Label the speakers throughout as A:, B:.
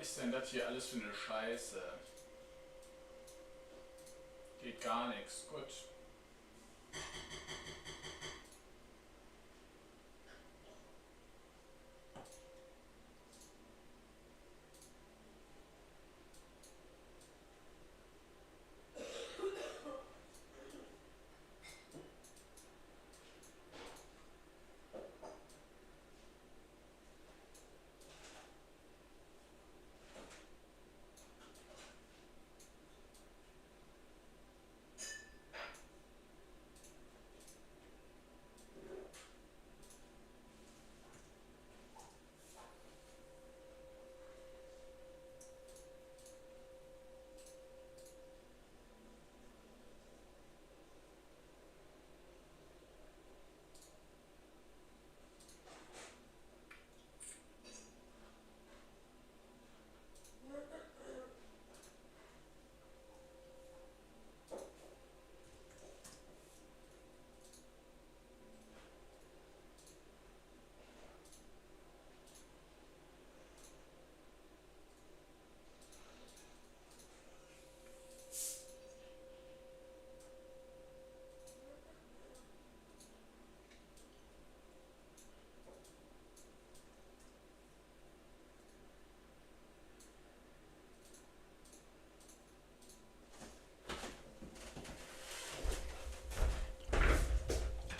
A: ist denn das hier alles für eine Scheiße? Geht gar nichts. Gut.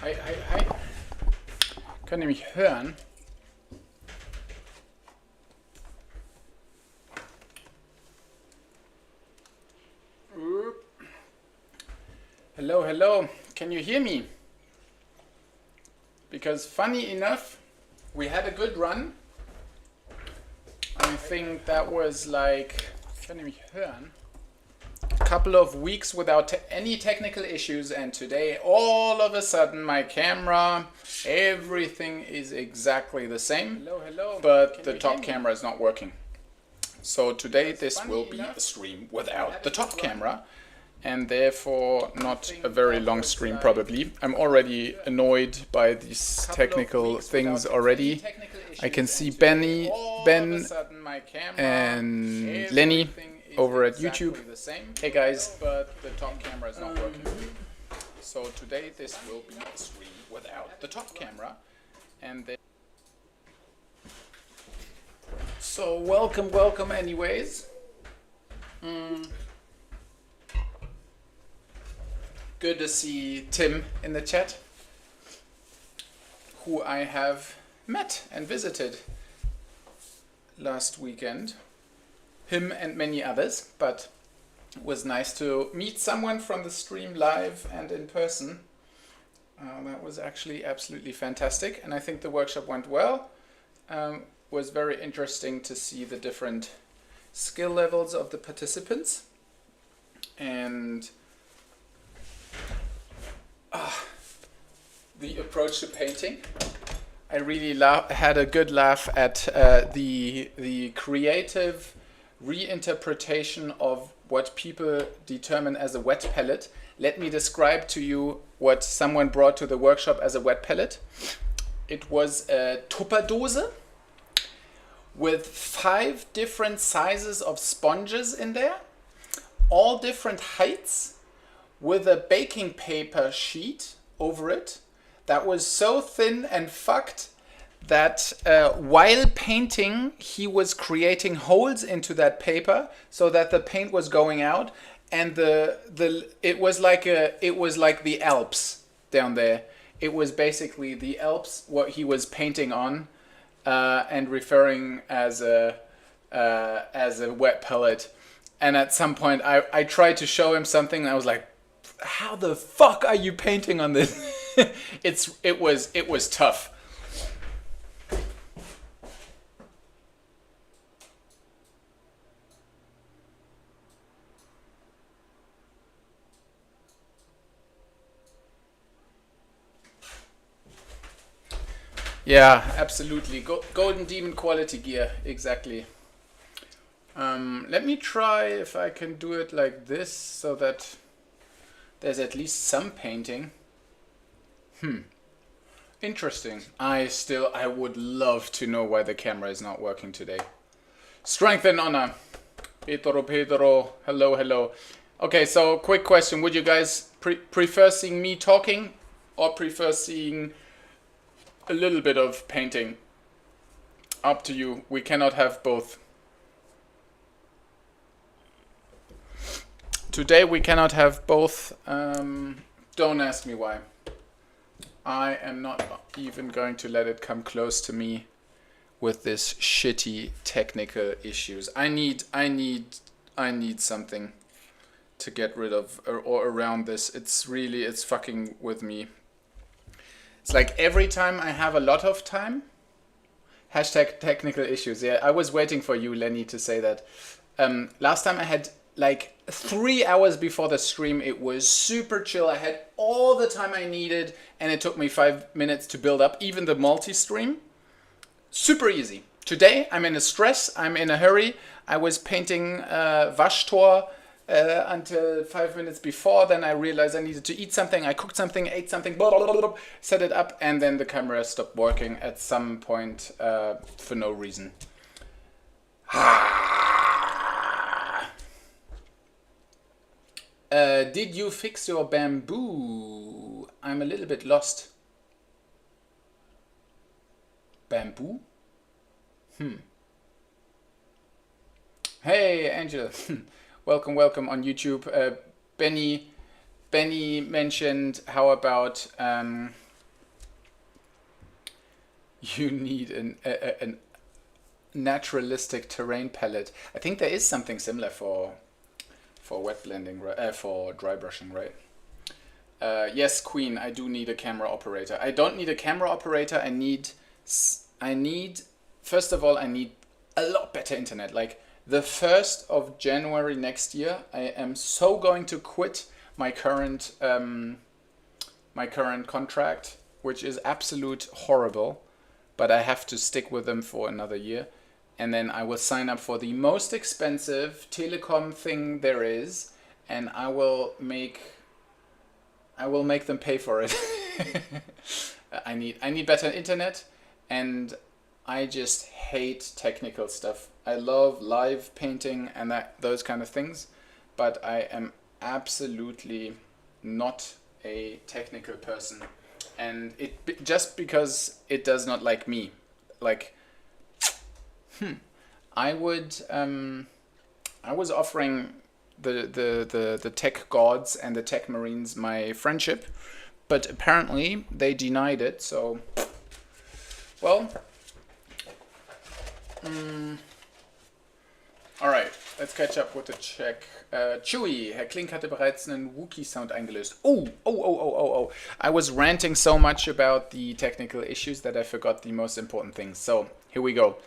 A: Hi, hi, hi. Könnt ihr mich hören? Hello, hello. Can you hear me? Because funny enough, we had a good run. I think that was like, könnt ihr mich hören? A couple of weeks without any technical issues, and today all of a sudden my camera, everything is exactly the same. Hello, hello. But the top camera is not working. So today this will be a stream without the top camera, and therefore not a very long stream probably. I'm already annoyed by these technical things already. I can see Ben, and Lenny over at YouTube. Hey guys, but the top camera is not working. So today this will be a stream without the top camera, and then so welcome anyways. Good to see Tim in the chat, who I have met and visited last weekend. Him and many others, but it was nice to meet someone from the stream live and in person. That was actually absolutely fantastic, and I think the workshop went well. Was very interesting to see the different skill levels of the participants, and the approach to painting. I really had a good laugh at the creative reinterpretation of what people determine as a wet palette. Let me describe to you what someone brought to the workshop as a wet palette. It was a Tupperdose with 5 different sizes of sponges in there, all different heights, with a baking paper sheet over it that was so thin and fucked that while painting, he was creating holes into that paper so that the paint was going out, and it was like the Alps down there. It was basically the Alps what he was painting on, and referring as a wet palette. And at some point, I tried to show him something, and I was like, "How the fuck are you painting on this?" It was tough. Yeah, absolutely. Golden Demon quality gear, exactly. Let me try if I can do it like this so that there's at least some painting. Interesting. I would love to know why the camera is not working today. Strength and honor. Pedro. Hello. Okay, so quick question. Would you guys prefer seeing me talking or prefer seeing a little bit of painting? Up to you. We cannot have both. Today we cannot have both. Don't ask me why. I am not even going to let it come close to me with this shitty technical issues. I need something to get rid of or around this. It's fucking with me. It's like every time I have a lot of time. Hashtag technical issues. Yeah, I was waiting for you, Lenny, to say that. Last time I had like 3 hours before the stream. It was super chill. I had all the time I needed, and it took me 5 minutes to build up even the multi-stream. Super easy. Today I'm in a stress. I'm in a hurry. I was painting Waschtor until 5 minutes before. Then I realized I needed to eat something. I cooked something, ate something, blah, blah, blah, blah, set it up, and then the camera stopped working at some point for no reason. Did you fix your bamboo? I'm a little bit lost. Bamboo? Hey, Angela. Welcome on YouTube. Benny mentioned how about you need an naturalistic terrain palette. I think there is something similar for wet blending, for dry brushing, right? Yes, Queen, I do need a camera operator. I don't need a camera operator. I need first of all, I need a lot better internet. Like the 1st of January next year, I am so going to quit my current contract, which is absolute horrible, but I have to stick with them for another year. And then I will sign up for the most expensive telecom thing there is, and I will make them pay for it. I need better internet, and I just hate technical stuff. I love live painting and those kind of things, but I am absolutely not a technical person, and just because it does not like me. Like, I was offering the tech gods and the tech marines my friendship, but apparently they denied it. So, well, alright, let's catch up with the check. Chewie, Herr Klink hatte bereits einen Wookie-Sound eingelöst. Oh. I was ranting so much about the technical issues that I forgot the most important things. So, here we go.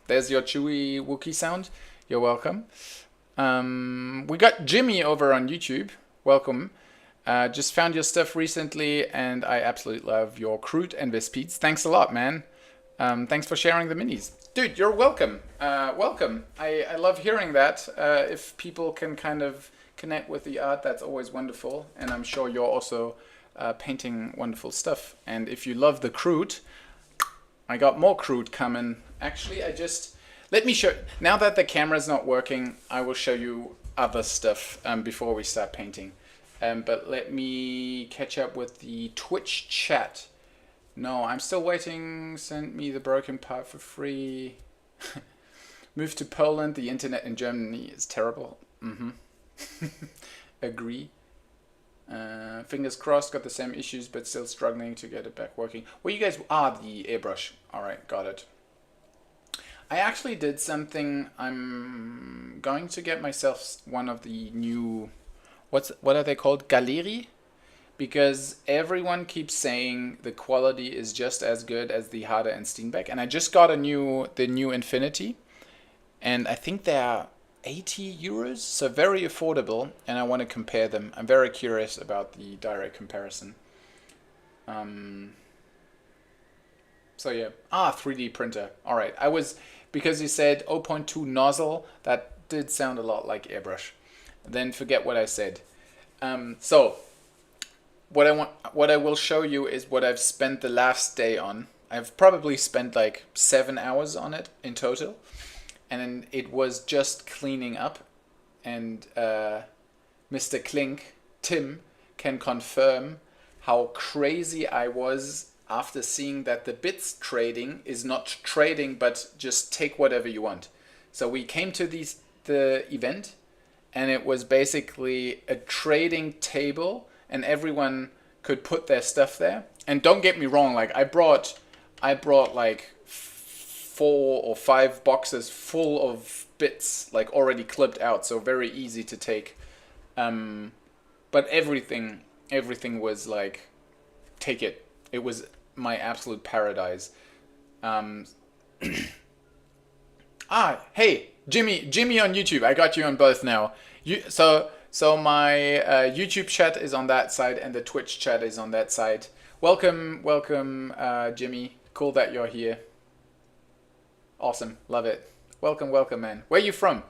A: There's your Chewie Wookie sound. You're welcome. We got Jimmy over on YouTube. Welcome. Just found your stuff recently, and I absolutely love your Crude and Vespids. Thanks a lot, man. Thanks for sharing the minis. Dude, you're welcome. Welcome. I love hearing that. If people can kind of connect with the art, that's always wonderful. And I'm sure you're also painting wonderful stuff. And if you love the Crude, I got more Crude coming. Actually, let me show. Now that the camera's not working, I will show you other stuff before we start painting. But let me catch up with the Twitch chat. No, I'm still waiting. Send me the broken part for free. Move to Poland. The internet in Germany is terrible. Agree. Fingers crossed, got the same issues, but still struggling to get it back working. Well, you guys the airbrush. All right, got it. I actually did something. I'm going to get myself one of the new, what are they called? Galeri? Because everyone keeps saying the quality is just as good as the Harder and Steenbeck. And I just got the new Infinity. And I think they are 80 euros, so very affordable. And I want to compare them. I'm very curious about the direct comparison. So yeah, 3D printer. All right, because you said 0.2 nozzle, that did sound a lot like airbrush. Then forget what I said. So what I will show you is what I've spent the last day on. I've probably spent like 7 hours on it in total, and it was just cleaning up. And Mr. Klink, Tim, can confirm how crazy I was after seeing that the bits trading is not trading, but just take whatever you want. So we came to the event, and it was basically a trading table, and everyone could put their stuff there. And don't get me wrong, like I brought like 4 or 5 boxes full of bits, like already clipped out, so very easy to take. But everything was like, take it. It was my absolute paradise. Hey, Jimmy on YouTube. I got you on both now. So my YouTube chat is on that side, and the Twitch chat is on that side. Welcome, Jimmy. Cool that you're here. Awesome, love it. Welcome, man. Where are you from?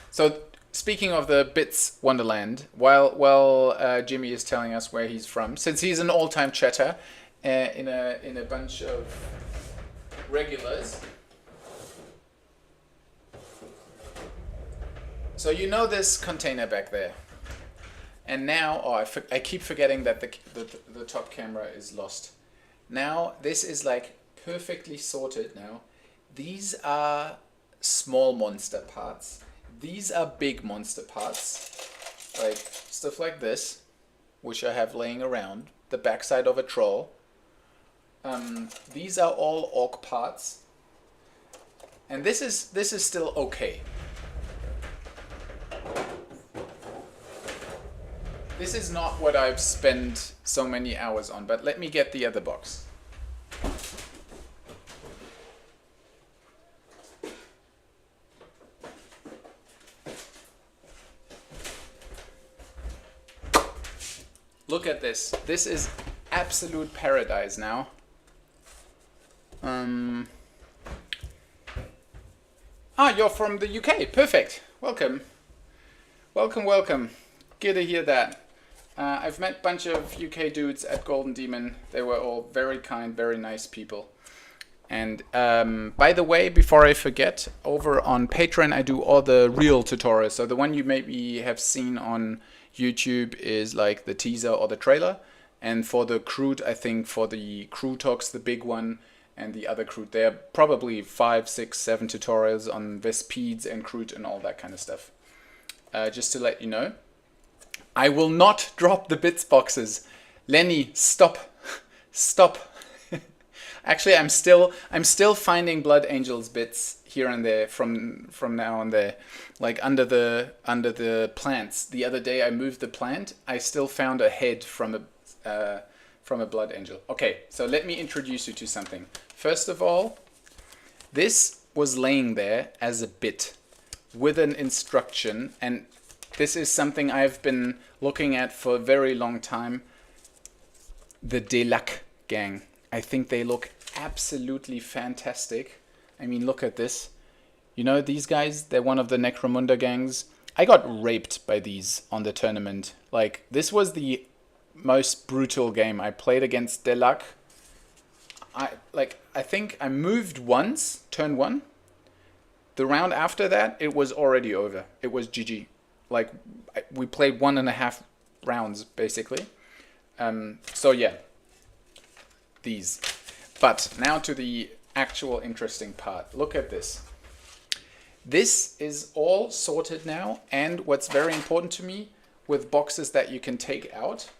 A: So speaking of the Bits Wonderland, while Jimmy is telling us where he's from, since he's an all-time chatter in a bunch of regulars. So you know this container back there, and now I keep forgetting that the top camera is lost. Now this is like perfectly sorted now. These are small monster parts. These are big monster parts, like stuff like this, which I have laying around, the backside of a troll. These are all orc parts, and this is still okay. This is not what I've spent so many hours on, but let me get the other box. Look at this. This is absolute paradise now. You're from the UK. Perfect. Welcome. Welcome. Good to hear that. I've met a bunch of UK dudes at Golden Demon. They were all very kind, very nice people. And by the way, before I forget, over on Patreon I do all the real tutorials. So the one you maybe have seen on YouTube is like the teaser or the trailer. And for the Crude, I think for the Crew Talks, the big one, and the other Crude, there are probably 5, 6, 7 tutorials on Vespids and Crude and all that kind of stuff. Just to let you know. I will not drop the bits boxes. Lenny, stop. Actually, I'm still finding Blood Angels bits here and there from now and there, like under the plants. The other day I moved the plant. I still found a head from a Blood Angel. Okay, so let me introduce you to something. First of all, this was laying there as a bit with an instruction, and this is something I've been looking at for a very long time. The Delac gang. I think they look absolutely fantastic. I mean, look at this. You know these guys? They're one of the Necromunda gangs. I got raped by these on the tournament. Like, this was the most brutal game. I played against Delac. I think I moved once, turn 1. The round after that, it was already over. It was GG. Like, we played 1.5 rounds, basically. So yeah, these. But now to the actual interesting part. Look at this. This is all sorted now, and what's very important to me, with boxes that you can take out,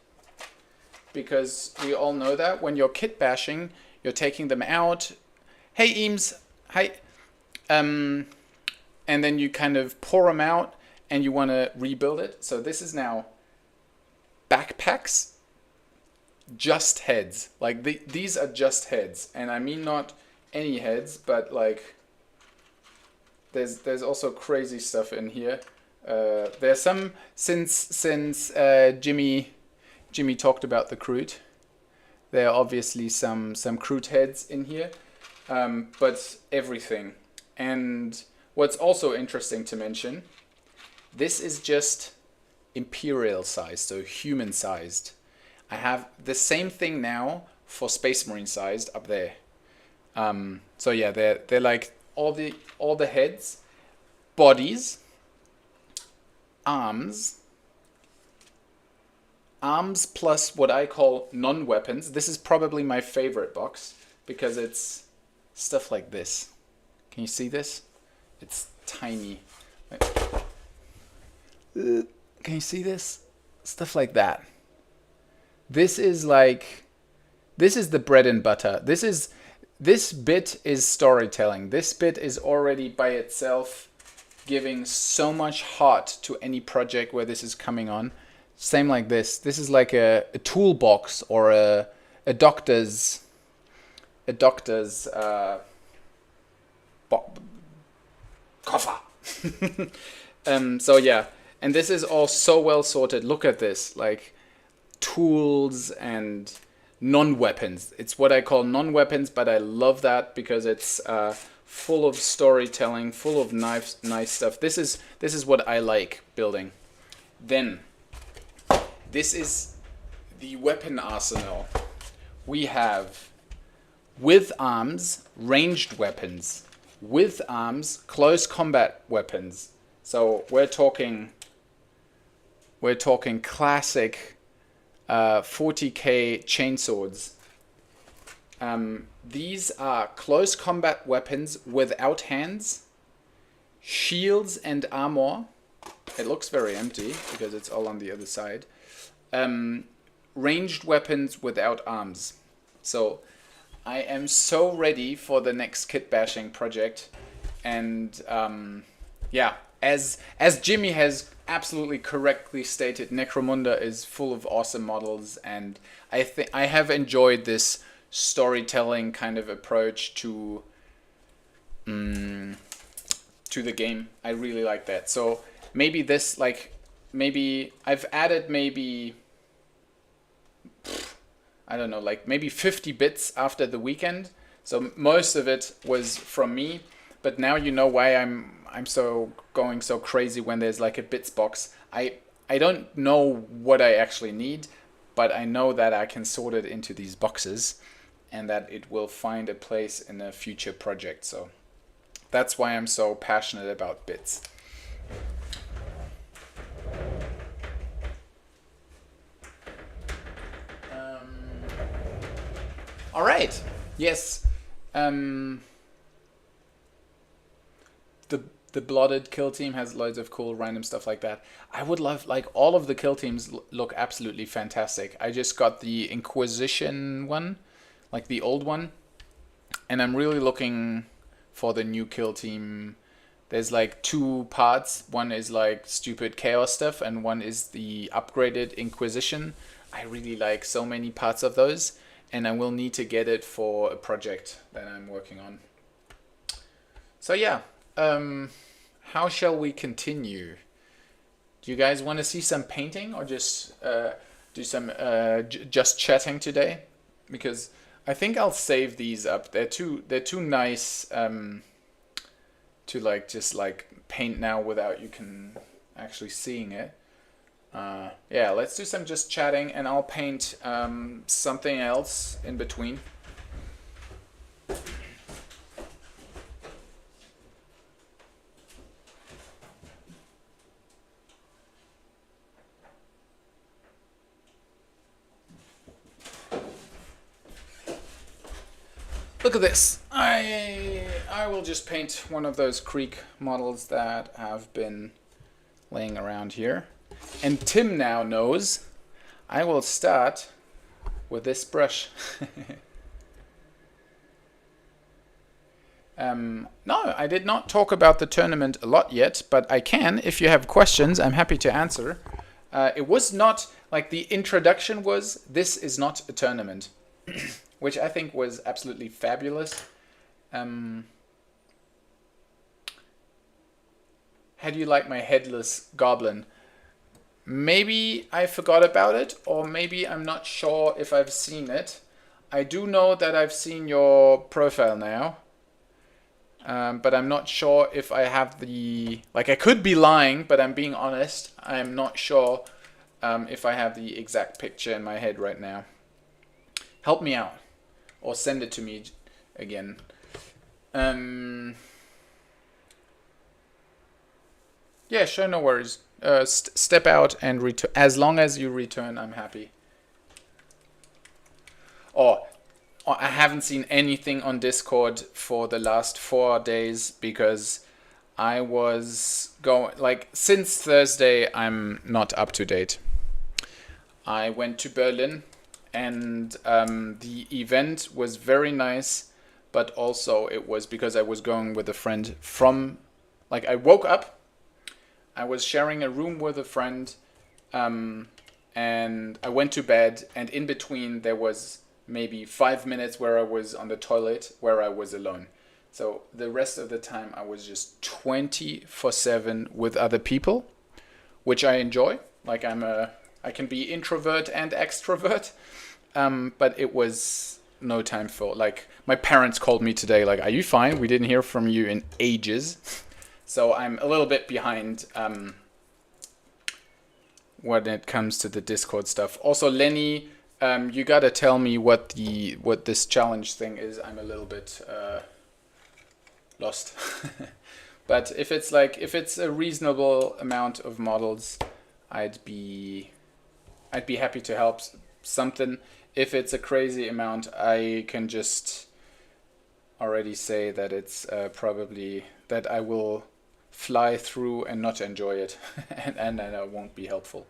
A: because we all know that when you're kit bashing, you're taking them out. Hey Eames, hi. And then you kind of pour them out, and you want to rebuild it. So this is now backpacks, just heads. Like these are just heads, and I mean not any heads, but like there's also crazy stuff in here. There's some since Jimmy talked about the Crude. There are obviously some Crude heads in here, but everything. And what's also interesting to mention, this is just imperial sized, so human sized. I have the same thing now for Space Marine sized up there. So yeah, they're like all the heads, bodies, arms plus what I call non-weapons. This is probably my favorite box because it's stuff like this. Can you see this? It's tiny. Can you see this? Stuff like that. This is the bread and butter. This bit is storytelling. This bit is already by itself giving so much heart to any project where this is coming on. Same like this. This is like a toolbox or a doctor's coffer. So yeah, and this is all so well sorted. Look at this, like tools and non-weapons. It's what I call non-weapons, but I love that because it's full of storytelling, full of nice stuff. This is what I like building. Then this is the weapon arsenal. We have with arms, ranged weapons. With arms, close combat weapons. So we're talking classic 40k chainswords. These are close combat weapons without hands, shields and armor. It looks very empty because it's all on the other side. Ranged weapons without arms. So I am so ready for the next kit bashing project, and yeah, as Jimmy has absolutely correctly stated, Necromunda is full of awesome models, and I have enjoyed this storytelling kind of approach to the game. I really like that. So maybe this, maybe I've added I don't know, maybe 50 bits after the weekend. So most of it was from me, but now you know why I'm going so crazy when there's like a bits box. I don't know what I actually need, but I know that I can sort it into these boxes and that it will find a place in a future project. So that's why I'm so passionate about bits. All right. Yes. The Blooded kill team has loads of cool random stuff like that. I would love, all of the kill teams look absolutely fantastic. I just got the Inquisition one, like the old one, and I'm really looking for the new kill team. There's two parts. One is stupid chaos stuff, and one is the upgraded Inquisition. I really like so many parts of those, and I will need to get it for a project that I'm working on. So yeah, how shall we continue? Do you guys want to see some painting or just do some just chatting today? Because I think I'll save these up. They're too nice to just paint now without you can actually seeing it. Yeah, let's do some just chatting, and I'll paint something else in between. Look at this. I will just paint one of those Creek models that have been laying around here. And Tim now knows I will start with this brush. No, I did not talk about the tournament a lot yet, but I can. If you have questions, I'm happy to answer. It was not, the introduction was, this is not a tournament, which I think was absolutely fabulous. How do you like my headless goblin? Maybe I forgot about it, or maybe I'm not sure if I've seen it. I do know that I've seen your profile now, but I'm not sure if I have the... I could be lying, but I'm being honest. I'm not sure if I have the exact picture in my head right now. Help me out. or send it to me again. Yeah, sure, no worries. Step out and return. As long as you return, I'm happy. Oh, I haven't seen anything on Discord for the last 4 days because I was going, like, since Thursday, I'm not up to date. I went to Berlin and the event was very nice, but also it was because I was going with a friend from, like, I woke up, I was sharing a room with a friend, and I went to bed, and in between there was maybe 5 minutes where I was on the toilet where I was alone. So the rest of the time I was just 24/7 with other people, which I enjoy. Like I can be introvert and extrovert, but it was no time for, like, my parents called me today, like, are you fine? We didn't hear from you in ages. So I'm a little bit behind when it comes to the Discord stuff. Also, Lenny, you gotta tell me what this challenge thing is. I'm a little bit lost. But if it's a reasonable amount of models, I'd be happy to help something. If it's a crazy amount, I can just already say that it's probably that I will fly through and not enjoy it, and then I won't be helpful.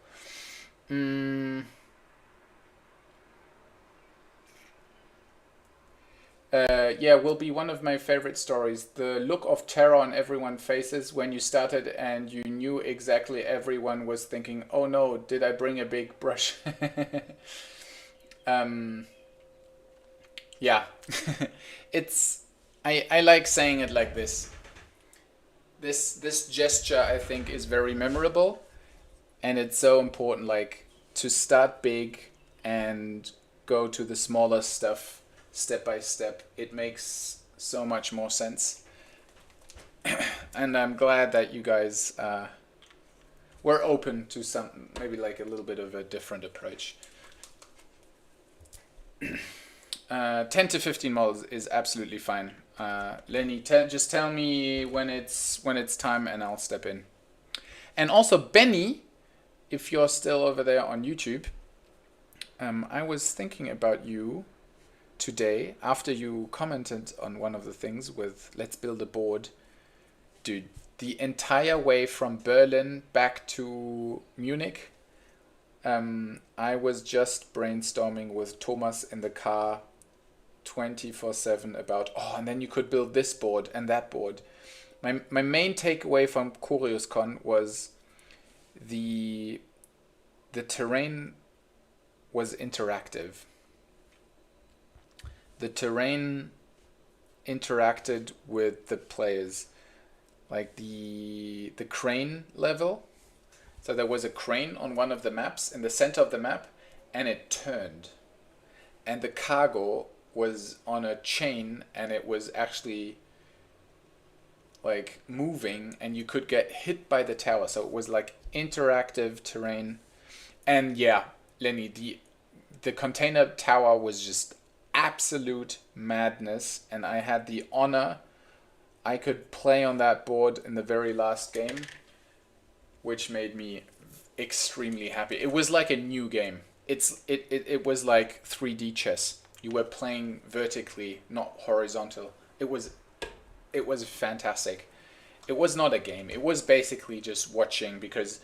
A: Yeah, will be one of my favorite stories. The look of terror on everyone's faces when you started and you knew exactly everyone was thinking, oh no, did I bring a big brush? Yeah. It's I like saying it like this. This gesture, I think, is very memorable, and it's so important, like, to start big and go to the smaller stuff step by step. It makes so much more sense. And I'm glad that you guys were open to some, maybe like a little bit of a different approach. 10 to 15 models is absolutely fine. Lenny, just tell me when it's time and I'll step in. And also, Benny, if you're still over there on YouTube, I was thinking about you today after you commented on one of the things with let's build a board. Dude, the entire way from Berlin back to Munich, I was just brainstorming with Thomas in the car 24/7 about, and then you could build this board and that board. My main takeaway from CuriousCon was the terrain was interactive. The terrain interacted with the players, like the crane level. So there was a crane on one of the maps in the center of the map, and it turned, and the cargo was on a chain, and it was actually like moving, and you could get hit by the tower. So it was like interactive terrain. And yeah, Lenny, the container tower was just absolute madness, and I had the honor I could play on that board in the very last game, which made me extremely happy. It was like a new game. It was like 3D chess. You were playing vertically, not horizontal. It was fantastic. It was not a game. It was basically just watching, because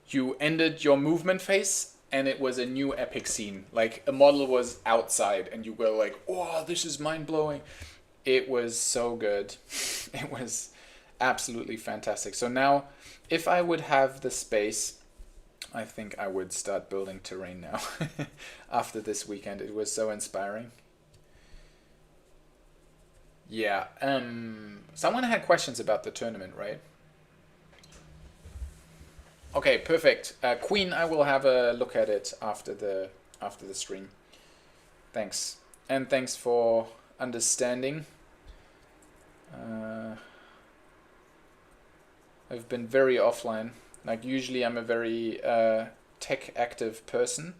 A: you ended your movement phase and it was a new epic scene. Like a model was outside and you were like, "Oh, this is mind-blowing." It was so good. It was absolutely fantastic. So now, if I would have the space, I think I would start building terrain now. After this weekend, it was so inspiring. Yeah. Someone had questions about the tournament, right? Okay, perfect. Queen, I will have a look at it after the stream. Thanks, and thanks for understanding. I've been very offline. Like, usually I'm a very tech active person,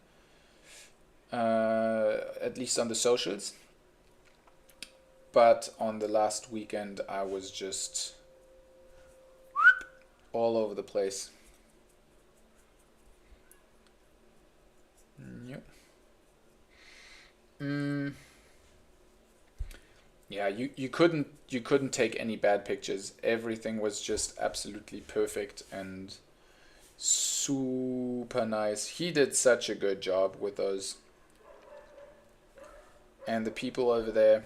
A: at least on the socials. But on the last weekend, I was just all over the place. Yep. Yeah, you couldn't take any bad pictures. Everything was just absolutely perfect and super nice. He did such a good job with those. And the people over there,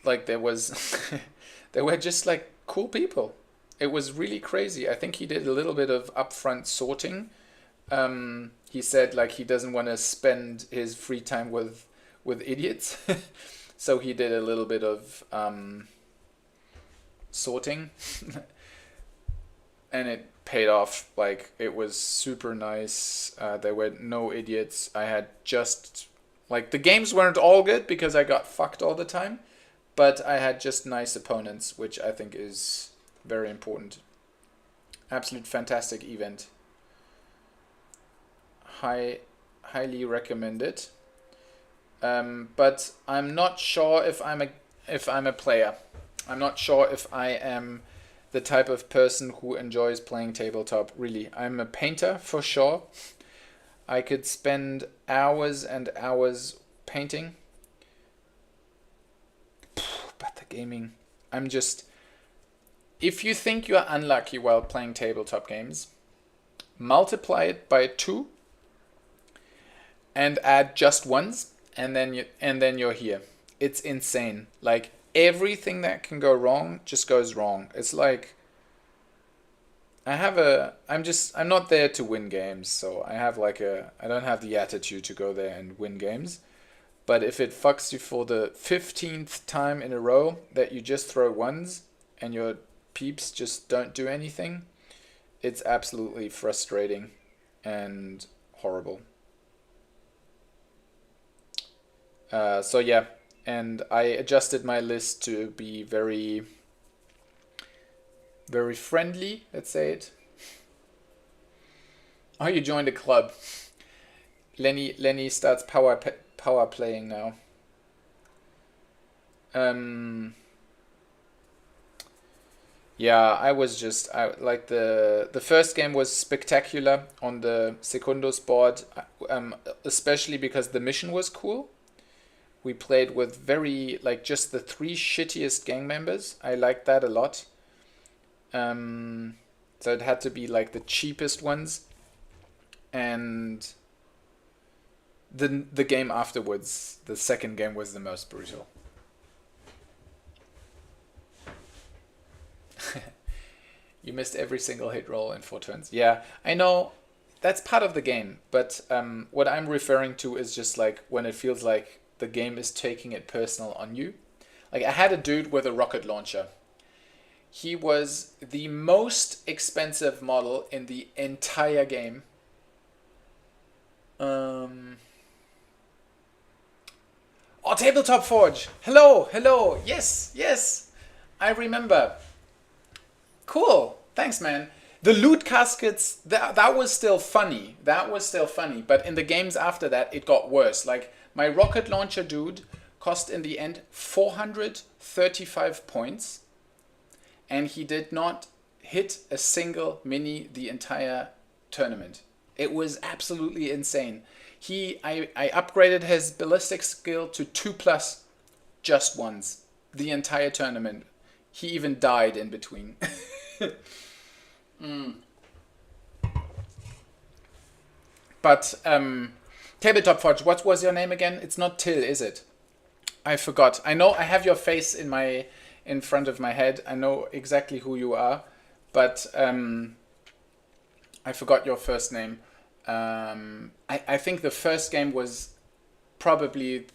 A: like there was they were just like cool people. It was really crazy. I think he did a little bit of upfront sorting. He said like he doesn't want to spend his free time with idiots. So he did a little bit of sorting. And it paid off. Like it was super nice. There were no idiots. I had just like the games weren't all good because I got fucked all the time, but I had just nice opponents, which I think is very important. Absolute fantastic event. Highly recommend it. But I'm not sure if I'm a player. I'm not sure if I am the type of person who enjoys playing tabletop. Really, I'm a painter for sure. I could spend hours and hours painting. But the gaming, I'm just... If you think you're unlucky while playing tabletop games, multiply it by 2 and add just ones, and then you're here. It's insane. Like everything that can go wrong just goes wrong. It's like I'm not there to win games, so I don't have the attitude to go there and win games. But if it fucks you for the 15th time in a row that you just throw ones and your peeps just don't do anything, it's absolutely frustrating and horrible. So yeah, and I adjusted my list to be very, very friendly, let's say it. Oh, you joined a club. Lenny starts power playing now. Yeah, I like the first game was spectacular on the Secundus board, especially because the mission was cool. We played with just the 3 shittiest gang members. I liked that a lot. So it had to be like the cheapest ones. And the game afterwards, the second game was the most brutal. You missed every single hit roll in 4 turns. Yeah, I know. That's part of the game. But what I'm referring to is just like when it feels like the game is taking it personal on you. Like I had a dude with a rocket launcher. He was the most expensive model in the entire game. Oh, Tabletop Forge. Hello. Yes. I remember. Cool. Thanks, man. The loot caskets, that was still funny. But in the games after that, it got worse. Like, my rocket launcher dude cost in the end 435 points. And he did not hit a single mini the entire tournament. It was absolutely insane. I upgraded his ballistic skill to 2+, just once, the entire tournament. He even died in between. But Tabletop Forge, what was your name again? It's not Till, is it? I forgot. I know I have your face in front of my head. I know exactly who you are, but I forgot your first name. I think the first game was probably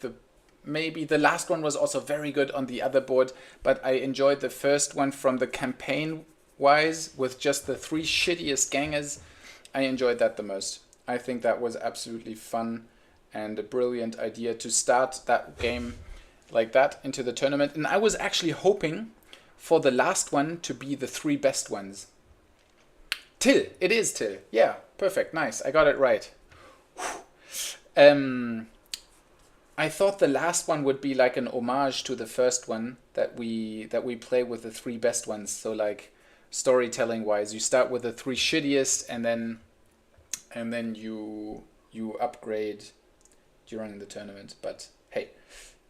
A: maybe the last one was also very good on the other board, but I enjoyed the first one from the campaign wise with just the 3 shittiest gangers. I enjoyed that the most. I think that was absolutely fun and a brilliant idea to start that game like that into the tournament. And I was actually hoping for the last one to be the 3 best ones. Till. It is Till. Yeah, perfect. Nice. I got it right. I thought the last one would be like an homage to the first one that we play with the three best ones. So like storytelling wise, you start with the three shittiest, and then you upgrade during the tournament. But hey,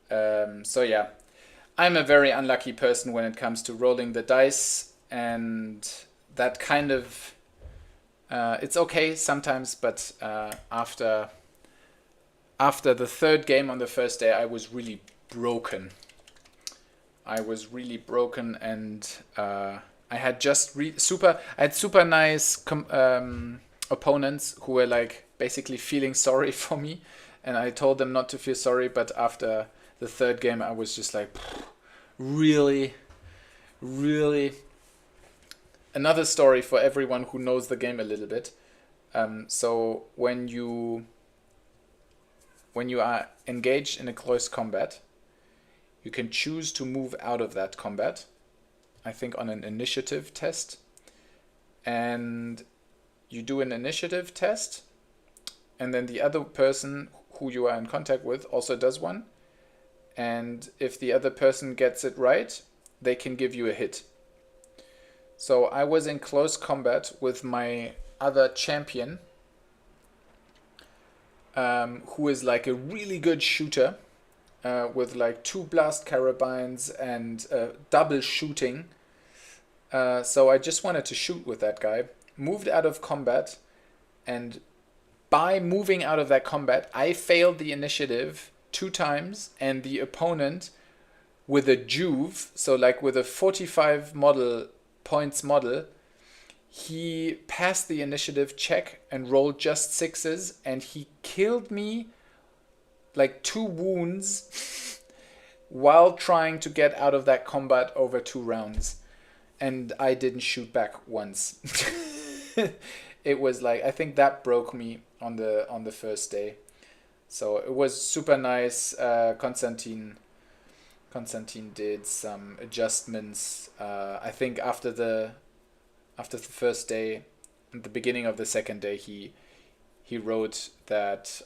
A: so yeah, I'm a very unlucky person when it comes to rolling the dice, and that kind of it's okay sometimes, but after the third game on the first day, I was really broken. And I had just super nice opponents who were like basically feeling sorry for me, and I told them not to feel sorry. But after the third game, I was just like, really, really. Another story for everyone who knows the game a little bit. So when you are engaged in a close combat, you can choose to move out of that combat, I think on an initiative test. And you do an initiative test, and then the other person who you are in contact with also does one. And if the other person gets it right, they can give you a hit. So I was in close combat with my other champion, who is like a really good shooter, with like 2 blast carabines and double shooting. So I just wanted to shoot with that guy, moved out of combat, and by moving out of that combat, I failed the initiative 2 times, and the opponent with a Juve, so like with a 45 points model, he passed the initiative check and rolled just 6s, and he killed me like 2 wounds while trying to get out of that combat over 2 rounds. And I didn't shoot back once. It was like, I think that broke me on the first day. So it was super nice. Konstantin did some adjustments. I think after the first day, at the beginning of the second day, he wrote that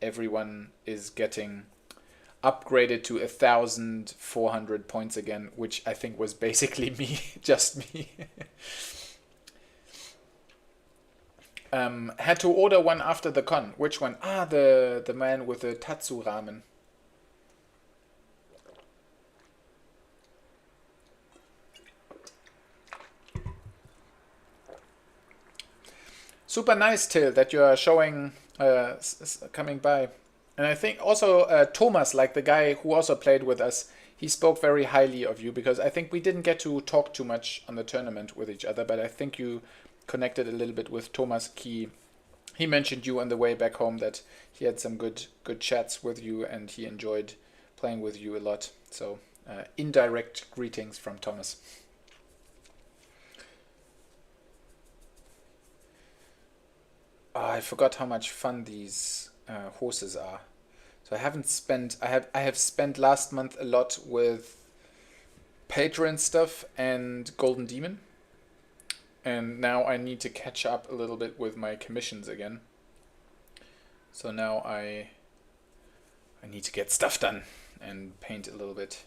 A: everyone is getting upgraded to 1,400 points again, which I think was basically me, just me. Had to order one after the con. Which one? The man with the Tatsu ramen. Super nice, Till, that you are showing, coming by. And I think also Thomas, like the guy who also played with us, he spoke very highly of you, because I think we didn't get to talk too much on the tournament with each other, but I think you connected a little bit with Thomas. He mentioned you on the way back home, that he had some good chats with you, and he enjoyed playing with you a lot. So indirect greetings from Thomas. I forgot how much fun these horses are. So I have spent last month a lot with Patron stuff and Golden Demon, and now I need to catch up a little bit with my commissions again. So now I need to get stuff done and paint a little bit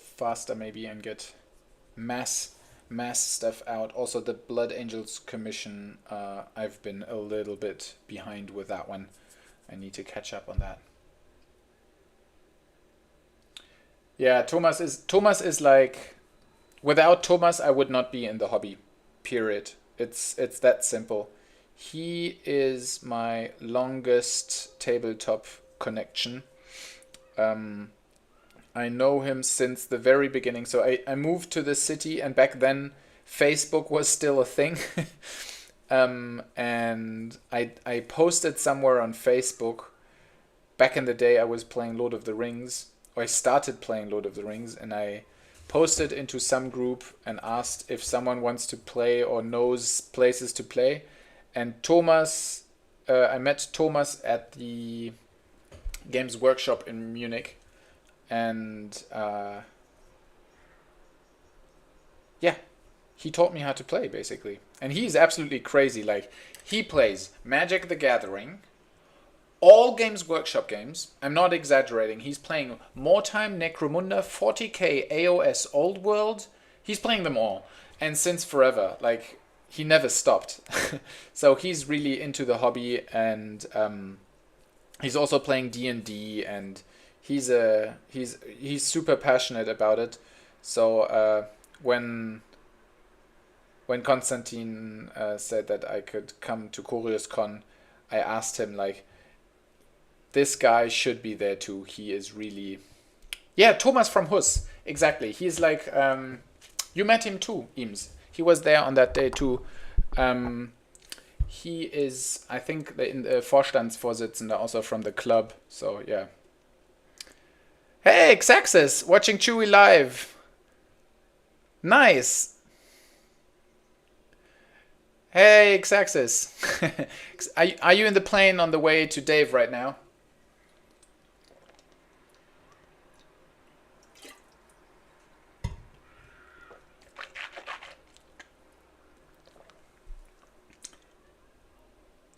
A: faster maybe, and get mass stuff out. Also the Blood Angels commission, I've been a little bit behind with that one. I need to catch up on that. Yeah, Thomas is like, without Thomas I would not be in the hobby, period. It's that simple. He is my longest tabletop connection. I know him since the very beginning. So I moved to the city, and back then Facebook was still a thing. And I posted somewhere on Facebook, back in the day I was playing Lord of the Rings, or I started playing Lord of the Rings, and I posted into some group and asked if someone wants to play or knows places to play. And Thomas, I met Thomas at the Games Workshop in Munich. And yeah, he taught me how to play, basically. And he's absolutely crazy. Like, he plays Magic the Gathering, all Games Workshop games. I'm not exaggerating. He's playing Mortime, Necromunda, 40k, AOS, Old World. He's playing them all. And since forever. Like, he never stopped. So he's really into the hobby, and he's also playing D&D, and he's super passionate about it. So when Konstantin said that I could come to CuriousCon, I asked him, like, this guy should be there too. He is really... Yeah, Thomas from Huss. Exactly. He's like... you met him too, Eames. He was there on that day too. He is, I think, the Vorstandsvorsitzender also from the club. So, yeah. Hey, Xaxis! Watching Chewie live! Nice! Hey, Xaxis! Are you in the plane on the way to Dave right now?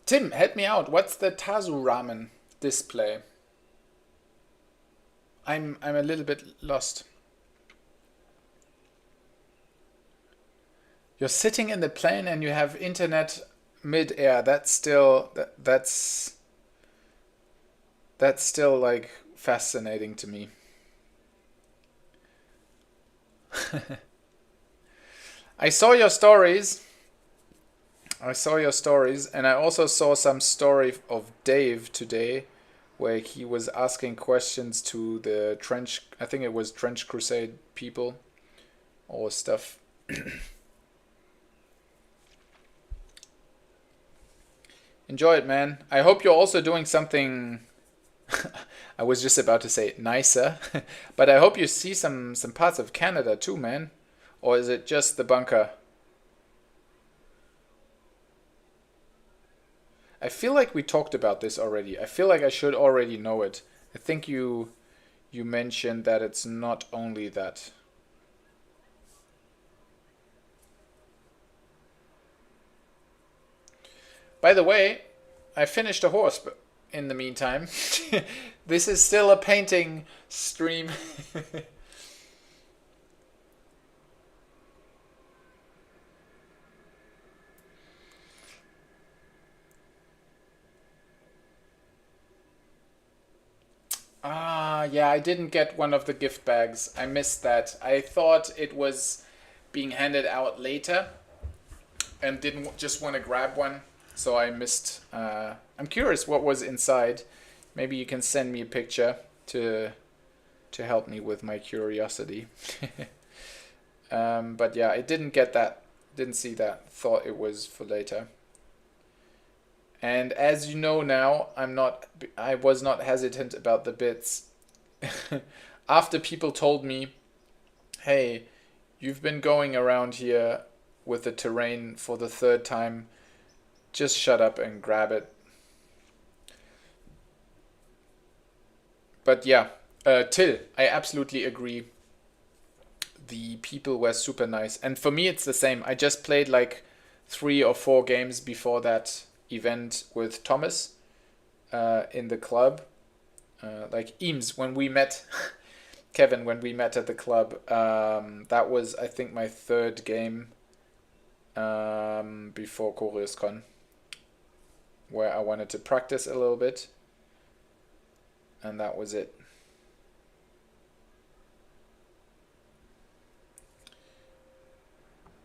A: Tim, help me out. What's the Tazu ramen display? I'm a little bit lost. You're sitting in the plane and you have internet mid-air. That's still that's still like fascinating to me. I saw your stories. And I also saw some story of Dave today, where he was asking questions to the I think it was Trench Crusade people or stuff. Enjoy it, man. I hope you're also doing something... I was just about to say nicer, but I hope you see some parts of Canada too, man. Or is it just the bunker? I feel like we talked about this already. I feel like I should already know it. I think you mentioned that it's not only that. By the way, I finished a horse in the meantime. This is still a painting stream. Yeah, I didn't get one of the gift bags. I missed that. I thought it was being handed out later and didn't just want to grab one. So I missed. I'm curious what was inside. Maybe you can send me a picture to help me with my curiosity. But yeah, I didn't get that. Didn't see that. Thought it was for later. And as you know now, I was not hesitant about the bits. After people told me, hey, you've been going around here with the terrain for the third time, just shut up and grab it. But yeah, Till, I absolutely agree. The people were super nice. And for me, it's the same. I just played like 3 or 4 games before that event with Thomas in the club. Like Eames, when we met, Kevin, when we met at the club, that was, I think, my 3rd game before CuriousCon, where I wanted to practice a little bit, and that was it.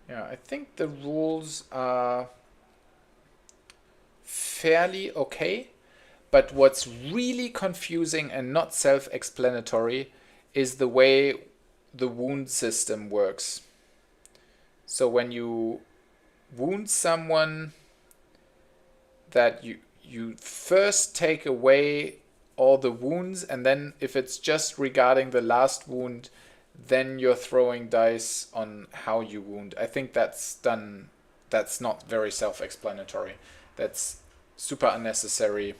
A: Yeah, I think the rules are fairly okay. But what's really confusing and not self-explanatory is the way the wound system works. So when you wound someone, that you first take away all the wounds, and then if it's just regarding the last wound, then you're throwing dice on how you wound. I think that's not very self-explanatory. That's super unnecessary,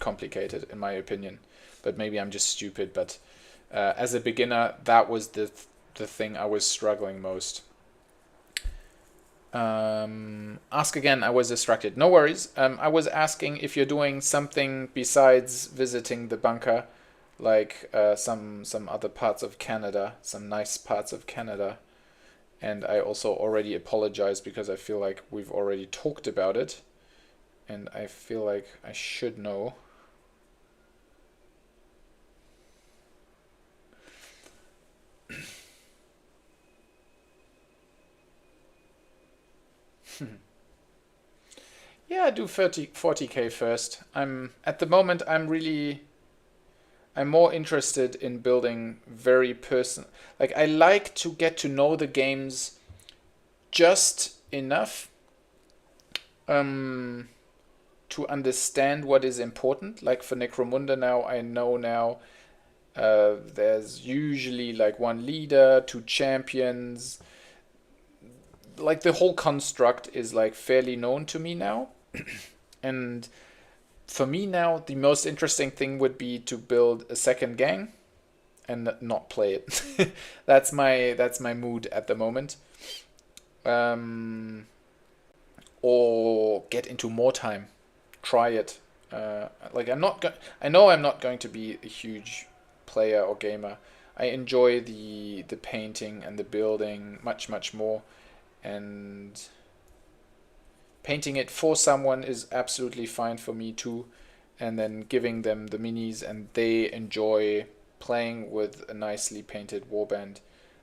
A: complicated in my opinion, but maybe I'm just stupid. But as a beginner, that was the thing I was struggling most. Ask again, I was distracted. No worries. I was asking if you're doing something besides visiting the bunker, like some other parts of Canada, some nice parts of Canada. And I also already apologize because I feel like we've already talked about it. And I feel like I should know. Yeah, do 40K first. At the moment I'm more interested in building very personal. Like I like to get to know the games just enough to understand what is important. Like for Necromunda now, I know now there's usually like one leader, two champions. Like the whole construct is like fairly known to me now. And for me now, the most interesting thing would be to build a second gang and not play it. That's my mood at the moment. Um, or get into more time, try it. Like I know I'm not going to be a huge player or gamer. I enjoy the painting and the building much more, and painting it for someone is absolutely fine for me too, and then giving them the minis and they enjoy playing with a nicely painted warband.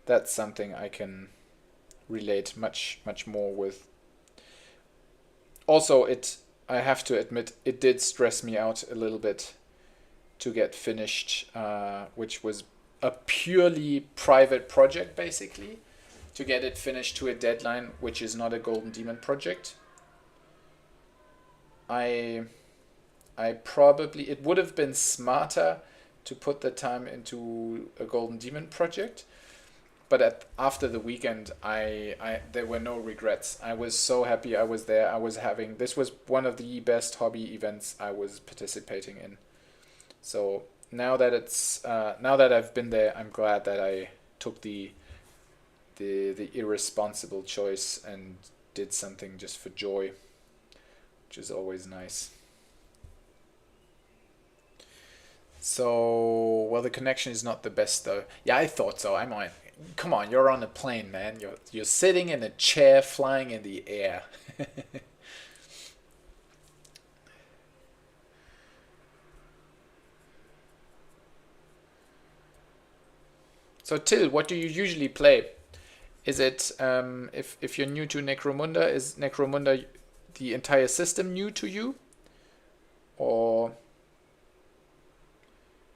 A: That's something I can relate much more with. Also, I have to admit it did stress me out a little bit to get finished, which was a purely private project basically. To get it finished to a deadline, which is not a Golden Demon project. I I probably it would have been smarter to put the time into a Golden Demon project, but after the weekend, I there were no regrets. I was so happy I was there. This was one of the best hobby events I was participating in. So now that I've been there, I'm glad that I took the irresponsible choice and did something just for joy, which is always nice. So, well, the connection is not the best though. Yeah, I thought so. I'm on. Come on, you're on a plane, man. You're sitting in a chair, flying in the air. So, Till, what do you usually play? Is it if you're new to Necromunda, is Necromunda the entire system new to you, or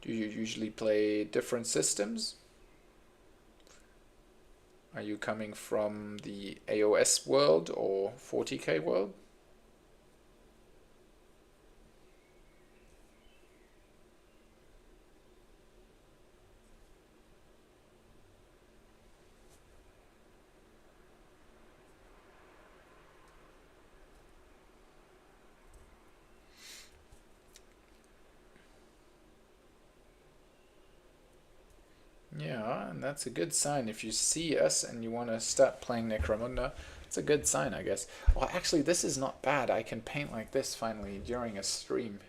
A: do you usually play different systems? Are you coming from the AOS world or 40K world? Yeah, and that's a good sign. If you see us and you want to start playing Necromunda, it's a good sign, I guess. Well, actually, this is not bad. I can paint like this finally during a stream.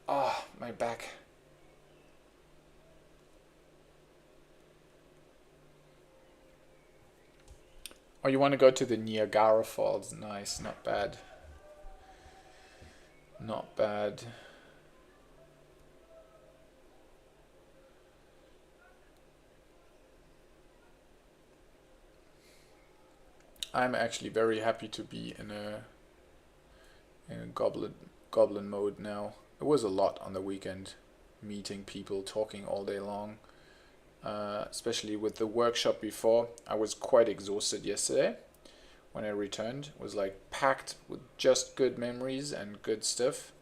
A: Oh, my back. Oh, you want to go to the Niagara Falls? Nice, not bad. Not bad. I'm actually very happy to be in a goblin mode now. It was a lot on the weekend, meeting people, talking all day long. Especially with the workshop before, I was quite exhausted yesterday when I returned. It was like packed with just good memories and good stuff,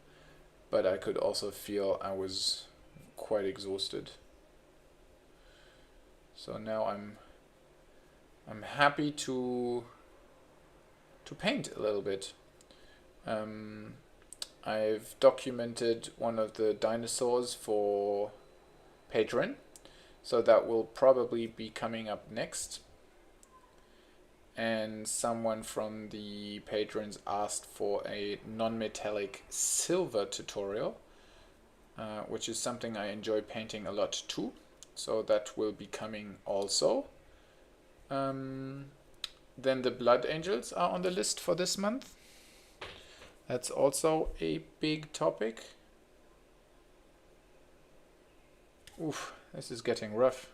A: but I could also feel I was quite exhausted. So now I'm happy to paint a little bit. Um, I've documented one of the dinosaurs for Patreon, so that will probably be coming up next. and someone from the patrons asked for a non-metallic silver tutorial, which is something I enjoy painting a lot too. So that will be coming also. Then the Blood Angels are on the list for this month. That's also a big topic. Oof, this is getting rough.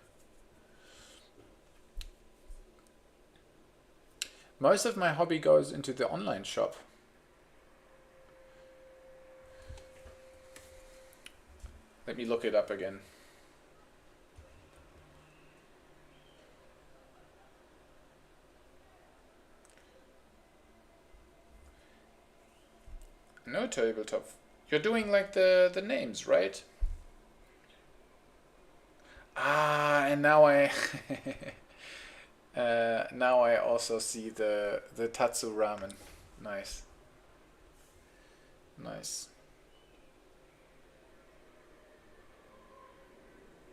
A: Most of my hobby goes into the online shop. Let me look it up again. No tabletop. You're doing like the names, right? Ah, and now I now I also see the Tatsu ramen. Nice. Nice.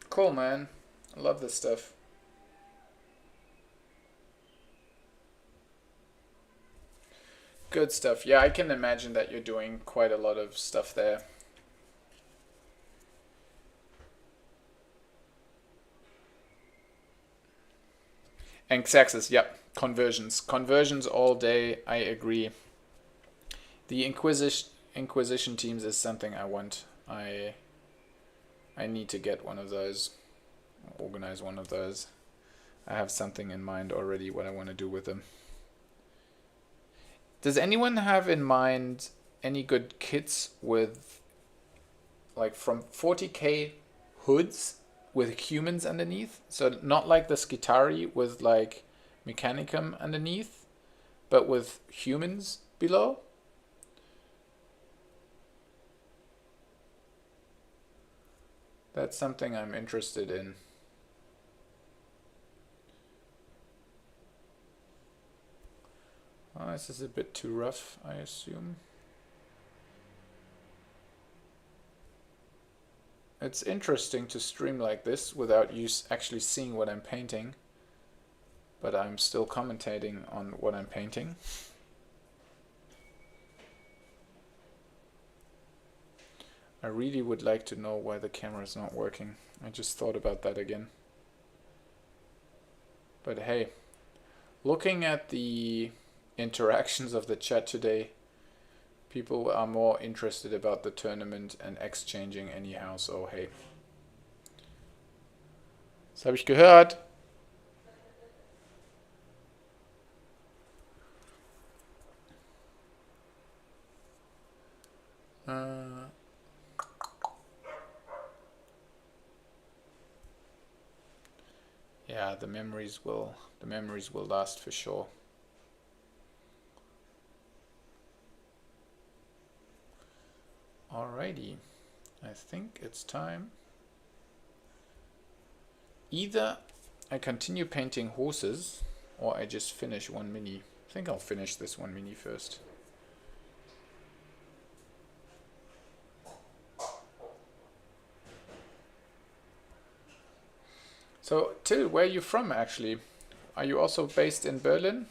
A: Cool, man. I love this stuff. Good stuff. Yeah, I can imagine that you're doing quite a lot of stuff there. And Xaxis, yep. Conversions. Conversions all day, I agree. The Inquisition teams is something I want. I need to get one of those. Organize one of those. I have something in mind already what I want to do with them. Does anyone have in mind any good kits with like from 40k hoods with humans underneath? So not like the Skitari with like Mechanicum underneath, but with humans below? That's something I'm interested in. Oh, this is a bit too rough, I assume. It's interesting to stream like this without you actually seeing what I'm painting, but I'm still commentating on what I'm painting. I really would like to know why the camera is not working. I just thought about that again. But hey, looking at the interactions of the chat today, people are more interested about the tournament and exchanging anyhow, so hey. Das habe ich gehört. Yeah, the memories will last for sure. Alrighty, I think it's time. Either I continue painting horses or I just finish one mini. I think I'll finish this one mini first. So, Till, where are you from actually? Are you also based in Berlin?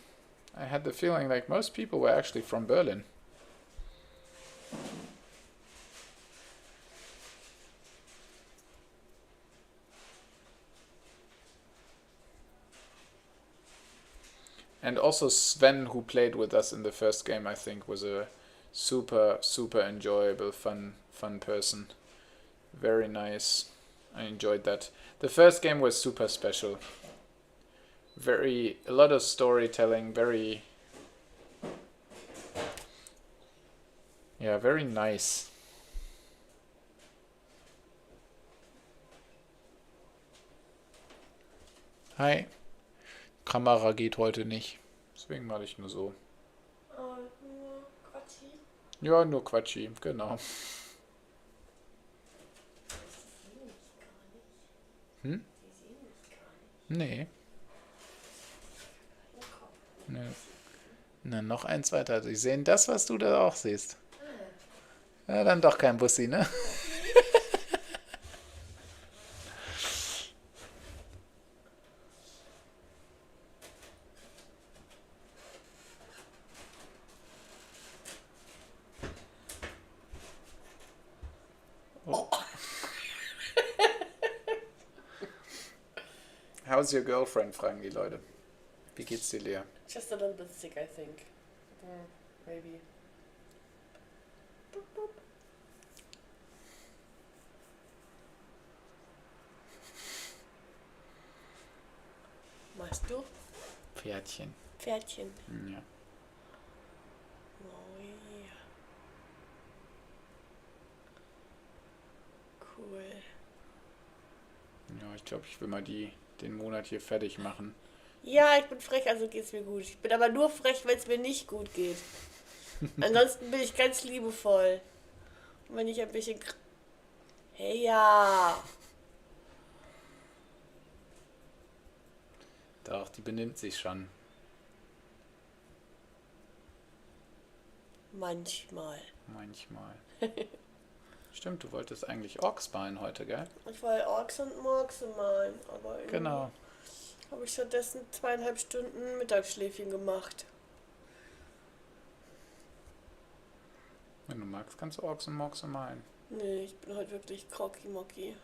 A: I had the feeling like most people were actually from Berlin. And also Sven, who played with us in the first game, I think was a super enjoyable, fun person. Very nice. I enjoyed that. The first game was super special. A lot of storytelling, very nice. Hi. Kamera geht heute nicht. Deswegen mache ich nur so.
B: Nur Quatschi?
A: Ja, nur Quatschi, genau. Hm? Nee. Nee. Na, noch eins weiter. Sie sehen das, was du da auch siehst. Ja, dann doch kein Bussi, ne? How's your girlfriend, fragen die Leute. Wie geht's dir, Lea?
B: Just a little bit sick, I think. Maybe. Boop, boop. Machst du?
A: Pferdchen.
B: Pferdchen.
A: Ja.
B: Oh ja. Cool.
A: Ja, ich glaube, ich will mal den Monat hier fertig machen.
B: Ja, ich bin frech, also geht's mir gut. Ich bin aber nur frech, wenn es mir nicht gut geht. Ansonsten bin ich ganz liebevoll. Und wenn ich ein bisschen... Hey, ja.
A: Doch, die benimmt sich schon.
B: Manchmal.
A: Manchmal. Stimmt, du wolltest eigentlich Orks malen heute, gell?
B: Ich wollte Orks und Morks malen, aber irgendwie
A: Genau.
B: habe ich stattdessen 2,5 Stunden Mittagsschläfchen gemacht.
A: Wenn du magst, kannst du Orks und Morks malen.
B: Nee, ich bin heute wirklich krocki-mocki.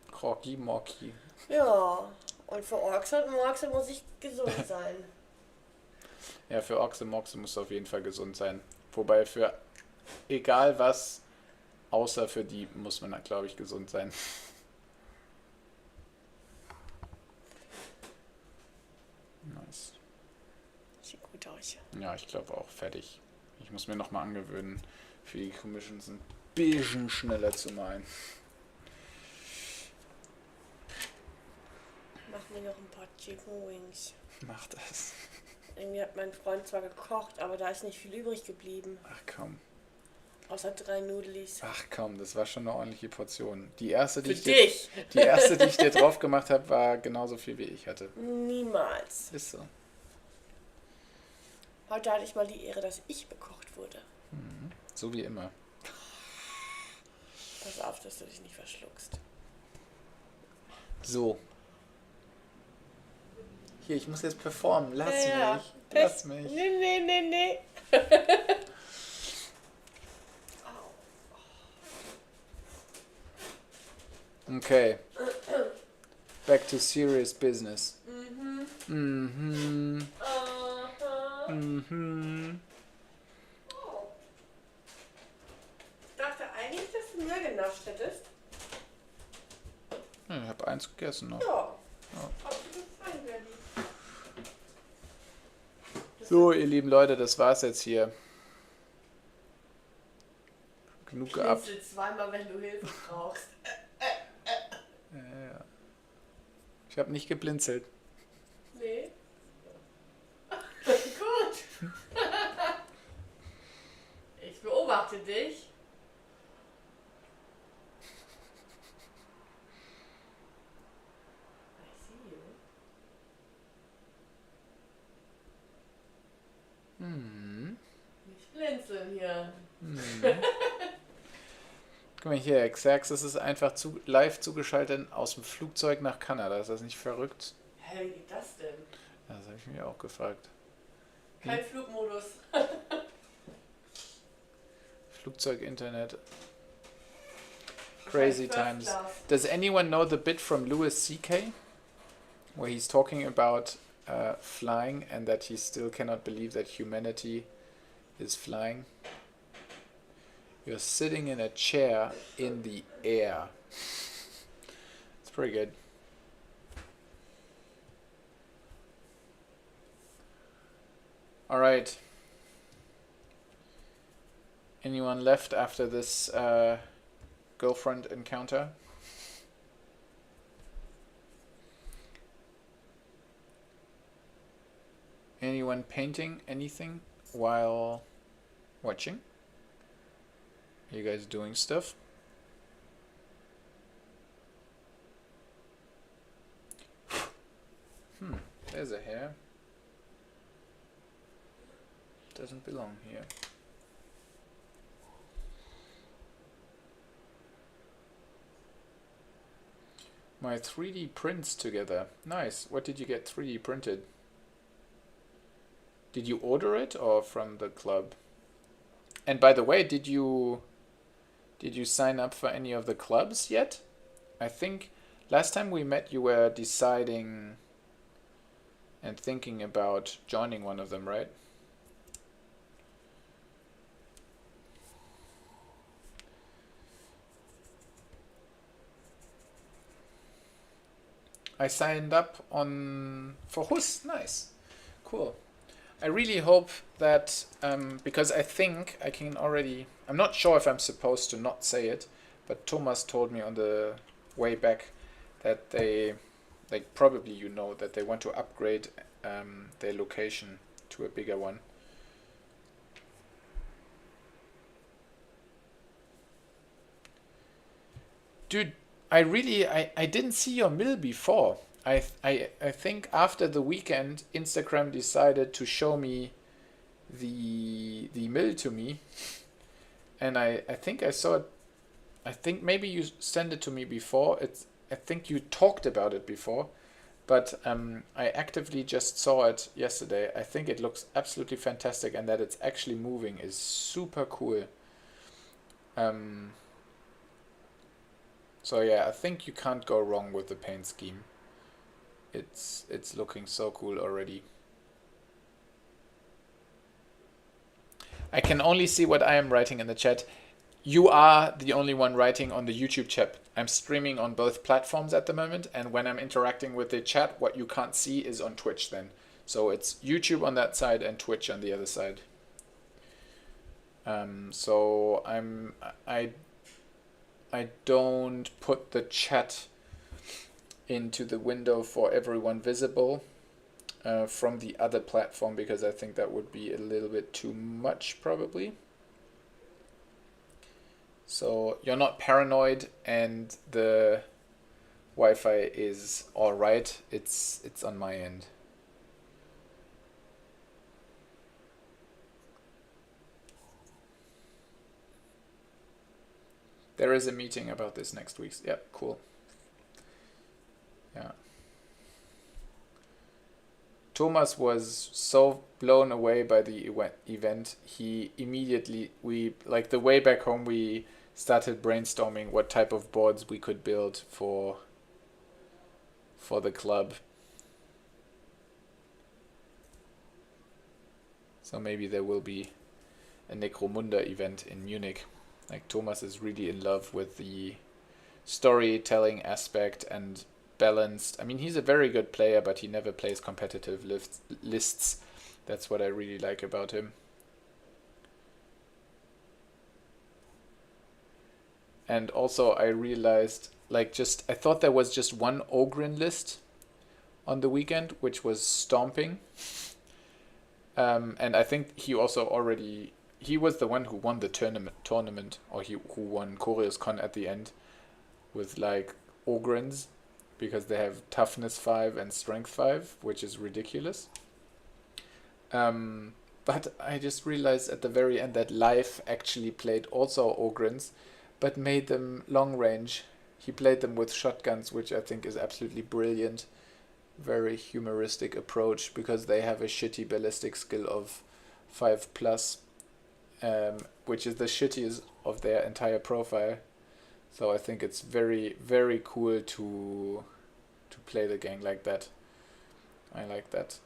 A: Krocki Mocki.
B: Ja, und für Orks und Morks muss ich gesund sein.
A: Ja, für Orks und Morks musst du auf jeden Fall gesund sein. Wobei für egal was, außer für die, muss man, glaube ich, gesund sein. Nice.
B: Sieht gut aus.
A: Ja, ich glaube auch fertig. Ich muss mir nochmal angewöhnen, für die Commissions ein bisschen schneller zu malen.
B: Machen wir noch ein paar Chicken Wings.
A: Mach das.
B: Irgendwie hat mein Freund zwar gekocht, aber da ist nicht viel übrig geblieben.
A: Ach komm.
B: Außer 3 Nudelis.
A: Ach komm, das war schon eine ordentliche Portion. Die erste, die
B: Für
A: ich
B: dich!
A: dir drauf gemacht habe, war genauso viel wie ich hatte.
B: Niemals.
A: Ist so.
B: Heute hatte ich mal die Ehre, dass ich bekocht wurde.
A: Mhm. So wie immer.
B: Pass auf, dass du dich nicht verschluckst.
A: So. Hier, ich muss jetzt performen. Lass
B: Ja,
A: mich. Lass mich.
B: Nee.
A: Okay. Back to serious business.
B: Oh. Ich dachte eigentlich, dass du mehr genascht hättest.
A: Ja, ich habe eins gegessen noch.
B: Ja. Absolut fein werden.
A: So, ihr lieben Leute, das war's jetzt hier. Genug gehabt.
B: Blinzel zweimal, wenn du Hilfe brauchst.
A: Ja. Ich habe nicht geblinzelt.
B: Nee. Gut. Ich beobachte dich. I see you. Nicht blinzeln hier.
A: Guck mal hier, Xerxes ist einfach live zugeschaltet aus dem Flugzeug nach Kanada. Ist das nicht verrückt?
B: Hä, wie geht das denn?
A: Das habe ich mir auch gefragt.
B: Kein Flugmodus.
A: Flugzeug-Internet. Crazy
B: First
A: times.
B: class.
A: Does anyone know the bit from Louis C.K. where he's talking about flying and that he still cannot believe that humanity is flying? You're sitting in a chair in the air. It's pretty good. All right. Anyone left after this girlfriend encounter? Anyone painting anything while watching? Are you guys doing stuff? There's a hair. Doesn't belong here. My 3D prints together. Nice. What did you get 3D printed? Did you order it or from the club? And by the way, did you sign up for any of the clubs yet? I think last time we met you were deciding and thinking about joining one of them, right? I signed up for Hus. Nice. Cool. I really hope that, because I think I can already, I'm not sure if I'm supposed to not say it, but Thomas told me on the way back that they, like probably you know, that they want to upgrade their location to a bigger one. Dude, I didn't see your mill before. I think after the weekend, Instagram decided to show me the mill to me, and I think I saw it. I think maybe you sent it to me before. I think you talked about it before, but I actively just saw it yesterday. I think it looks absolutely fantastic, and that it's actually moving is super cool. So yeah, I think you can't go wrong with the paint scheme. It's looking so cool already. I can only see what I am writing in the chat. You are the only one writing on the YouTube chat. I'm streaming on both platforms at the moment, and when I'm interacting with the chat, what you can't see is on Twitch then. So it's YouTube on that side and Twitch on the other side. So I don't put the chat into the window for everyone visible from the other platform, because I think that would be a little bit too much probably. So you're not paranoid, and the Wi-Fi is all right. It's on my end. There is a meeting about this next week. Yeah, cool. Yeah. Thomas was so blown away by the event. He immediately, like the way back home, we started brainstorming what type of boards we could build for the club. So maybe there will be a Necromunda event in Munich. Like Thomas is really in love with the storytelling aspect and balanced. I mean, he's a very good player, but he never plays competitive lists. That's what I really like about him. And also I realized, like, I thought there was just one Ogrin list on the weekend, which was Stomping. And I think he also already, he was the one who won the tournament, or who won Choreos Con at the end with like Ogrins, because they have toughness 5 and strength 5, which is ridiculous. But I just realized at the very end that Life actually played also Ogrins, but made them long range. He played them with shotguns, which I think is absolutely brilliant. Very humoristic approach, because they have a shitty ballistic skill of 5+, which is the shittiest of their entire profile. So I think it's very, very cool to play the gang like that. I like that.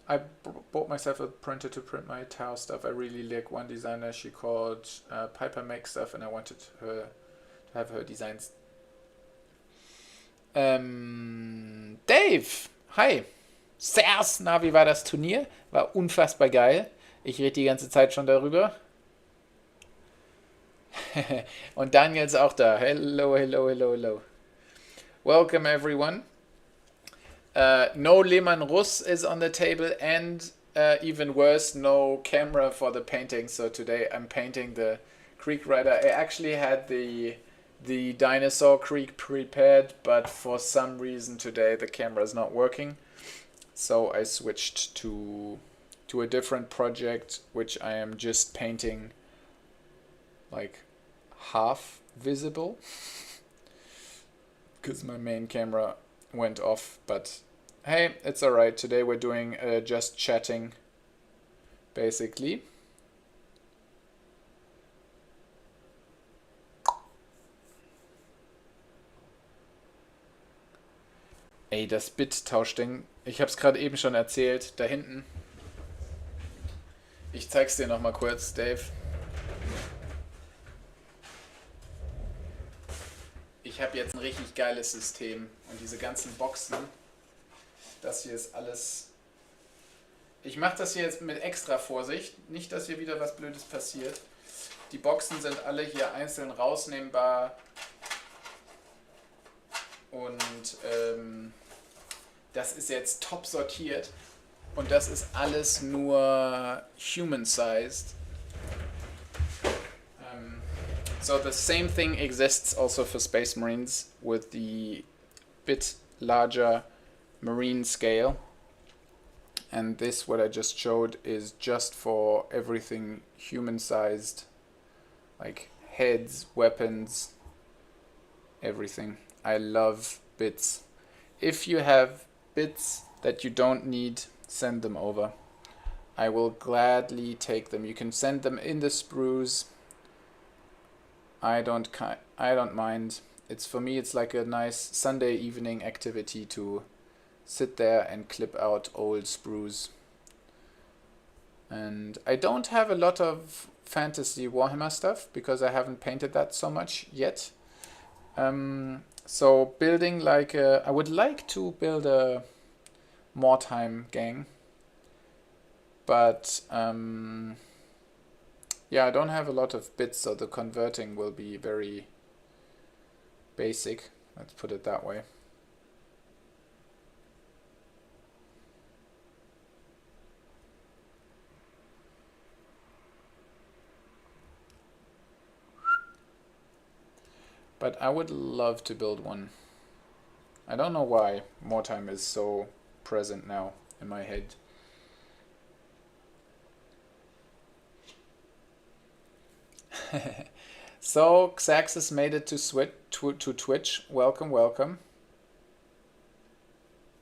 A: I bought myself a printer to print my Tau stuff. I really like one designer. She called Piper Make Stuff, and I wanted her to have her designs. Dave, hi. Servus, na, wie war das Turnier? War unfassbar geil. Ich rede die ganze Zeit schon darüber. Und Daniel ist auch da. Hello, hello, hello, hello. Welcome, everyone. No Lehmann Russ is on the table, and even worse, no camera for the painting. So today I'm painting the Creek Rider. I actually had the Dinosaur Creek prepared, but for some reason today the camera is not working. So I switched to a different project, which I am just painting like half visible, because my main camera went off, but Hey, it's alright. Today we're doing just chatting, basically. Ey, das Bit-Tauschding. Ich hab's gerade eben schon erzählt. Da hinten. Ich zeig's dir nochmal kurz, Dave. Ich habe jetzt ein richtig geiles System. Und diese ganzen Boxen, das hier ist alles... Ich mache das hier jetzt mit extra Vorsicht. Nicht, dass hier wieder was Blödes passiert. Die Boxen sind alle hier einzeln rausnehmbar. Und das ist jetzt top sortiert. Und das ist alles nur human-sized. So the same thing exists also for Space Marines with the bit larger marine scale. And this, what I just showed, is just for everything human-sized, like heads, weapons, everything. I love bits. If you have bits that you don't need, send them over. I will gladly take them. You can send them in the sprues. I don't mind. It's for me. It's like a nice Sunday evening activity to sit there and clip out old sprues. And I don't have a lot of fantasy Warhammer stuff because I haven't painted that so much yet. So building like I would like to build a Mordheim gang, but yeah, I don't have a lot of bits, so the converting will be very basic. Let's put it that way. But I would love to build one. I don't know why Mordheim is so present now in my head. So Xaxis made it to Twitch. Welcome, welcome.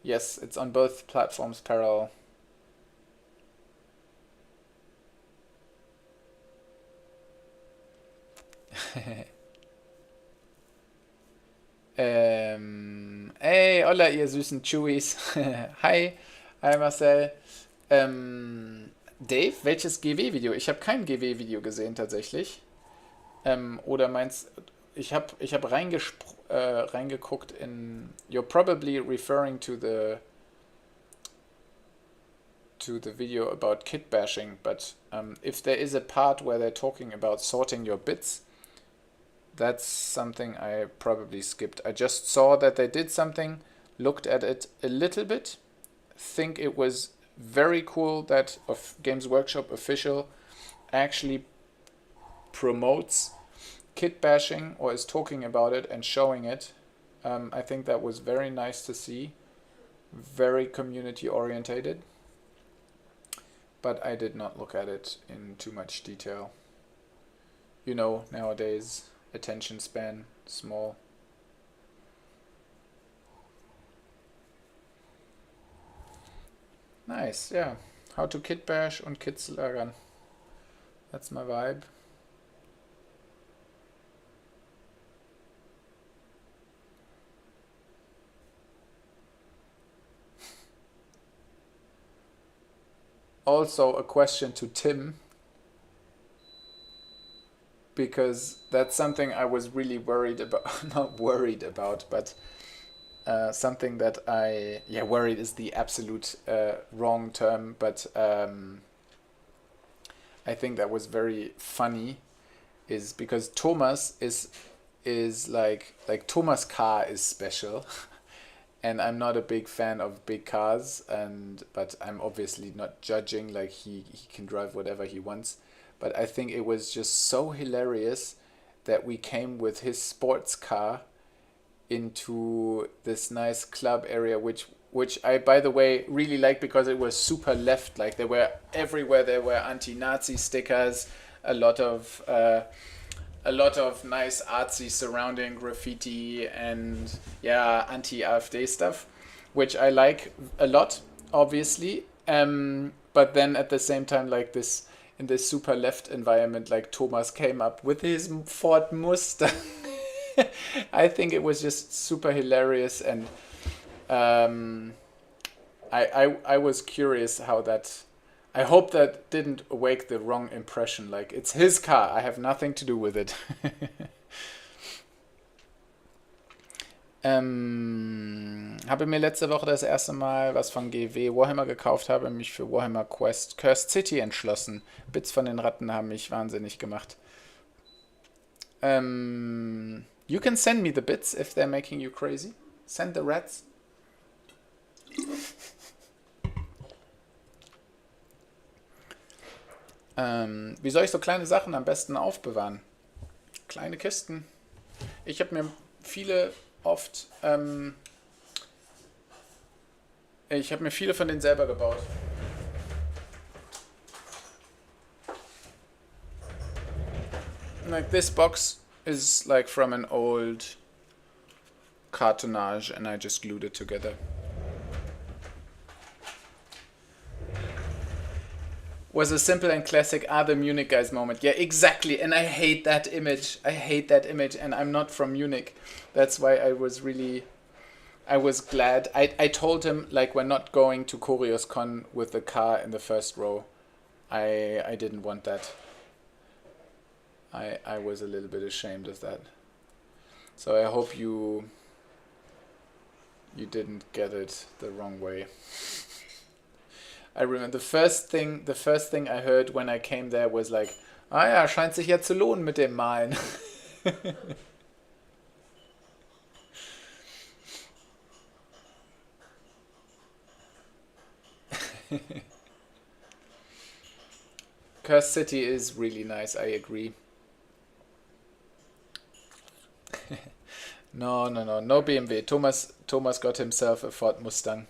A: Yes, it's on both platforms parallel. Hey, hola ihr süßen Chewies. Hi, hi Marcel. Dave, welches GW-Video? Ich habe kein GW-Video gesehen tatsächlich. Oder meinst ich hab reingeguckt in. You're probably referring to the video about kit bashing, but if there is a part where they're talking about sorting your bits, that's something I probably skipped. I just saw that they did something, looked at it a little bit, think it was very cool that Games Workshop official actually promotes kit bashing or is talking about it and showing it. I think that was very nice to see, very community orientated, but I did not look at it in too much detail. You know, nowadays attention span small. Nice, yeah. How to kit bash und Kits lagern. That's my vibe. Also a question to Tim, because that's something I was really worried about. Not worried about, but something that worried is the absolute wrong term, but I think that was very funny, is because Thomas is like Thomas' car is special, and I'm not a big fan of big cars, but I'm obviously not judging. Like he can drive whatever he wants. But I think it was just so hilarious that we came with his sports car into this nice club area, which I, by the way, really liked because it was super left. Like there were everywhere there were anti-Nazi stickers, a lot of nice artsy surrounding graffiti and yeah, anti-AfD stuff. which I like a lot, obviously. But then at the same time, like this, in this super left environment, like Thomas came up with his Ford Mustang. I think it was just super hilarious, and I was curious how that. I hope that didn't wake the wrong impression. Like, it's his car. I have nothing to do with it. Habe mir letzte Woche das erste Mal was von GW Warhammer gekauft, habe mich für Warhammer Quest Cursed City entschlossen. Bits von den Ratten haben mich wahnsinnig gemacht. You can send me the bits if they're making you crazy. Send the rats. Wie soll ich so kleine Sachen am besten aufbewahren? Kleine Kisten. Ich habe mir viele von denen selber gebaut. Like this box is like from an old cartonnage and I just glued it together. Was a simple and classic the Munich guys moment. Yeah, exactly. And I hate that image. And I'm not from Munich. That's why I was glad. I told him, like, we're not going to CoriousCon with the car in the first row. I didn't want that. I was a little bit ashamed of that. So I hope you didn't get it the wrong way. I remember the first thing I heard when I came there was like, ja, scheint sich ja zu lohnen mit dem Malen. Cursed City is really nice, I agree. No BMW. Thomas got himself a Ford Mustang.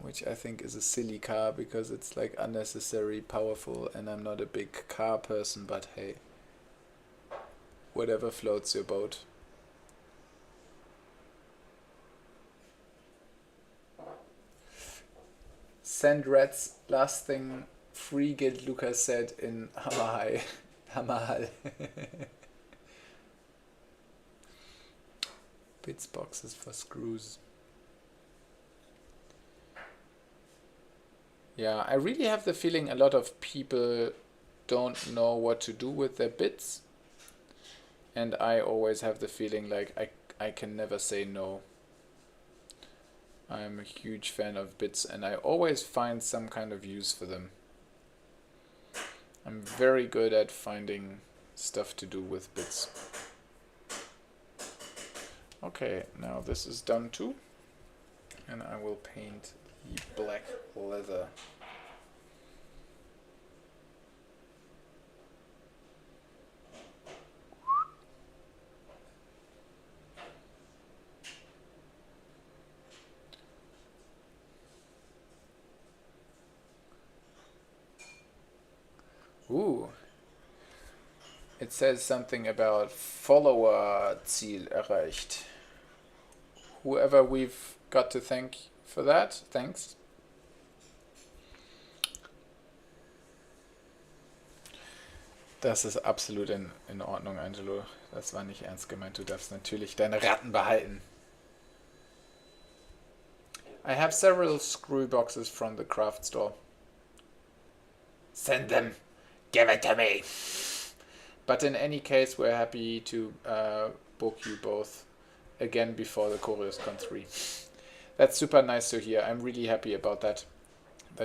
A: Which I think is a silly car because it's like unnecessary powerful and I'm not a big car person, but hey, whatever floats your boat. Send rats, last thing Free Guild Lucas said in Hammerhai. Hammerhal. Bits boxes for screws. Yeah, I really have the feeling a lot of people don't know what to do with their bits. And I always have the feeling like I can never say no. I'm a huge fan of bits and I always find some kind of use for them. I'm very good at finding stuff to do with bits. Okay, now this is done too. And I will paint the black leather. Ooh. It says something about follower Ziel erreicht. Whoever we've got to thank for that, thanks. Das ist absolut in Ordnung, Angelo. Das war nicht ernst gemeint. Du darfst natürlich deine Ratten behalten. I have several screw boxes from the craft store. Send them. Give it to me. But in any case, we're happy to book you both again before the CoriousCon 3. That's super nice to hear. I'm really happy about that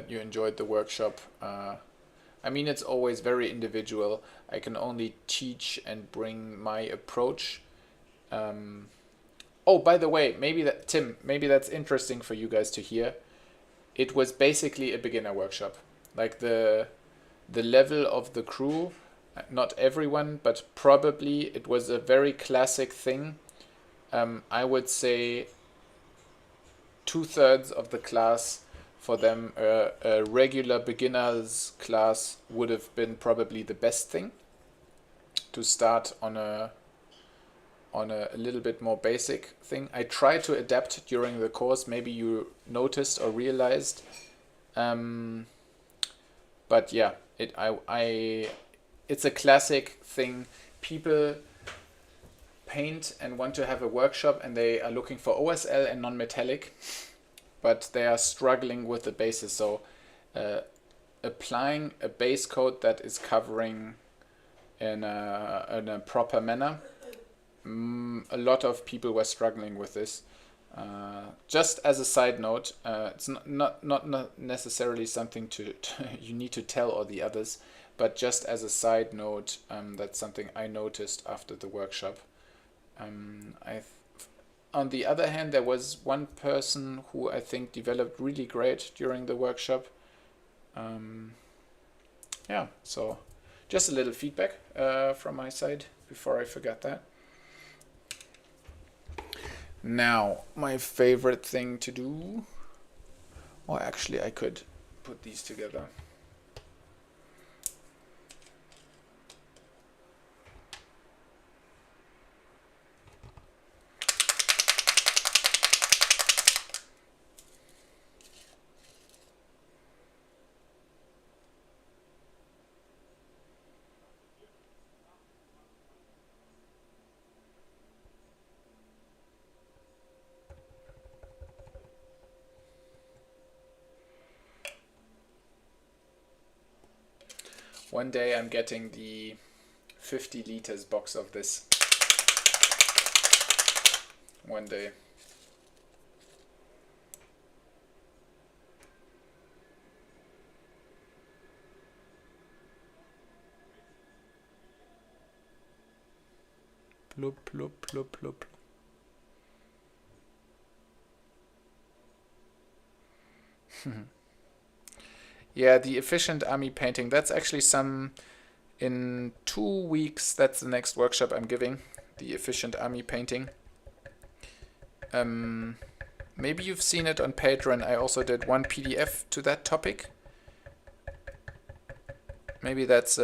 A: you enjoyed the workshop. I mean, it's always very individual. I can only teach and bring my approach. Oh, by the way, Tim, maybe that's interesting for you guys to hear. It was basically a beginner workshop. Like the level of the crew, not everyone, but probably it was a very classic thing. I would say 2/3 of the class, for them a regular beginners class would have been probably the best thing to start on a on a little bit more basic thing. I try to adapt during the course. Maybe you noticed or realized. But yeah, it's a classic thing. People paint and want to have a workshop, and they are looking for OSL and non-metallic, but they are struggling with the basis. So applying a base coat that is covering in a proper manner, a lot of people were struggling with this. Just as a side note, it's not necessarily something to you need to tell all the others, but just as a side note, that's something I noticed after the workshop. On the other hand, there was one person who I think developed really great during the workshop. Yeah, so just a little feedback from my side before I forget that. Now, my favorite thing to do, or actually I could put these together. One day I'm getting the 50 liters box of this. One day. Plop, plop, plop, plop. Yeah, the efficient army painting. That's actually in 2 weeks. That's the next workshop I'm giving. The efficient army painting. Maybe you've seen it on Patreon. I also did one PDF to that topic. Maybe that's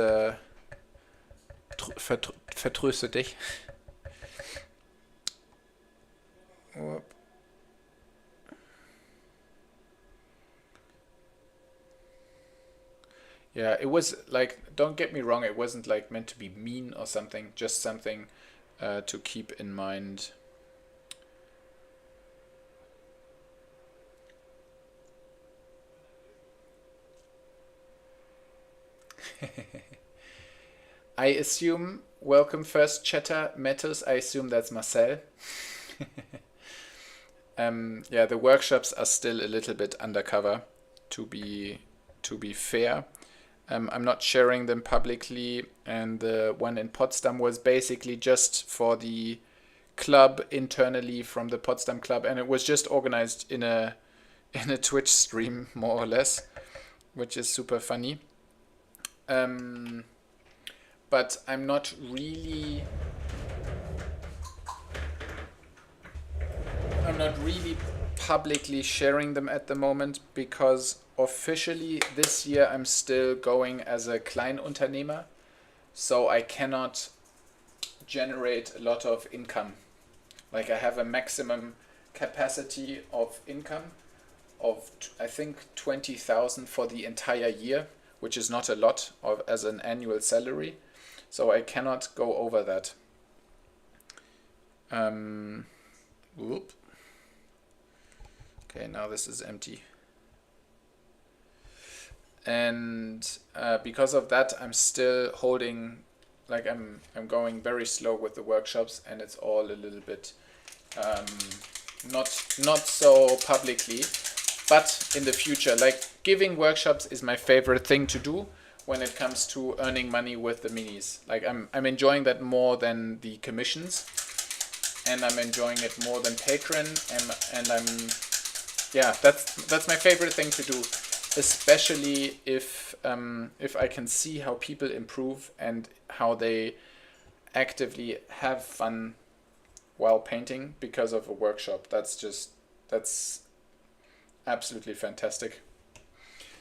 A: vertröste dich. Whoop. Yeah, it was like, don't get me wrong, it wasn't like meant to be mean or something, just something to keep in mind. I assume, welcome first chatter, Metos, I assume that's Marcel. Yeah, the workshops are still a little bit undercover, to be fair. I'm not sharing them publicly, and the one in Potsdam was basically just for the club internally from the Potsdam club, and it was just organized in a Twitch stream, more or less, which is super funny. But I'm not really publicly sharing them at the moment, because officially this year I'm still going as a Kleinunternehmer, so I cannot generate a lot of income. Like, I have a maximum capacity of income of I think 20,000 for the entire year, which is not a lot as an annual salary, so I cannot go over that. Whoop. Okay, now this is empty. And because of that, I'm still holding, like I'm going very slow with the workshops, and it's all a little bit not so publicly. But in the future, like, giving workshops is my favorite thing to do when it comes to earning money with the minis. Like, I'm enjoying that more than the commissions, and I'm enjoying it more than Patreon, and that's my favorite thing to do, especially if I can see how people improve and how they actively have fun while painting because of a workshop. That's absolutely fantastic.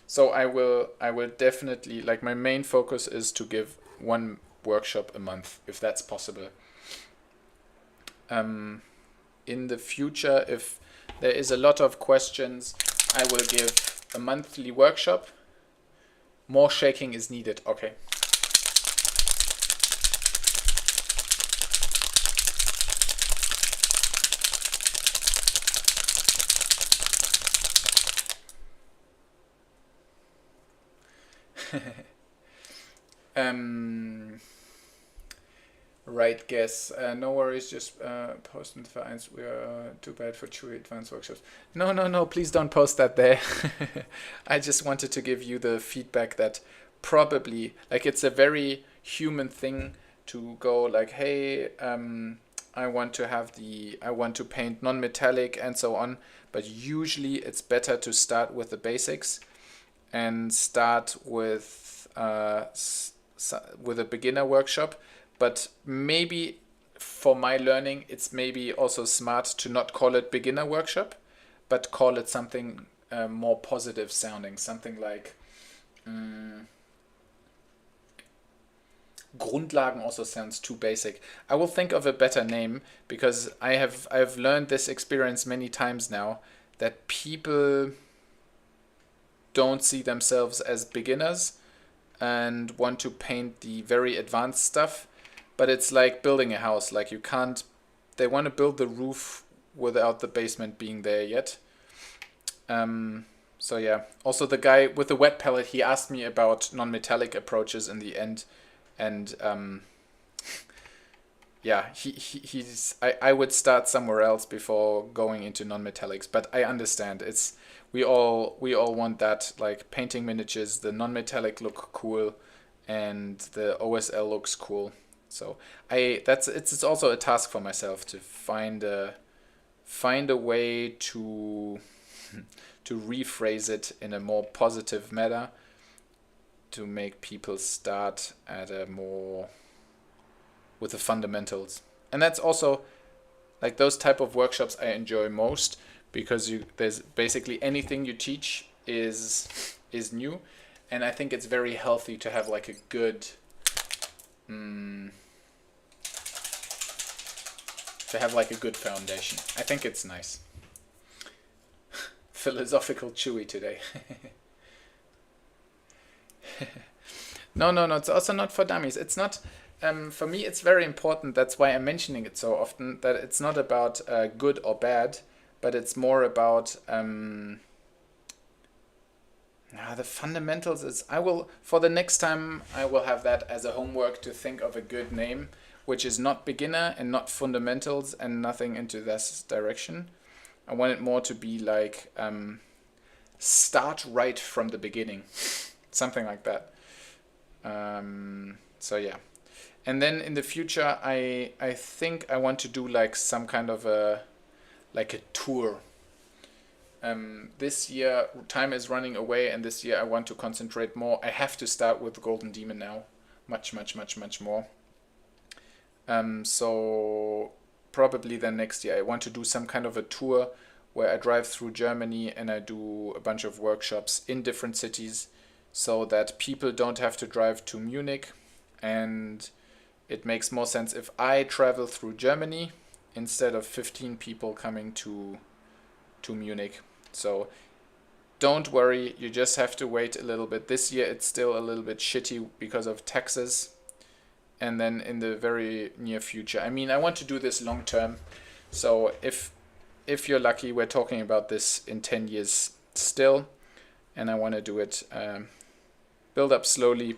A: So I will definitely, like, my main focus is to give one workshop a month, if that's possible. In the future, if there is a lot of questions, I will give a monthly workshop. More shaking is needed. Okay. Right guess. No worries, just post in the Vereins. We are too bad for Chewie advanced workshops. No, please don't post that there. I just wanted to give you the feedback that probably, like, it's a very human thing to go like, hey, I want to paint non-metallic and so on, but usually it's better to start with the basics and start with a beginner workshop. But maybe for my learning, it's maybe also smart to not call it beginner workshop, but call it something more positive sounding, something like Grundlagen also sounds too basic. I will think of a better name, because I've learned this experience many times now, that people don't see themselves as beginners and want to paint the very advanced stuff. But it's like building a house. Like, you can't, they want to build the roof without the basement being there yet. So yeah. Also, the guy with the wet palette, he asked me about non-metallic approaches in the end. And yeah, I would start somewhere else before going into non-metallics. But I understand. We all want that, like painting miniatures, the non-metallic look cool and the OSL looks cool. So it's also a task for myself to find a way to rephrase it in a more positive manner, to make people start at with the fundamentals. And that's also, like, those type of workshops I enjoy most, because there's basically anything you teach is new, and I think it's very healthy to have like a good foundation. I think it's nice. Philosophical Chewie today. No, it's also not for dummies. It's not, for me it's very important, that's why I'm mentioning it so often, that it's not about good or bad, but it's more about the fundamentals. For the next time, I will have that as a homework, to think of a good name, which is not beginner and not fundamentals and nothing into this direction. I want it more to be like start right from the beginning, something like that. So yeah, and then in the future, I think I want to do like some kind of a tour. This year time is running away, and this year I want to concentrate more. I have to start with Golden Demon now, much more. So probably then next year I want to do some kind of a tour where I drive through Germany and I do a bunch of workshops in different cities, so that people don't have to drive to Munich, and it makes more sense if I travel through Germany instead of 15 people coming to Munich. So don't worry, you just have to wait a little bit. This year it's still a little bit shitty because of taxes. And then in the very near future, I mean, I want to do this long term. So if you're lucky, we're talking about this in 10 years still. And I want to do it, build up slowly,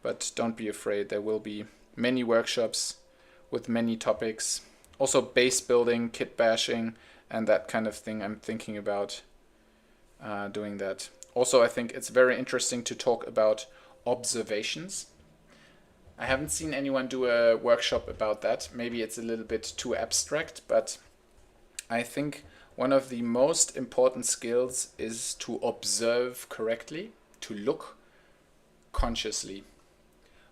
A: but don't be afraid. There will be many workshops with many topics. Also base building, kit bashing, and that kind of thing. I'm thinking about doing that. Also, I think it's very interesting to talk about observations. I haven't seen anyone do a workshop about that. Maybe it's a little bit too abstract, but I think one of the most important skills is to observe correctly, to look consciously.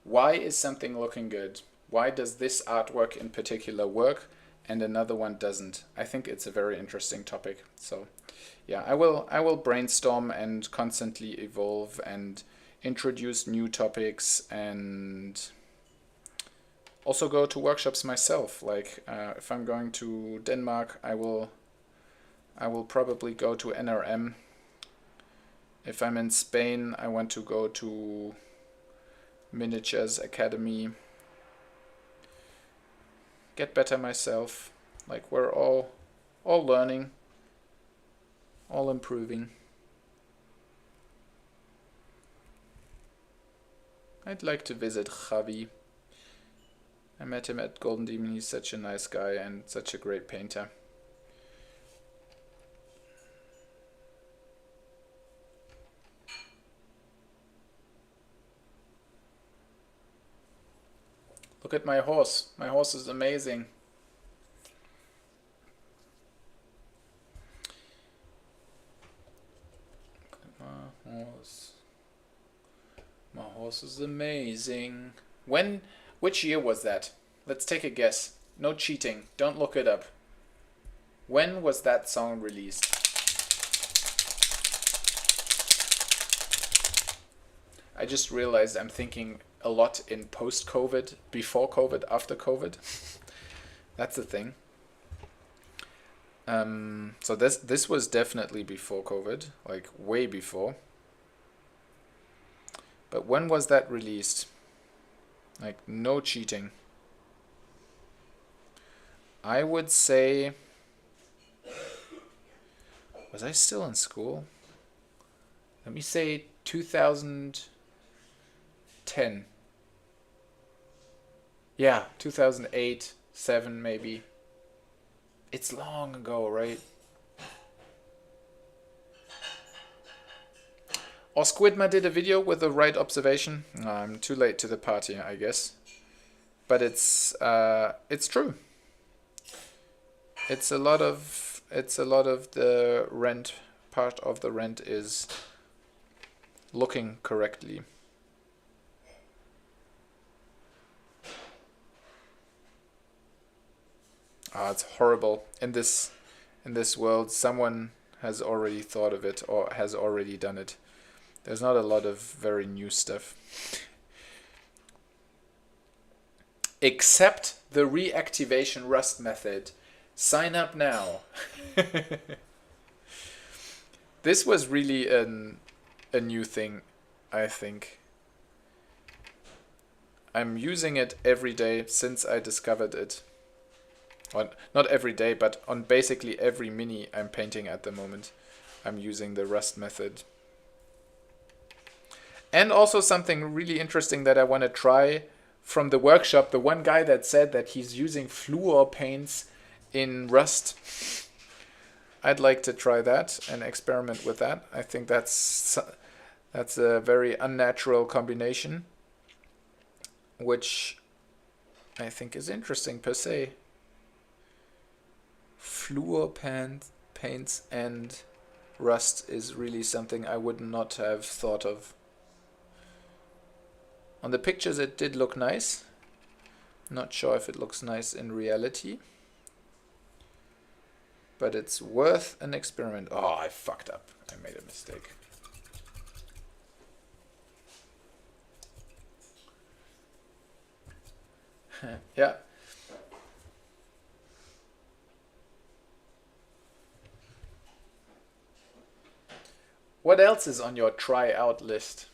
A: Why is something looking good? Why does this artwork in particular work and another one doesn't? I think it's a very interesting topic. So yeah, I will brainstorm and constantly evolve and introduce new topics, and also go to workshops myself. Like if I'm going to Denmark, I will probably go to NRM. If I'm in Spain, I want to go to Miniatures Academy. Get better myself. Like we're all learning, all improving. I'd like to visit Javi. I met him at Golden Demon. He's such a nice guy and such a great painter. Look at my horse. My horse is amazing. My horse. My horse is amazing. Which year was that? Let's take a guess. No cheating. Don't look it up. When was that song released? I just realized I'm thinking a lot in post-COVID, before COVID, after COVID. That's the thing. So this was definitely before COVID, like way before. But when was that released? Like, no cheating. I would say... Was I still in school? Let me say 2010. Yeah, 2008, 7 maybe. It's long ago, right? Or Squidma did a video with the right observation. I'm too late to the party, I guess. But it's true. It's a lot of the rent. Part of the rent is looking correctly. It's horrible. In this world, someone has already thought of it or has already done it. There's not a lot of very new stuff. Except the reactivation Rust method. Sign up now. This was really a new thing, I think. I'm using it every day since I discovered it. Well, not every day, but on basically every mini I'm painting at the moment, I'm using the Rust method. And also something really interesting that I want to try from the workshop, the one guy that said that he's using fluor paints in Rust. I'd like to try that and experiment with that. I think that's a very unnatural combination, which I think is interesting per se. Fluor paints and Rust is really something I would not have thought of. On the pictures it did look nice. Not sure if it looks nice in reality. But it's worth an experiment. Oh, I fucked up. I made a mistake. Yeah. What else is on your try out list?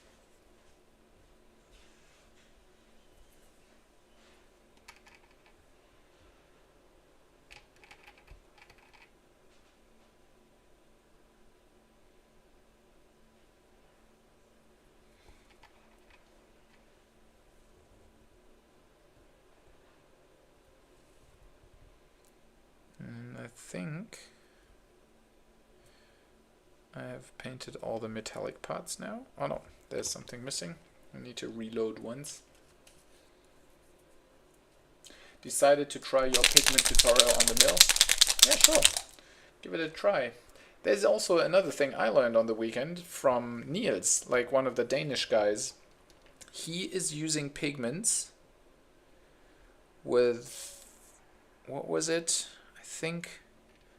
A: I think I have painted all the metallic parts now. Oh no, there's something missing. I need to reload once. Decided to try your pigment tutorial on the mill. Yeah, sure. Give it a try. There's also another thing I learned on the weekend from Niels, like one of the Danish guys. He is using pigments with, what was it? I think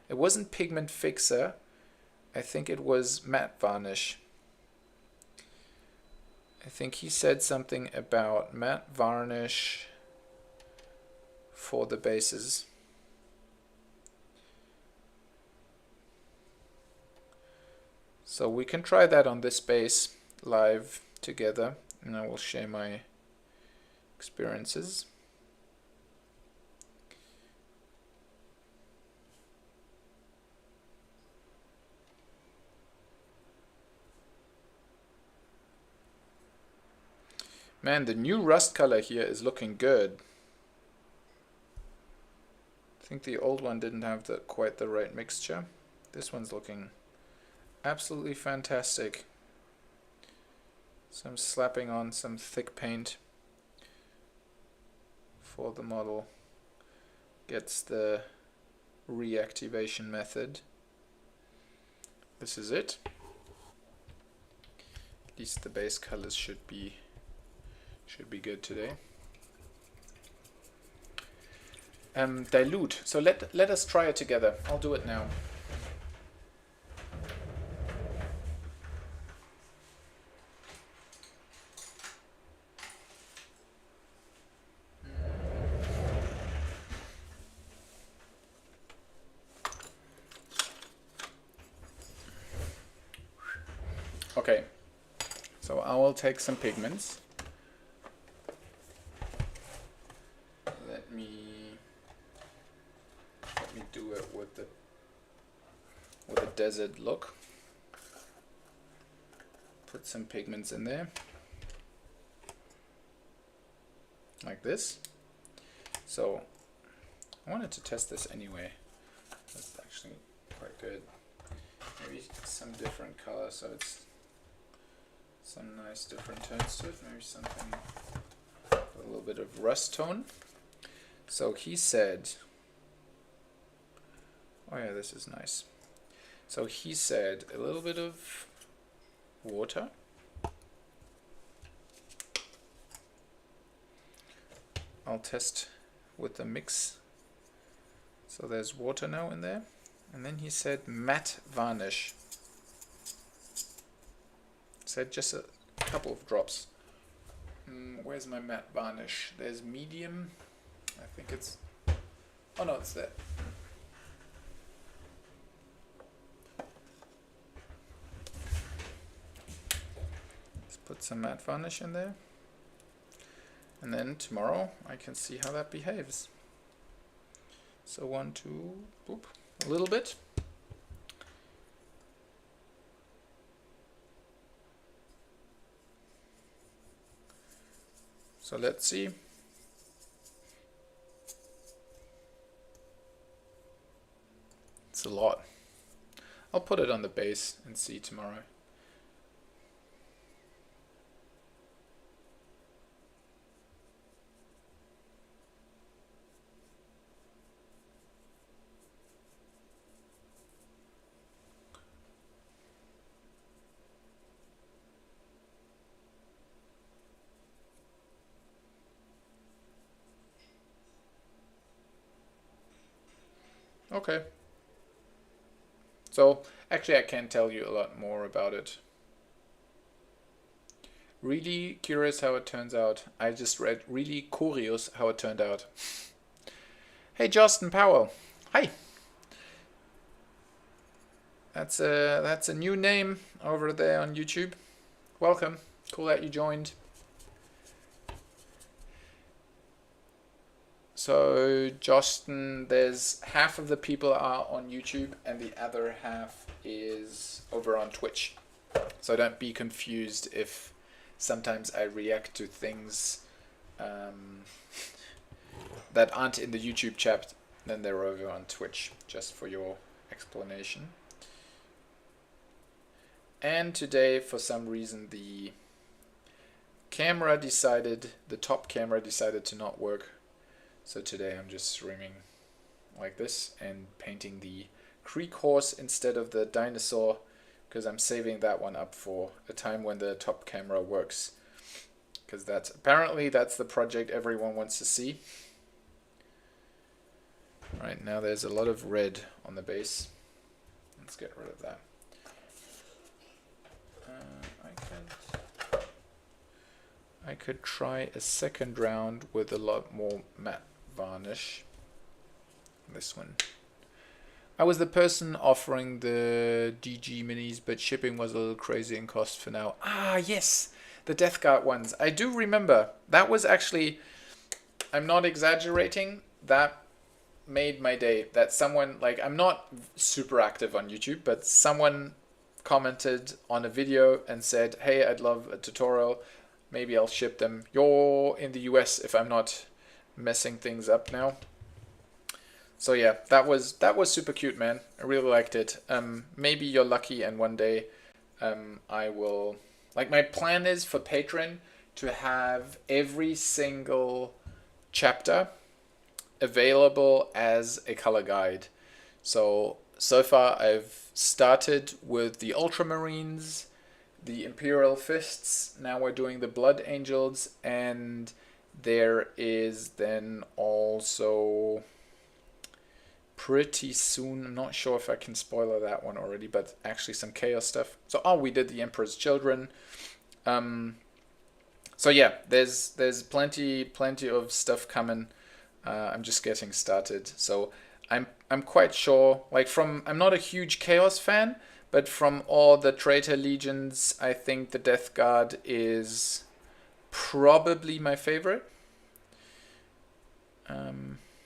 A: it wasn't pigment fixer. I think it was matte varnish. I think he said something about matte varnish for the bases. So we can try that on this base live together, and I will share my experiences. Man, the new rust color here is looking good. I think the old one didn't have quite the right mixture. This one's looking absolutely fantastic. So I'm slapping on some thick paint for the model. Gets the reactivation method. This is it. At least the base colors should be good today. Dilute. So let us try it together. I'll do it now. Okay. So I will take some pigments. Let me do it with a desert look. Put some pigments in there, like this. So I wanted to test this anyway. That's actually quite good. Maybe some different color, so it's some nice different tones to it. Maybe something with a little bit of rust tone. So he said, oh yeah, this is nice. So he said a little bit of water. I'll test with the mix. So there's water now in there. And then he said matte varnish. Said just a couple of drops. Where's my matte varnish? There's medium. I think it's... oh no, it's there. Let's put some matte varnish in there. And then tomorrow I can see how that behaves. So 1, 2, boop, a little bit. So let's see. It's a lot. I'll put it on the base and see tomorrow. Okay. So actually I can tell you a lot more about it. Really curious how it turns out. I just read really curious how it turned out. Hey Justin Powell. Hi. That's a new name over there on YouTube. Welcome. Cool that you joined. So Justin, there's half of the people are on YouTube and the other half is over on Twitch. So don't be confused if sometimes I react to things that aren't in the YouTube chat, then they're over on Twitch, just for your explanation. And today, for some reason, the top camera decided to not work. So today I'm just streaming like this and painting the Creek horse instead of the dinosaur, because I'm saving that one up for a time when the top camera works. Because that's the project everyone wants to see. Right, now there's a lot of red on the base. Let's get rid of that. I could try a second round with a lot more matte varnish. This one. I was the person offering the DG minis, but shipping was a little crazy in cost for now. Ah, yes, the Death Guard ones. I do remember. That was actually, I'm not exaggerating, that made my day. That someone, like, I'm not super active on YouTube, but someone commented on a video and said, hey, I'd love a tutorial. Maybe I'll ship them. You're in the US, if I'm not messing things up now. So yeah, that was super cute, man. I really liked it. Maybe you're lucky and one day I will... Like, my plan is for Patreon to have every single chapter available as a color guide. So far I've started with the Ultramarines, the Imperial Fists. Now we're doing the Blood Angels, and there is then also... pretty soon, I'm not sure if I can spoiler that one already, but actually some Chaos stuff. So, we did the Emperor's Children. So yeah, there's plenty of stuff coming. I'm just getting started. So I'm quite sure, like, I'm not a huge Chaos fan, but from all the Traitor Legions, I think the Death Guard is probably my favorite.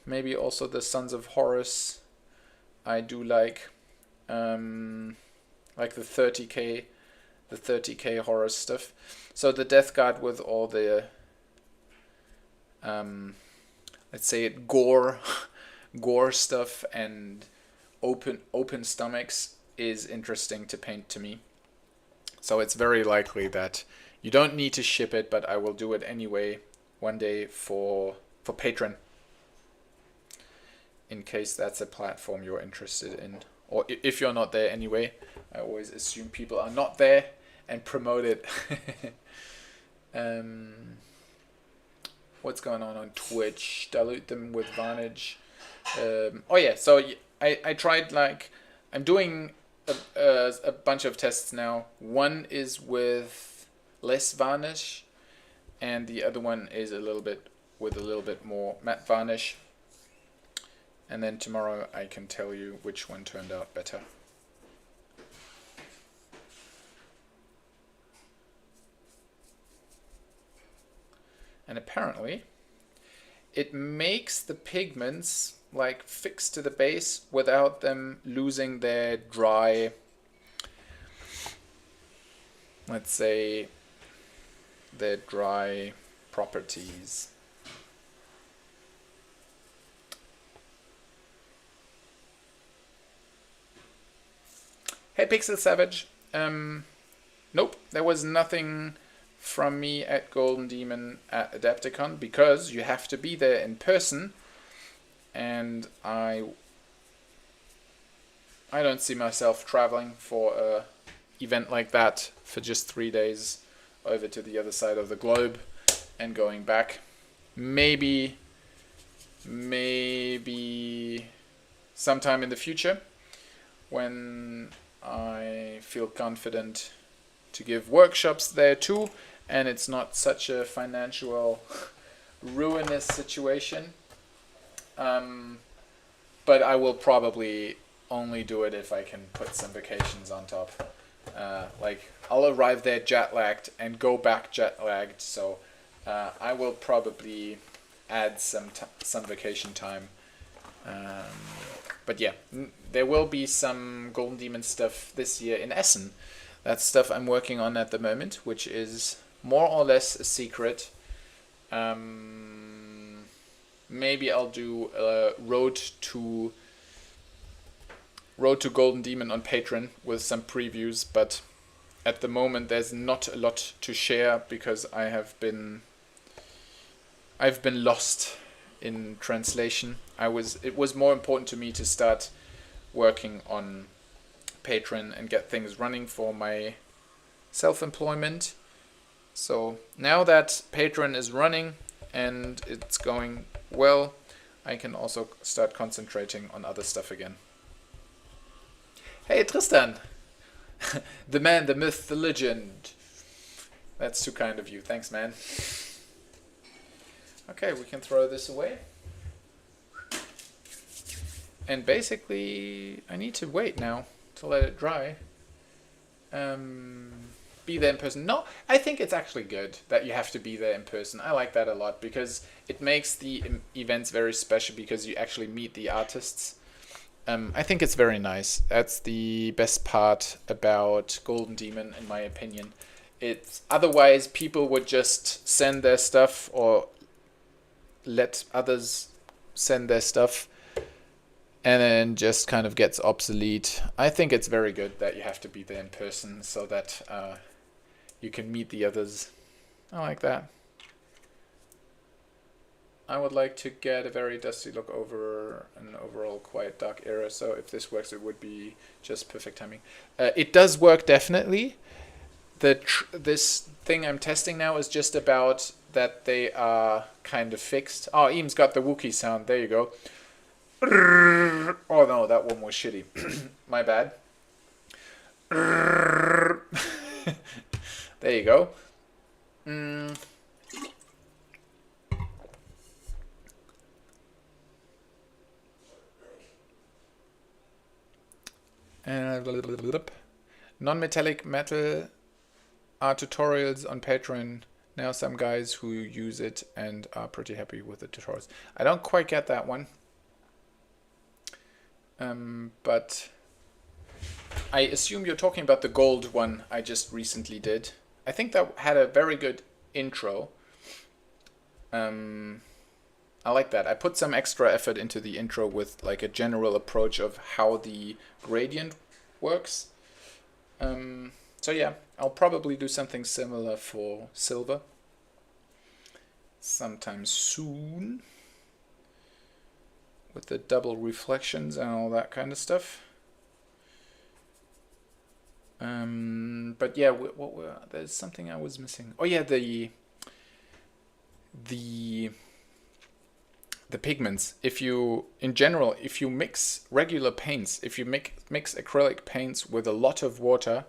A: Maybe also the Sons of Horus I do like the 30k Horus stuff. So the Death Guard with all the let's say it gore stuff and open stomachs is interesting to paint to me. So it's very likely that you don't need to ship it, but I will do it anyway one day for Patreon, in case that's a platform you're interested in. Or if you're not there anyway, I always assume people are not there and promote it. What's going on Twitch? Dilute them with varnish. Oh yeah, so I tried, like, I'm doing a bunch of tests now. One is with less varnish, and the other one is a little bit more matte varnish. And then tomorrow I can tell you which one turned out better. And apparently it makes the pigments, like, fixed to the base without them losing their dry, let's say, their dry properties. Hey Pixel Savage, nope, there was nothing from me at Golden Demon at Adepticon, because you have to be there in person, and I don't see myself traveling for a event like that for just 3 days over to the other side of the globe and going back. Maybe sometime in the future, when I feel confident to give workshops there too, and it's not such a financial ruinous situation. But I will probably only do it if I can put some vacations on top. Like, I'll arrive there jet lagged and go back jet lagged, so I will probably add some vacation time. But yeah, there will be some Golden Demon stuff this year in Essen. That's stuff I'm working on at the moment, which is more or less a secret. Maybe I'll do a Road to Golden Demon on Patreon with some previews, but at the moment there's not a lot to share because I've been lost in translation. It was more important to me to start working on Patreon and get things running for my self-employment. So now that Patreon is running and it's going well, I can also start concentrating on other stuff again. Hey Tristan! The man, the myth, the legend. That's too kind of you. Thanks, man. Okay, we can throw this away. And basically, I need to wait now to let it dry. Be there in person. No, I think it's actually good that you have to be there in person. I like that a lot because it makes the events very special because you actually meet the artists. I think it's very nice. That's the best part about Golden Demon, in my opinion. It's otherwise people would just send their stuff or let others send their stuff and then just kind of gets obsolete. I think it's very good that you have to be there in person so that you can meet the others. I like that. I would like to get a very dusty look over an overall quite dark era, so if this works it would be just perfect timing. It does work definitely. This thing I'm testing now is just about that they are kind of fixed. Oh, Eames got the Wookiee sound. There you go. Oh no, that one was shitty. My bad. There you go. Non-metallic metal are tutorials on Patreon. Now some guys who use it and are pretty happy with the tutorials. I don't quite get that one. But I assume you're talking about the gold one I just recently did. I think that had a very good intro. I like that. I put some extra effort into the intro with like a general approach of how the gradient works. So yeah, I'll probably do something similar for silver sometime soon with the double reflections and all that kind of stuff. But yeah, there's something I was missing. Oh yeah, the pigments. If you mix regular paints, if you mix acrylic paints with a lot of water,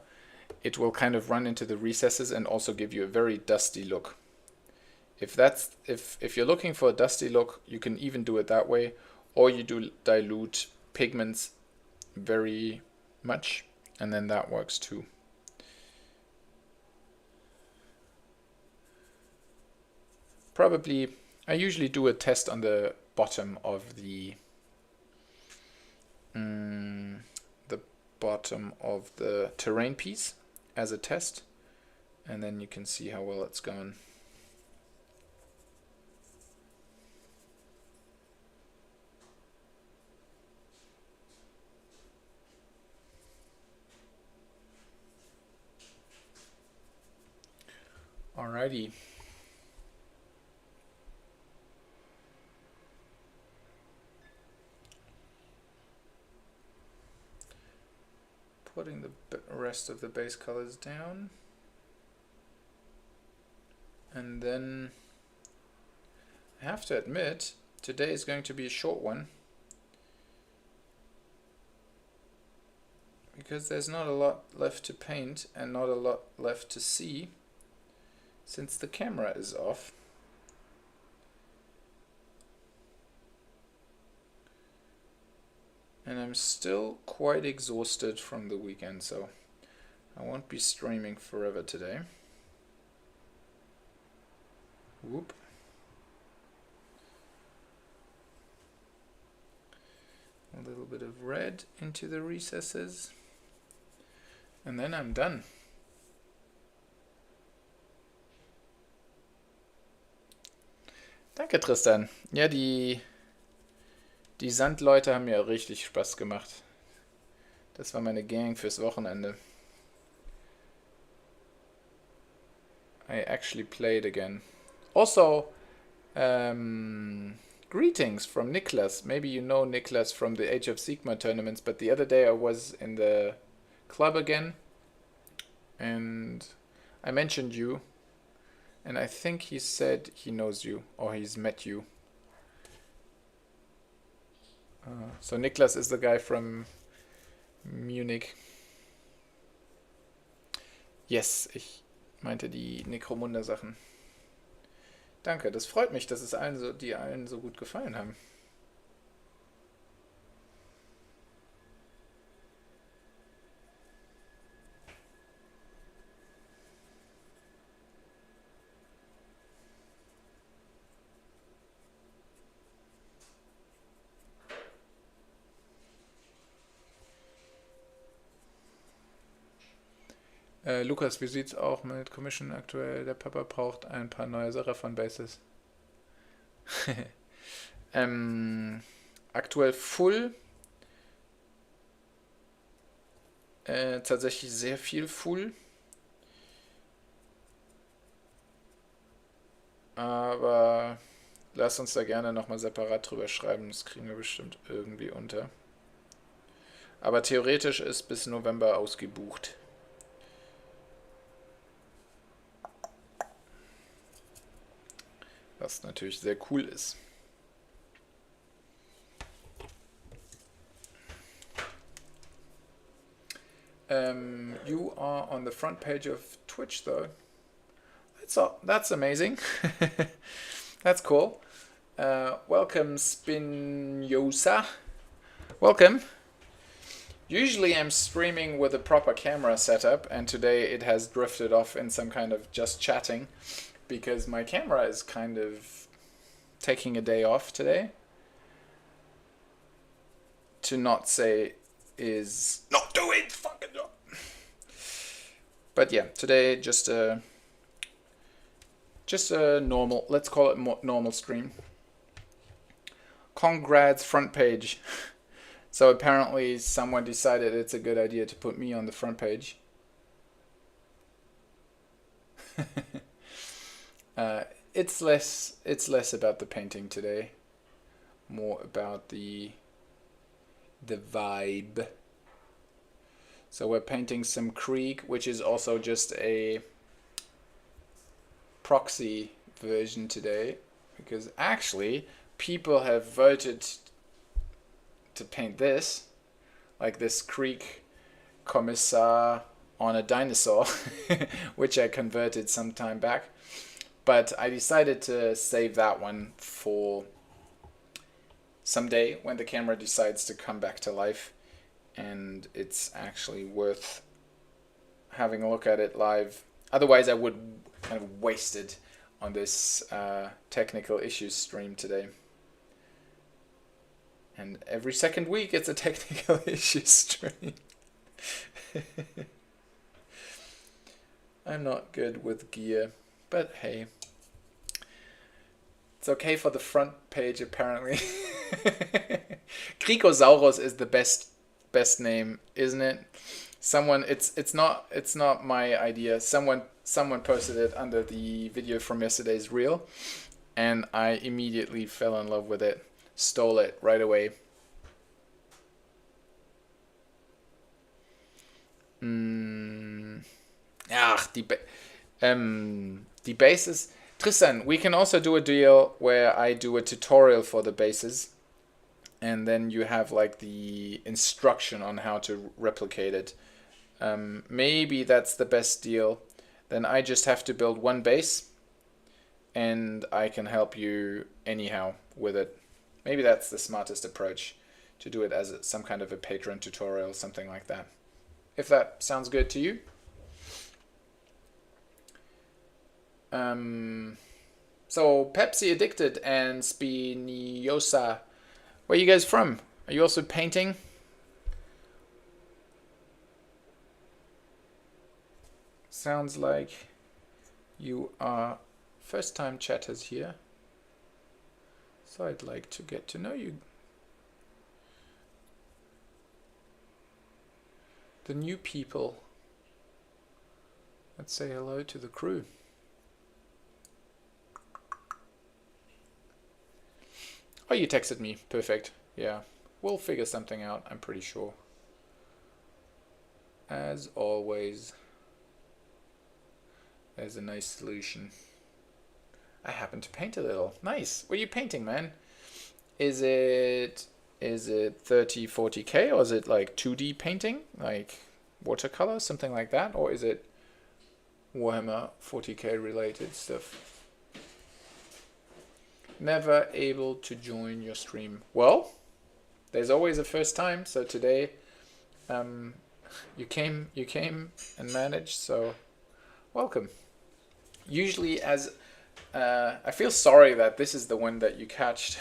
A: it will kind of run into the recesses and also give you a very dusty look. If you're looking for a dusty look, you can even do it that way, or you do dilute pigments very much, and then that works too. Probably, I usually do a test on the bottom of the terrain piece as a test, and then you can see how well it's going. Alrighty. Putting the rest of the base colors down, and then I have to admit today is going to be a short one because there's not a lot left to paint and not a lot left to see since the camera is off. And I'm still quite exhausted from the weekend, so I won't be streaming forever today. Whoop. A little bit of red into the recesses. And then I'm done. Danke, Tristan. Ja, die Sandleute haben mir richtig Spaß gemacht. Das war meine Gang fürs Wochenende. I actually played again. Also, greetings from Niklas. Maybe you know Niklas from the Age of Sigmar tournaments, but the other day I was in the club again, and I mentioned you, and I think he said he knows you, or he's met you. So Niklas is the guy from Munich. Yes, ich meinte die Necromunda-Sachen. Danke, das freut mich, dass es allen so gut gefallen haben. Lukas, wie sieht's auch mit Commission aktuell? Der Papa braucht ein paar neue Seraphon-Bases. Aktuell full. Tatsächlich sehr viel full. Aber lass uns da gerne nochmal separat drüber schreiben. Das kriegen wir bestimmt irgendwie unter. Aber theoretisch ist bis November ausgebucht. Was natürlich sehr cool ist. You are on the front page of Twitch though. That's amazing. That's cool. Welcome, Spinoza. Welcome. Usually I'm streaming with a proper camera setup, and today it has drifted off in some kind of just chatting, because my camera is kind of taking a day off today. To not say is not doing fucking job. But yeah, today just a normal, let's call it normal stream. Congrats front page. So apparently someone decided it's a good idea to put me on the front page. It's less about the painting today, more about the vibe. So we're painting some Krieg, which is also just a proxy version today, because actually people have voted to paint this, like this Krieg Kommissar on a dinosaur, which I converted some time back. But I decided to save that one for someday when the camera decides to come back to life, and it's actually worth having a look at it live. Otherwise I would kind of waste it on this technical issues stream today. And every second week it's a technical issues stream. I'm not good with gear, but hey. It's okay for the front page apparently. Krikosaurus is the best name, isn't it? Someone, it's not my idea. Someone posted it under the video from yesterday's reel, and I immediately fell in love with it. Stole it right away. The bases. Tristan, we can also do a deal where I do a tutorial for the bases, and then you have like the instruction on how to replicate it. Maybe that's the best deal. Then I just have to build one base, and I can help you anyhow with it. Maybe that's the smartest approach, to do it as some kind of a Patreon tutorial, something like that. If that sounds good to you. So Pepsi Addicted and Spinoza, where are you guys from? Are you also painting? Sounds like you are first-time chatters here. So I'd like to get to know you. The new people. Let's say hello to the crew. Oh, you texted me. Perfect. Yeah. We'll figure something out, I'm pretty sure. As always, there's a nice solution. I happen to paint a little. Nice. What are you painting, man? Is it 30, 40k, or is it like 2D painting? Like watercolor, something like that? Or is it Warhammer 40k related stuff? Never able to join your stream. Well, there's always a first time, so today you came and managed, so welcome. Usually I feel sorry that this is the one that you catched,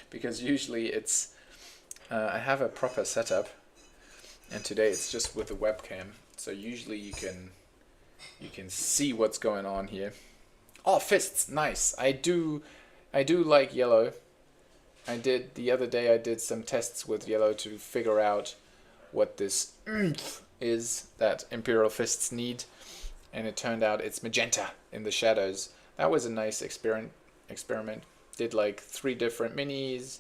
A: because usually it's I have a proper setup, and today it's just with a webcam, so usually you can you can see what's going on here. Oh, fists, nice. I do like yellow. The other day I did some tests with yellow to figure out what this oomph is that Imperial Fists need, and it turned out it's magenta in the shadows. That was a nice experiment. Did like 3 different minis,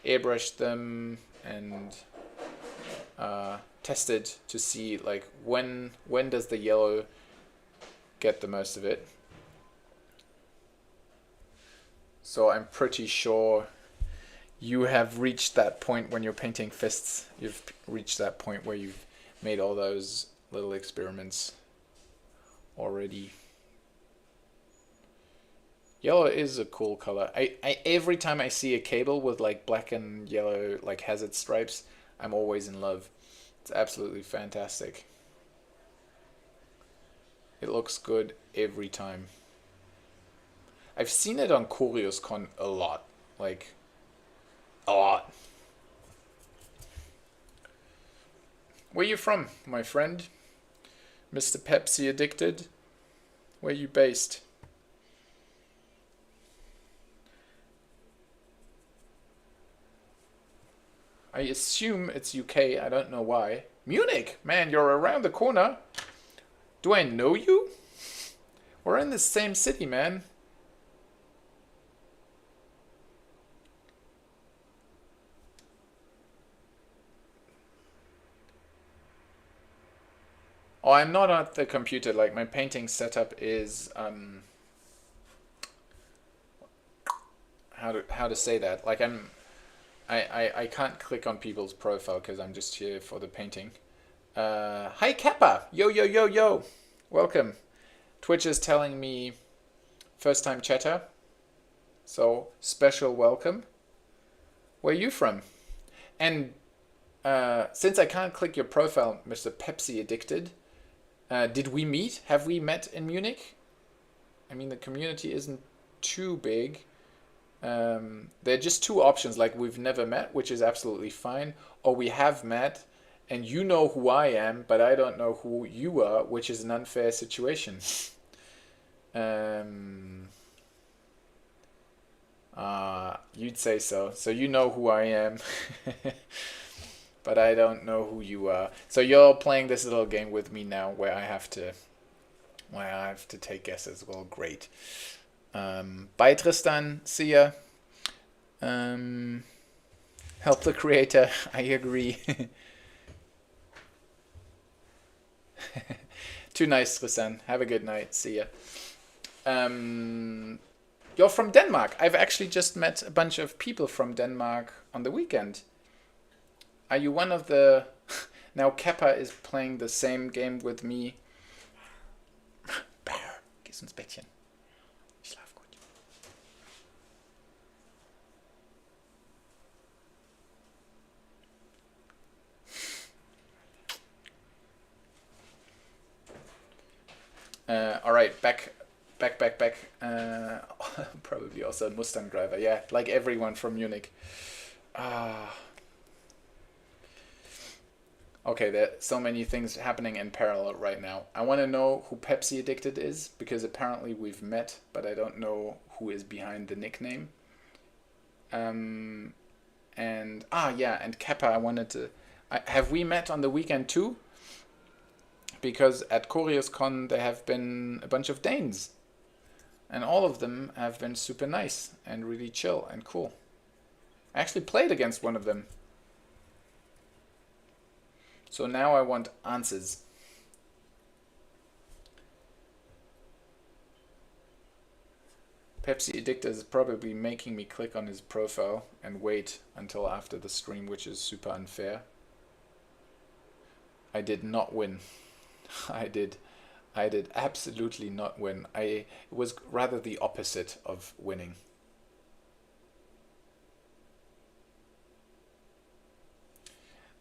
A: airbrushed them, and tested to see like when does the yellow get the most of it. So I'm pretty sure you have reached that point when you're painting fists. You've reached that point where you've made all those little experiments already. Yellow is a cool color. I every time I see a cable with like black and yellow like hazard stripes, I'm always in love. It's absolutely fantastic. It looks good every time. I've seen it on CuriosCon a lot. Like, a lot. Where you from, my friend? Mr. Pepsi Addicted? Where you based? I assume it's UK, I don't know why. Munich! Man, you're around the corner. Do I know you? We're in the same city, man. Oh, I'm not at the computer. Like, my painting setup is how to say that? Like, I can't click on people's profile because I'm just here for the painting. Hi Kappa! Yo yo yo yo! Welcome. Twitch is telling me first time chatter. So special welcome. Where are you from? And since I can't click your profile, Mr. Pepsi Addicted, did we meet? Have we met in Munich? I mean, the community isn't too big. There are just 2 options, like we've never met, which is absolutely fine, or we have met and you know who I am, but I don't know who you are, which is an unfair situation. You'd say so. So you know who I am, but I don't know who you are. So you're playing this little game with me now, where I have to take guesses. Well, great. Bye Tristan, see ya. Help the creator, I agree. Too nice, Tristan. Have a good night, see ya. You're from Denmark. I've actually just met a bunch of people from Denmark on the weekend. Are you one of the... Now Kappa is playing the same game with me. Bear, gehst ins Bettchen. Schlaf gut. All right, back. Probably also a Mustang driver. Yeah, like everyone from Munich. Okay, there are so many things happening in parallel right now. I want to know who Pepsi Addicted is, because apparently we've met, but I don't know who is behind the nickname. And Kappa, I wanted to... have we met on the weekend too? Because at CuriosCon there have been a bunch of Danes. And all of them have been super nice and really chill and cool. I actually played against one of them. So now I want answers. Pepsi Addicted is probably making me click on his profile and wait until after the stream, which is super unfair. I did not win. I did absolutely not win. It was rather the opposite of winning.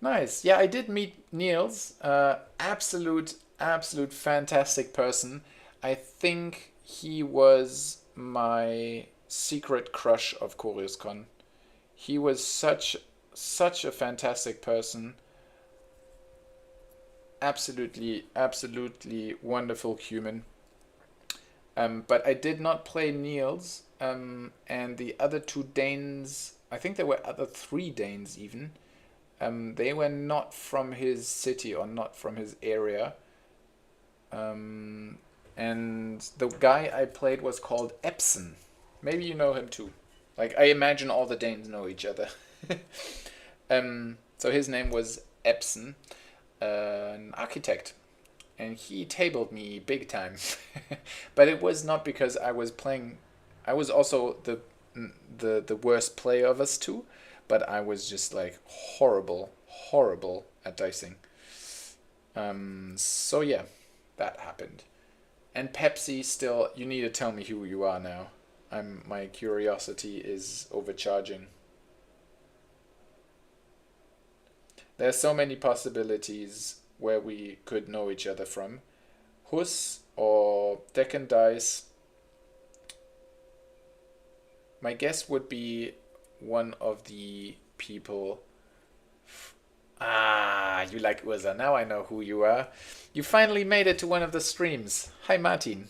A: Nice. Yeah, I did meet Niels. Absolute fantastic person. I think he was my secret crush of CuriosCon. He was such a fantastic person. absolutely wonderful human. But I did not play Niels, and the other two Danes, I think there were other three Danes even. They were not from his city or not from his area. And the guy I played was called Epson. Maybe you know him too. Like, I imagine all the Danes know each other. So his name was Epson, an architect. And he tabled me big time. But it was not because I was playing. I was also the worst player of us two, but I was just like horrible at dicing. So yeah, that happened. And Pepsi, still, you need to tell me who you are now. My curiosity is overcharging. There are so many possibilities where we could know each other from. Hus or Deck and Dice. My guess would be one of the people. You like Urza. Now I know who you are. You finally made it to one of the streams. Hi, Martin.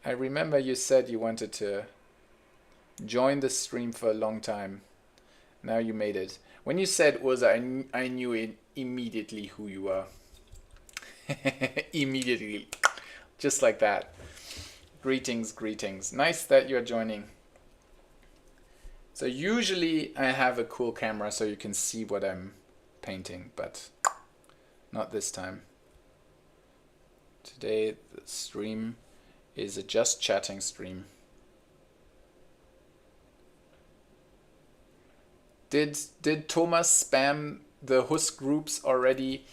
A: I remember you said you wanted to join the stream for a long time. Now you made it. When you said Urza, I knew immediately who you are. Immediately. Just like that. Greetings. Nice that you're joining. So usually I have a cool camera so you can see what I'm painting, but not this time. Today the stream is a just chatting stream. Did Thomas spam the Hus groups already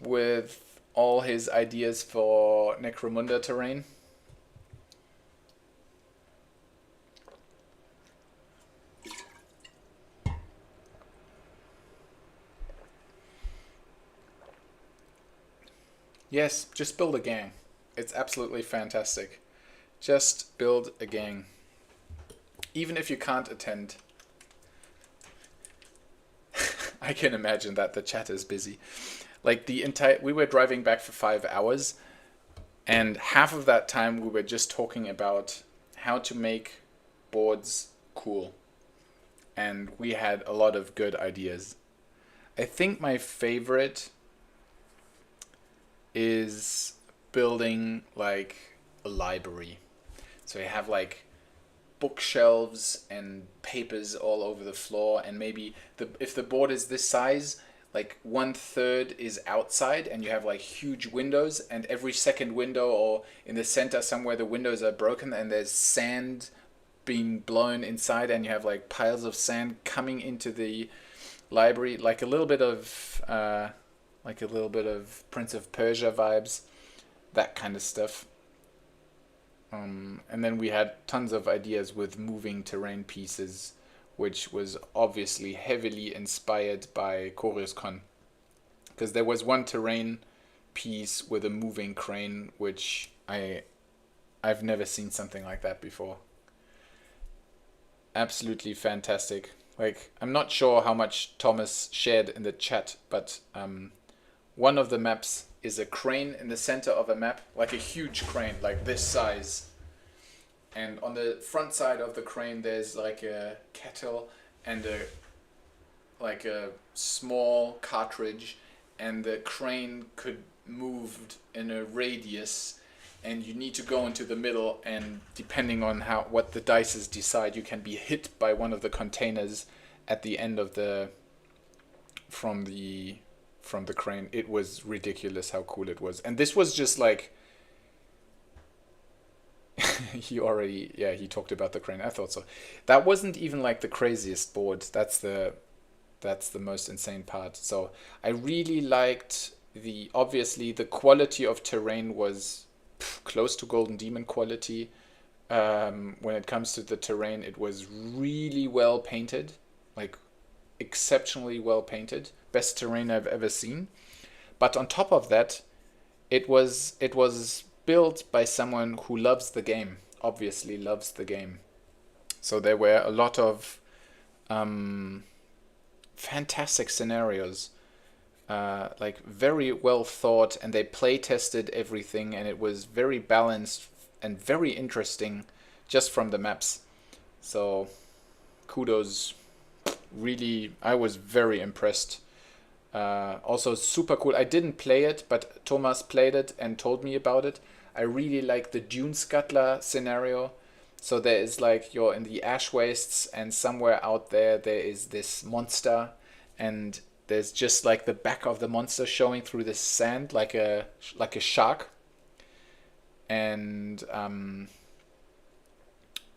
A: with all his ideas for Necromunda terrain? Yes, just build a gang. It's absolutely fantastic. Just build a gang. Even if you can't attend. I can imagine that the chat is busy. Like we were driving back for 5 hours, and half of that time we were just talking about how to make boards cool. And we had a lot of good ideas. I think my favorite is building like a library. So you have like bookshelves and papers all over the floor, and maybe if the board is this size, like 1/3 is outside, and you have like huge windows, and every second window or in the center somewhere the windows are broken and there's sand being blown inside, and you have like piles of sand coming into the library, like a little bit of Prince of Persia vibes, that kind of stuff. And then we had tons of ideas with moving terrain pieces, which was obviously heavily inspired by Coruscant. Because there was one terrain piece with a moving crane, which I've never seen something like that before. Absolutely fantastic. Like, I'm not sure how much Thomas shared in the chat, but one of the maps is a crane in the center of a map, like a huge crane, like this size. And on the front side of the crane, there's like a kettle and a small cartridge, and the crane could move in a radius, and you need to go into the middle, and depending on what the dices decide, you can be hit by one of the containers at the end of from the crane. It was ridiculous how cool it was. And this was just like he talked about the crane. I thought so. That wasn't even like the craziest board. That's the most insane part. So I really liked obviously the quality of terrain was close to Golden Demon quality. When it comes to the terrain, it was really well painted, like exceptionally well painted. Best terrain I've ever seen. But on top of that, it was built by someone who loves the game, obviously loves the game. So there were a lot of fantastic scenarios. like very well thought, and they play tested everything, and it was very balanced and very interesting just from the maps. So kudos. Really, I was very impressed. Also super cool. I didn't play it, but Thomas played it and told me about it. I really like the Dune Scuttler scenario. So there is like you're in the ash wastes, and somewhere out there is this monster, and there's just like the back of the monster showing through the sand like a shark. And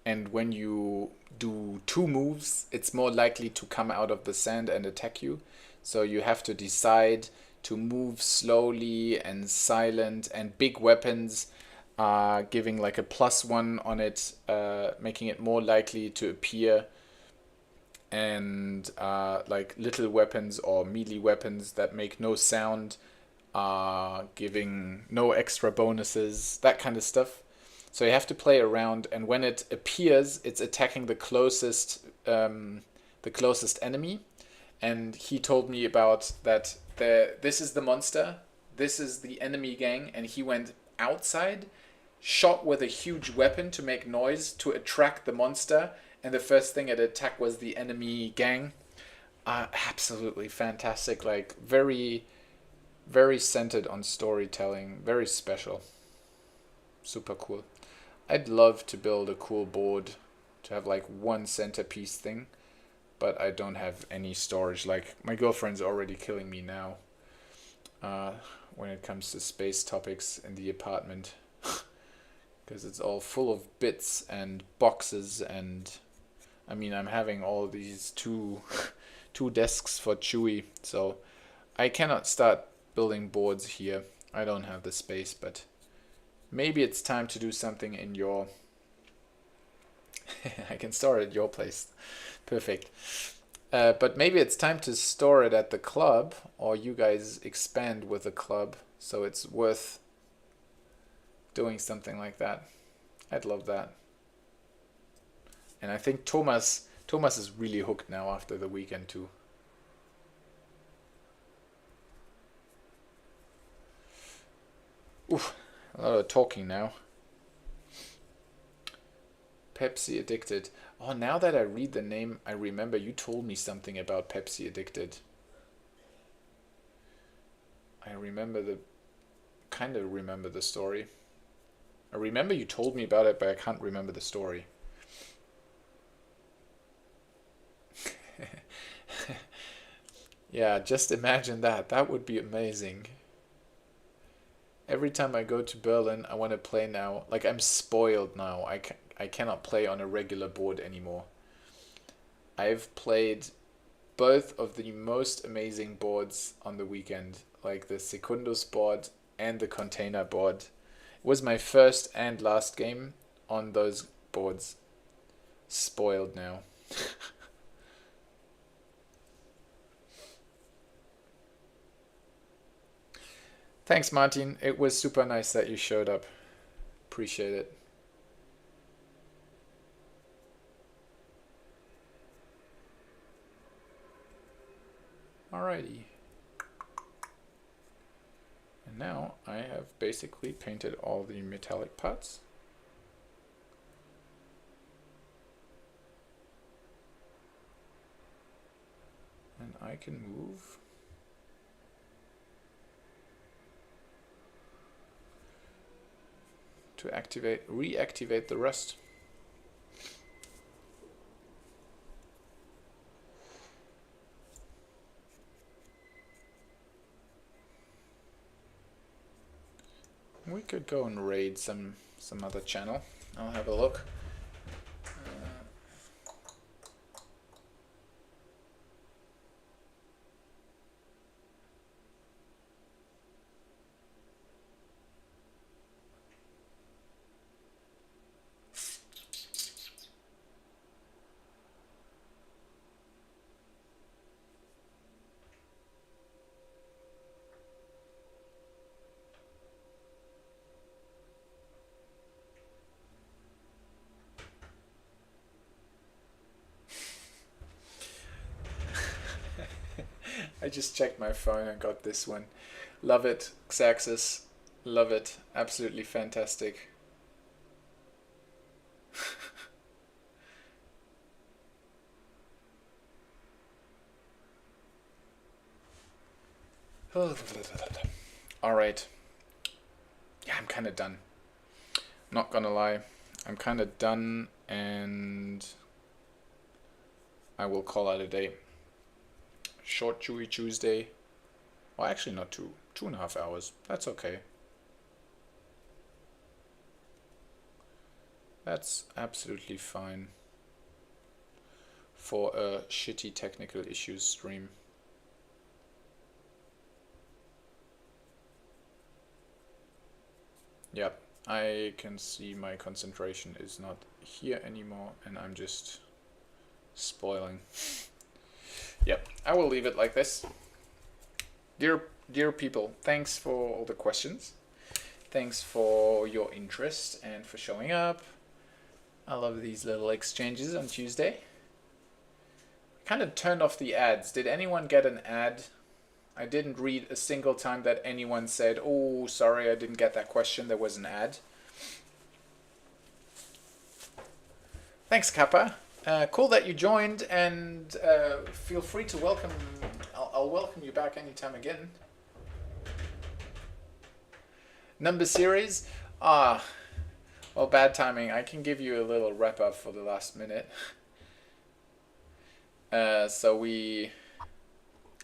A: when you do two moves, it's more likely to come out of the sand and attack you. So you have to decide to move slowly and silent, and big weapons are giving like a +1 on it, making it more likely to appear. And like little weapons or melee weapons that make no sound are giving no extra bonuses, that kind of stuff. So you have to play around, and when it appears, it's attacking the closest enemy. And he told me about that. This is the monster, this is the enemy gang, and he went outside, shot with a huge weapon to make noise to attract the monster, and the first thing it attacked was the enemy gang. Absolutely fantastic, like very, very centered on storytelling, very special, super cool. I'd love to build a cool board to have like one centerpiece thing, but I don't have any storage. Like my girlfriend's already killing me now when it comes to space topics in the apartment, because it's all full of bits and boxes, and I mean I'm having all these two desks for Chewie, so I cannot start building boards here. I don't have the space, but maybe it's time to do something in your... I can store it at your place. Perfect. But maybe it's time to store it at the club, or you guys expand with the club, so it's worth doing something like that. I'd love that. And I think Thomas is really hooked now after the weekend too. Oof. A lot of talking now. Pepsi Addicted. Oh, now that I read the name, I remember you told me something about Pepsi Addicted. I kind of remember the story. I remember you told me about it, but I can't remember the story. Yeah, just imagine that. That would be amazing. Every time I go to Berlin, I want to play now. Like, I'm spoiled now. I cannot play on a regular board anymore. I've played both of the most amazing boards on the weekend, like the Secundus board and the Container board. It was my first and last game on those boards. Spoiled now. Thanks, Martin. It was super nice that you showed up. Appreciate it. Alrighty. And now I have basically painted all the metallic parts. And I can move to reactivate the rust. We could go and raid some other channel. I'll have a look. I just checked my phone and got this one. Love it, Xaxis. Love it. Absolutely fantastic. Alright. Yeah, I'm kind of done. Not gonna lie. I'm kind of done, and I will call it a day. Short Chewy Tuesday. Well, actually not 2.5 hours. That's okay. That's absolutely fine for a shitty technical issues stream. Yep, I can see my concentration is not here anymore, and I'm just spoiling. Yep, I will leave it like this. Dear people, thanks for all the questions. Thanks for your interest and for showing up. I love these little exchanges on Tuesday. I kind of turned off the ads. Did anyone get an ad? I didn't read a single time that anyone said, oh, sorry, I didn't get that question. There was an ad. Thanks, Kappa. Cool that you joined, and feel free to welcome. I'll welcome you back anytime again. Number series? Well, bad timing. I can give you a little wrap up for the last minute.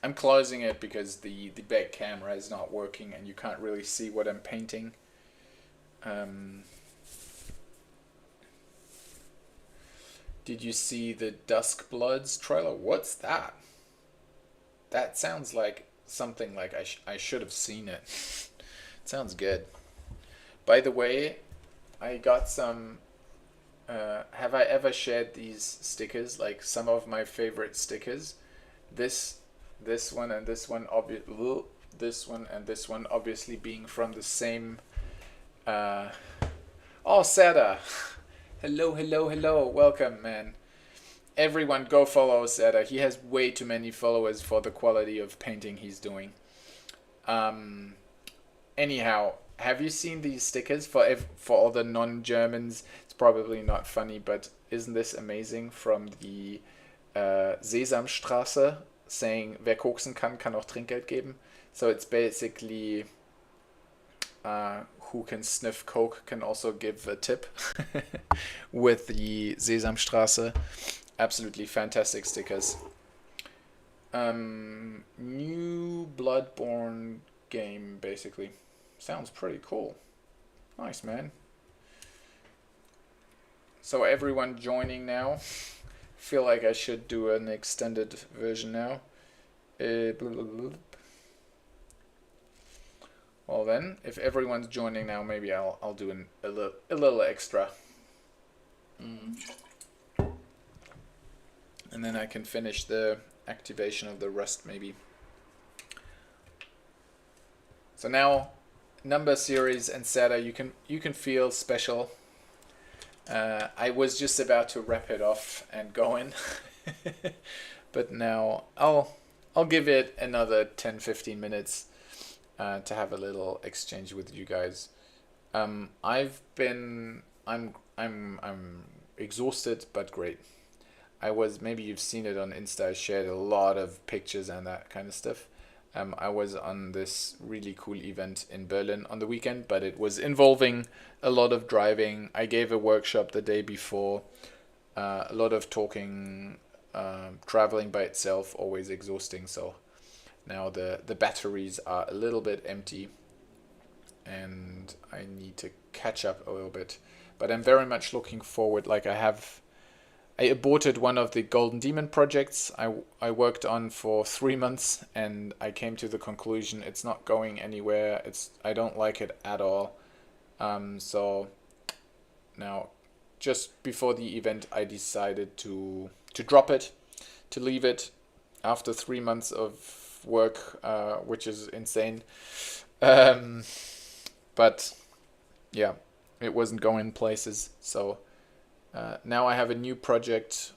A: I'm closing it because the back camera is not working and you can't really see what I'm painting. Did you see the Dusk Bloods trailer? What's that? That sounds like something like I should have seen it. It sounds good. By the way, I got some... have I ever shared these stickers? Like some of my favorite stickers. This one and this one, this one and this one obviously being from the same... Oh, Sada! Hello, welcome, man. Everyone go follow Sada. He has way too many followers for the quality of painting he's doing. Anyhow, have you seen these stickers for all the non-Germans? It's probably not funny, but isn't this amazing? From the Sesamstraße, saying, wer koksen kann auch Trinkgeld geben. So it's basically who can sniff coke can also give a tip with the Sesamstraße. Absolutely fantastic stickers. New Bloodborne game, basically. Sounds pretty cool. Nice, man. So everyone joining now. Feel like I should do an extended version now. Well then, if everyone's joining now, maybe I'll do a little extra. And then I can finish the activation of the rust, maybe. So now, number series and Sada, you can feel special. I was just about to wrap it off and go in, but now I'll give it another 10-15 minutes to have a little exchange with you guys. I'm exhausted but great. Maybe you've seen it on Insta. I shared a lot of pictures and that kind of stuff. I was on this really cool event in Berlin on the weekend, but it was involving a lot of driving. I gave a workshop the day before, a lot of talking, traveling by itself, always exhausting. So now the batteries are a little bit empty and I need to catch up a little bit. But I'm very much looking forward. Like I aborted one of the Golden Demon projects I worked on for 3 months, and I came to the conclusion it's not going anywhere. I don't like it at all. So now, just before the event, I decided to drop it, to leave it after 3 months of work, which is insane. But yeah, it wasn't going places. So now I have a new project,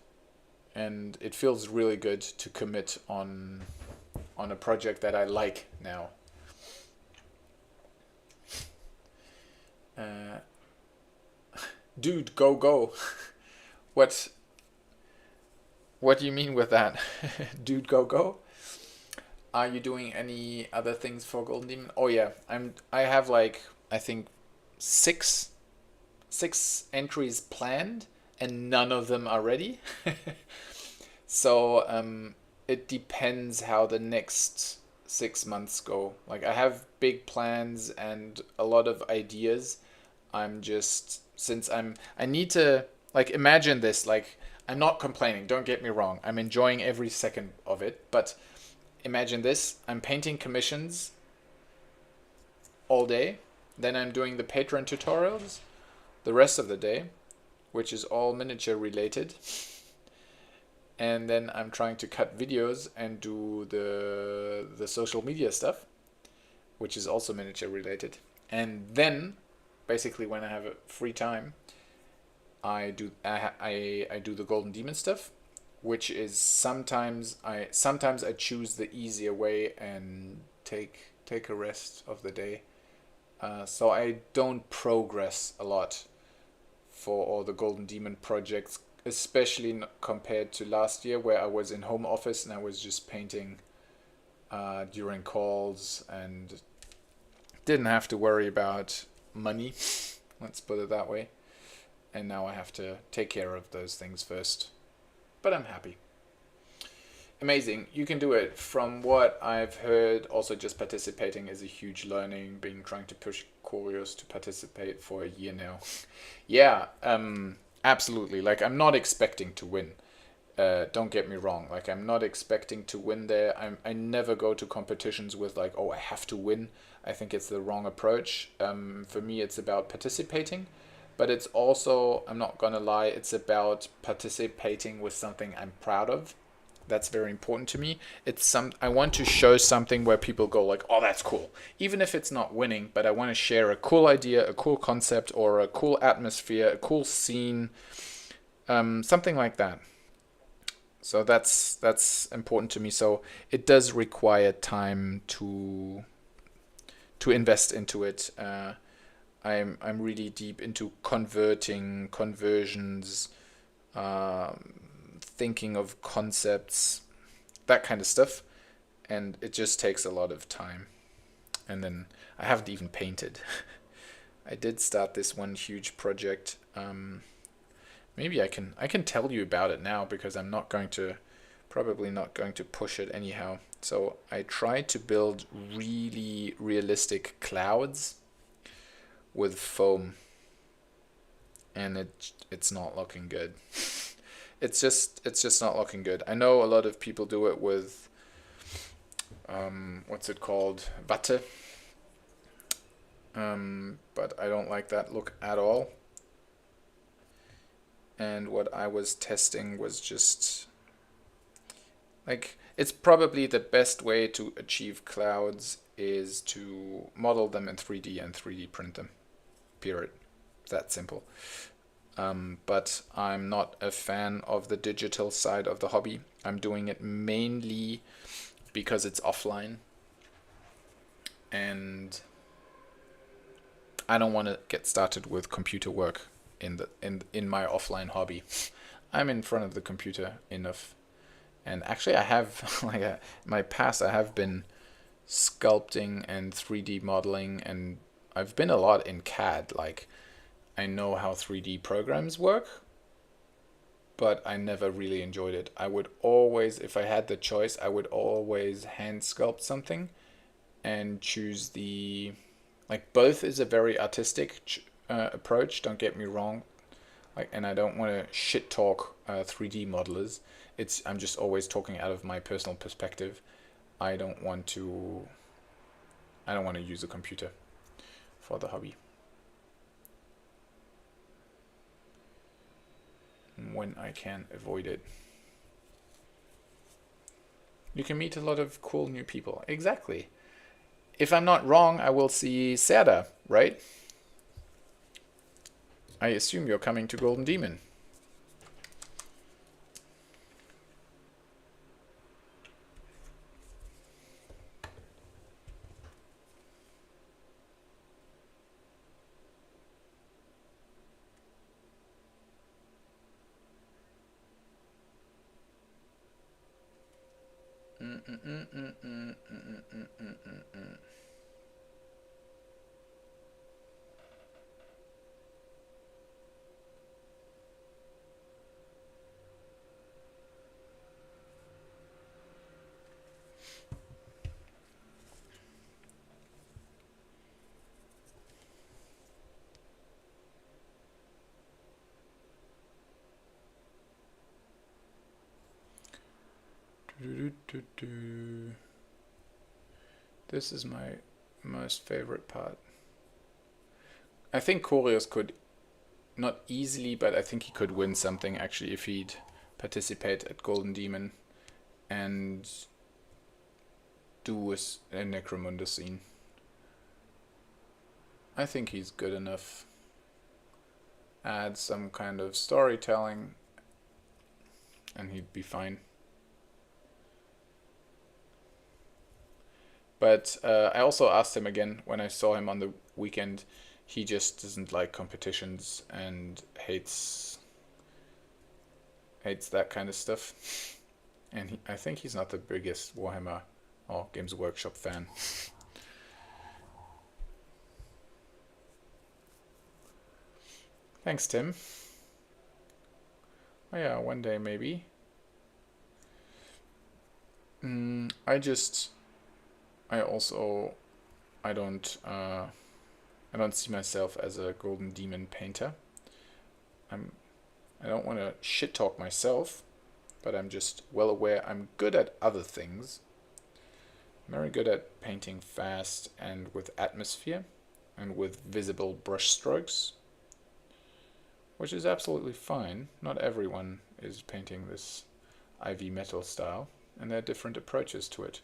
A: and it feels really good to commit on on a project that I like now. Dude, go. What do you mean with that? Dude, go. Are you doing any other things for Golden Demon? Oh yeah, I have like, I think six entries planned, and none of them are ready. So it depends how the next 6 months go. Like, I have big plans and a lot of ideas. I'm just, I need to, like, imagine this, like, I'm not complaining, don't get me wrong. I'm enjoying every second of it, but imagine this, I'm painting commissions all day, then I'm doing the Patreon tutorials the rest of the day, which is all miniature related. And then I'm trying to cut videos and do the social media stuff, which is also miniature related. And then, basically, when I have free time, I do the Golden Demon stuff, which is sometimes I choose the easier way and take a rest of the day. So I don't progress a lot for all the Golden Demon projects, especially compared to last year, where I was in home office and I was just painting during calls and didn't have to worry about money, let's put it that way. And now I have to take care of those things first. But I'm happy. Amazing. You can do it. From what I've heard, also just participating is a huge learning, trying to push Curios to participate for a year now. Yeah, absolutely. Like, I'm not expecting to win. Don't get me wrong. Like, I'm not expecting to win there. I never go to competitions with like, oh, I have to win. I think it's the wrong approach. For me, it's about participating. But it's also, I'm not gonna lie, it's about participating with something I'm proud of. That's very important to me. I want to show something where people go like, oh, that's cool. Even if it's not winning, but I want to share a cool idea, a cool concept, or a cool atmosphere, a cool scene, something like that. So that's important to me. So it does require time to invest into it. I'm really deep into conversions, thinking of concepts, that kind of stuff, and it just takes a lot of time. And then I haven't even painted. I did start this one huge project. Maybe I can tell you about it now, because I'm probably not going to push it anyhow. So I tried to build really realistic clouds with foam, and it's not looking good. It's just not looking good. I know a lot of people do it with what's it called, Watte, but I don't like that look at all. And what I was testing was just like, it's probably the best way to achieve clouds is to model them in 3D and 3D print them. Period. That simple. But I'm not a fan of the digital side of the hobby. I'm doing it mainly because it's offline, and I don't want to get started with computer work in my offline hobby. I'm in front of the computer enough, and actually I have in my past I have been sculpting and 3D modeling, and I've been a lot in CAD. Like, I know how 3D programs work, but I never really enjoyed it. I would always, if I had the choice, I would always hand sculpt something and choose like, both is a very artistic approach, don't get me wrong. Like, and I don't want to shit talk 3D modelers. I'm just always talking out of my personal perspective. I don't want to use a computer for the hobby when I can avoid it. You can meet a lot of cool new people. Exactly. If I'm not wrong, I will see Serda, right? I assume you're coming to Golden Demon. This is my most favorite part. I think Corius could, not easily, but I think he could win something actually if he'd participate at Golden Demon and do a Necromunda scene. I think he's good enough. Add some kind of storytelling and he'd be fine. But I also asked him again when I saw him on the weekend. He just doesn't like competitions and hates that kind of stuff. And I think he's not the biggest Warhammer or Games Workshop fan. Thanks, Tim. Oh yeah, one day maybe. I don't see myself as a Golden Demon painter. I don't want to shit talk myself, but I'm just well aware I'm good at other things. I'm very good at painting fast and with atmosphere and with visible brush strokes, which is absolutely fine. Not everyone is painting this IV metal style, and there are different approaches to it.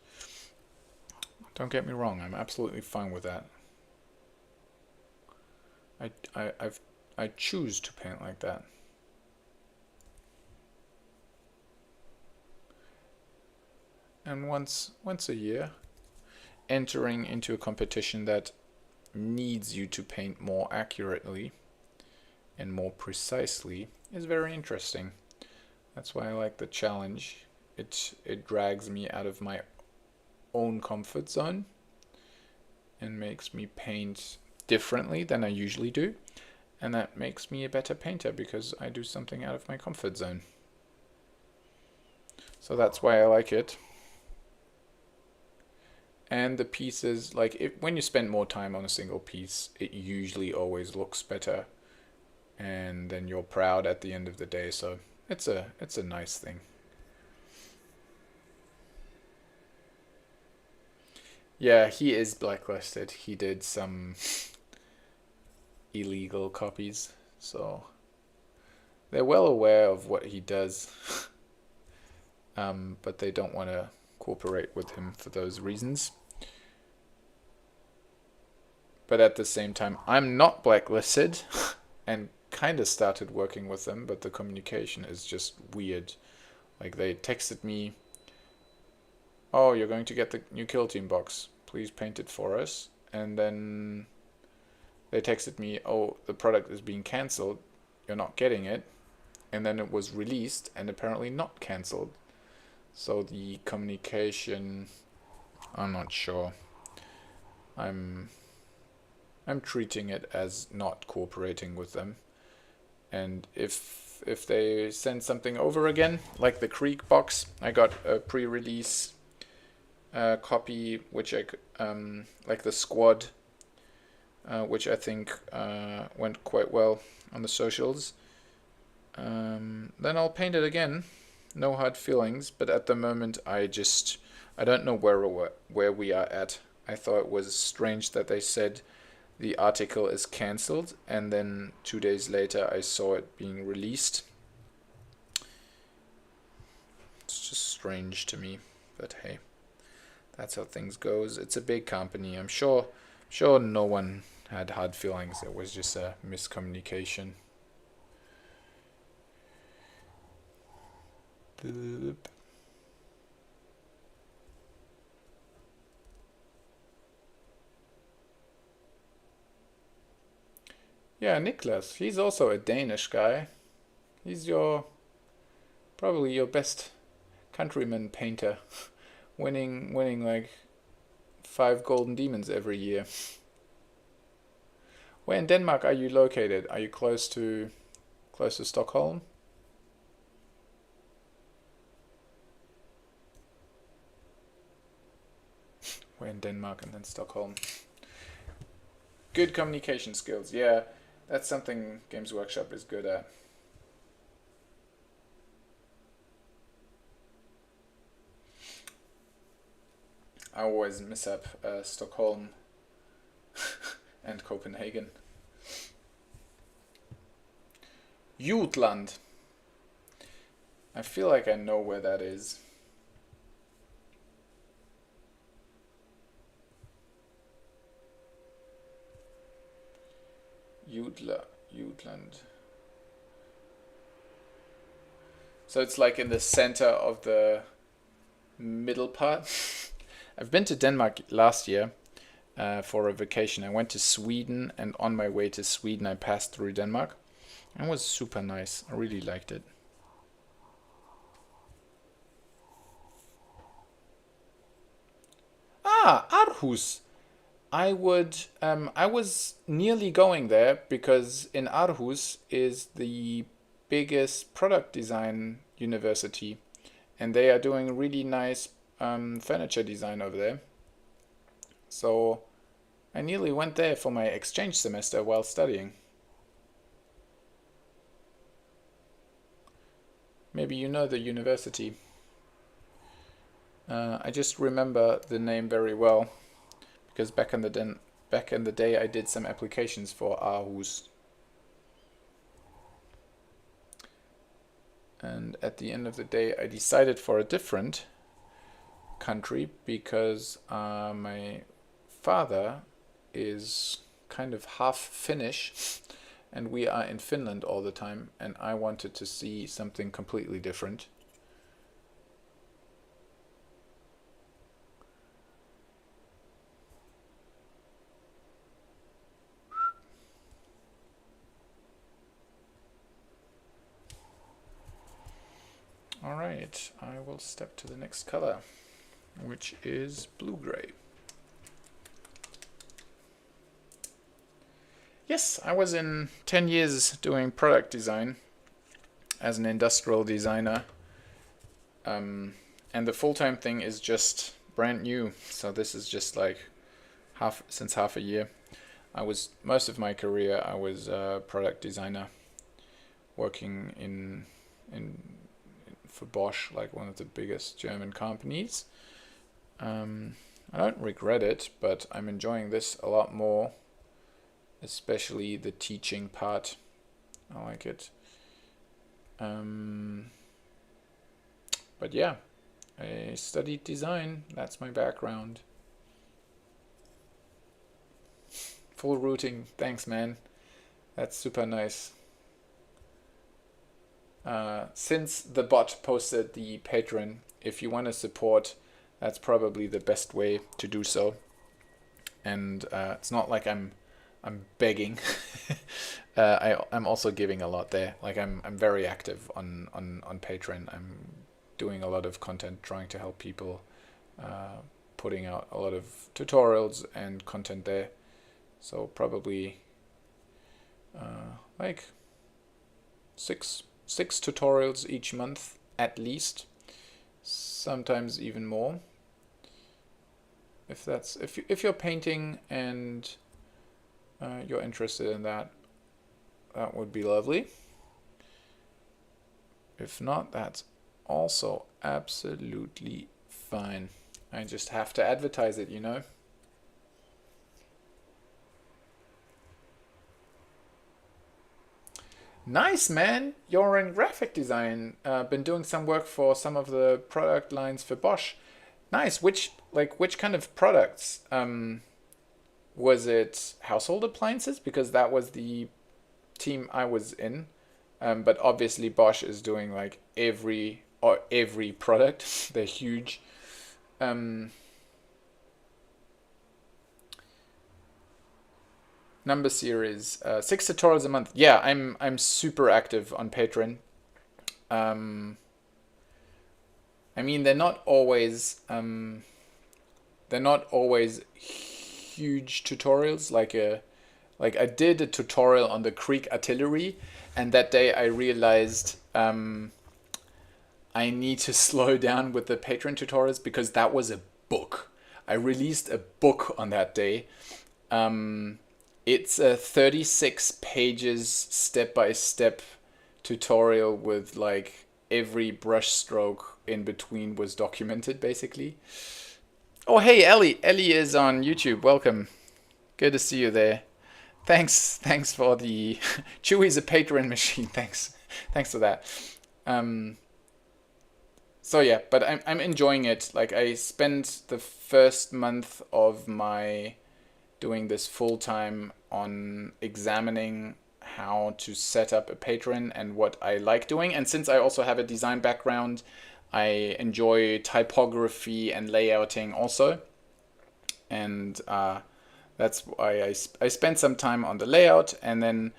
A: Don't get me wrong, I'm absolutely fine with that. I choose to paint like that. And once a year, entering into a competition that needs you to paint more accurately and more precisely is very interesting. That's why I like the challenge. It drags me out of my own comfort zone and makes me paint differently than I usually do, and that makes me a better painter because I do something out of my comfort zone. So that's why I like it. And the pieces, like when you spend more time on a single piece, it usually always looks better, and then you're proud at the end of the day. So it's a nice thing. Yeah, he is blacklisted. He did some illegal copies, so they're well aware of what he does, but they don't want to cooperate with him for those reasons. But at the same time, I'm not blacklisted and kind of started working with them, but the communication is just weird. Like they texted me, "Oh, you're going to get the new Kill Team box. Please paint it for us." And then they texted me, "Oh, the product is being cancelled. You're not getting it." And then it was released and apparently not cancelled. So the communication, I'm not sure. I'm treating it as not cooperating with them. And if they send something over again, like the Krieg box, I got a pre-release copy, which like the squad, which I think went quite well on the socials. Then I'll paint it again. No hard feelings, but at the moment I don't know where we are at. I thought it was strange that they said the article is cancelled, and then 2 days later I saw it being released. It's just strange to me, but hey, that's how things goes. It's a big company. I'm sure no one had hard feelings. It was just a miscommunication. Yeah, Niklas, he's also a Danish guy. He's probably your best countryman painter winning like 5 golden demons every year. Where in Denmark are you located? Are you close to Stockholm? We're in Denmark and then Stockholm. Good communication skills. Yeah, that's something Games Workshop is good at. I always miss up Stockholm and Copenhagen. Jutland. I feel like I know where that is. Jutland. So it's like in the center of the middle part. I've been to Denmark last year for a vacation. I went to Sweden, and on my way to Sweden I passed through Denmark. It was super nice. I really liked it. Ah, Aarhus. I was nearly going there because in Aarhus is the biggest product design university, and they are doing really nice furniture design over there. So I nearly went there for my exchange semester while studying. Maybe you know the university. I just remember the name very well because back in the day I did some applications for Aarhus. And at the end of the day I decided for a different country because my father is kind of half Finnish and we are in Finland all the time, and I wanted to see something completely different. Alright, I will step to the next color, which is blue-gray. Yes, I was in 10 years doing product design as an industrial designer. And the full-time thing is just brand new. So this is just like half a year. Most of my career I was a product designer working in for Bosch, like one of the biggest German companies. I don't regret it, but I'm enjoying this a lot more. Especially the teaching part. I like it. But yeah, I studied design. That's my background. Full routing. Thanks, man. That's super nice. Since the bot posted the Patreon, if you want to support, that's probably the best way to do so. And it's not like I'm begging. I'm also giving a lot there. Like I'm very active on Patreon. I'm doing a lot of content, trying to help people, putting out a lot of tutorials and content there. So probably like six tutorials each month at least. Sometimes even more. If you're painting and you're interested in that would be lovely. If not, that's also absolutely fine. I just have to advertise it, you know. Nice, man. You're in graphic design. Been doing some work for some of the product lines for Bosch. Nice. Which kind of products? Was it household appliances? Because that was the team I was in. But obviously Bosch is doing like every product. They're huge. Number series, 6 tutorials a month. Yeah, I'm super active on Patreon. I mean, they're not always huge tutorials. Like I did a tutorial on the Creek artillery, and that day I realized I need to slow down with the Patreon tutorials because that was a book. I released a book on that day. It's a 36 pages step-by-step tutorial with like every brush stroke in between was documented basically. Oh, hey, Ellie. Ellie is on YouTube. Welcome. Good to see you there. Thanks for the... Chewie's a Patreon machine. Thanks for that. So yeah, but I'm enjoying it. Like I spent the first month of my doing this full time on examining how to set up a Patreon and what I like doing. And since I also have a design background, I enjoy typography and layouting also. And that's why I spent some time on the layout and then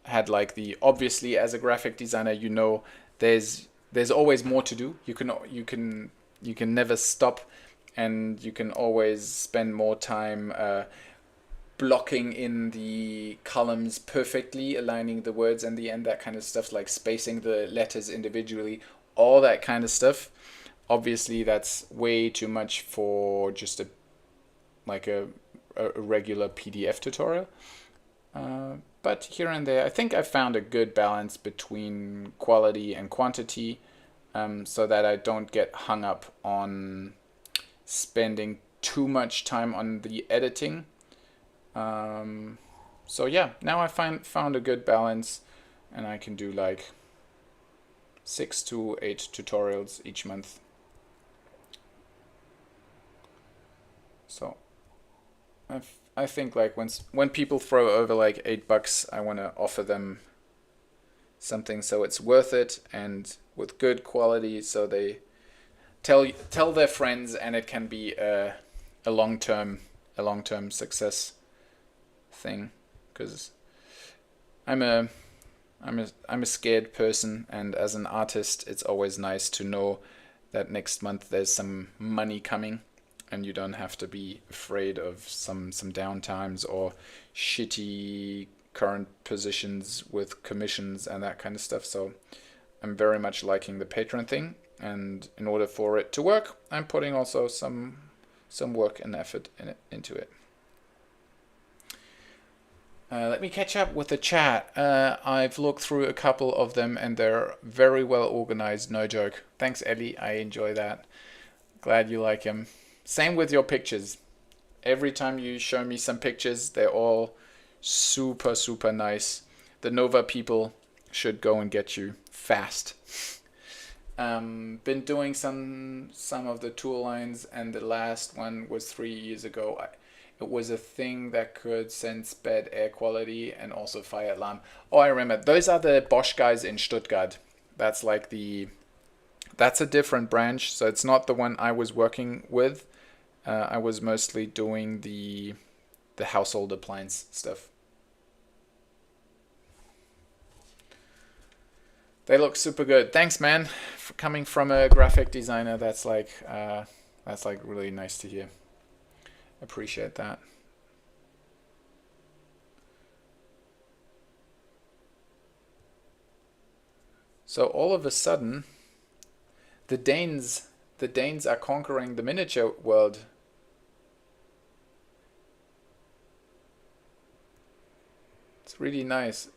A: had like the, obviously as a graphic designer, you know, there's always more to do. You can never stop, and you can always spend more time blocking in the columns perfectly, aligning the words and the end, that kind of stuff, like spacing the letters individually, all that kind of stuff. Obviously, that's way too much for just a regular PDF tutorial. But here and there, I think I found a good balance between quality and quantity, so that I don't get hung up on spending too much time on the editing. So yeah, now I found a good balance, and I can do like 6 to 8 tutorials each month. So I think like when people throw over like $8, I want to offer them something so it's worth it and with good quality, so they tell their friends, and it can be a long-term success thing. Because I'm a scared person, and as an artist, it's always nice to know that next month there's some money coming, and you don't have to be afraid of some downtimes or shitty current positions with commissions and that kind of stuff. So I'm very much liking the Patreon thing, and in order for it to work, I'm putting also some work and effort into it. Let me catch up with the chat. I've looked through a couple of them, and they're very well organized, no joke. Thanks, Ellie. I enjoy that. Glad you like them. Same with your pictures. Every time you show me some pictures, they're all super, super nice. The Nova people should go and get you fast. Been doing some of the tool lines, and the last one was 3 years ago. It was a thing that could sense bad air quality and also fire alarm. Oh, I remember. Those are the Bosch guys in Stuttgart. That's like that's a different branch. So it's not the one I was working with. I was mostly doing the household appliance stuff. They look super good. Thanks, man. Coming from a graphic designer, that's like really nice to hear. Appreciate that. So all of a sudden, the Danes are conquering the miniature world. It's really nice.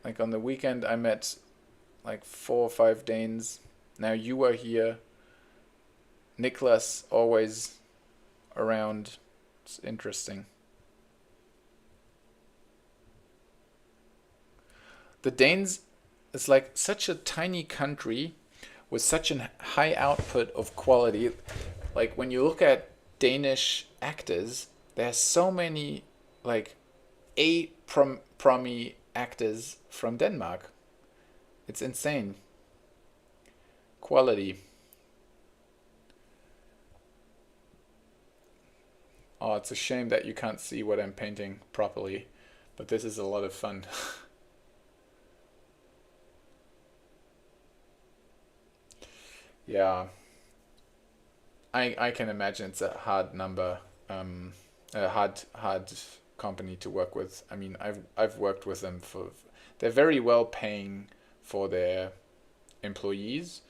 A: Like on the weekend, I met like 4 or 5 Danes. Now you are here. Niklas always around. It's interesting. The Danes is like such a tiny country with such a high output of quality. Like when you look at Danish actors, there's so many like promi actors from Denmark. It's insane. Quality. Oh, it's a shame that you can't see what I'm painting properly, but this is a lot of fun. Yeah. I can imagine it's a hard number, a hard company to work with. I mean, I've worked with them for, they're very well paying for their employees,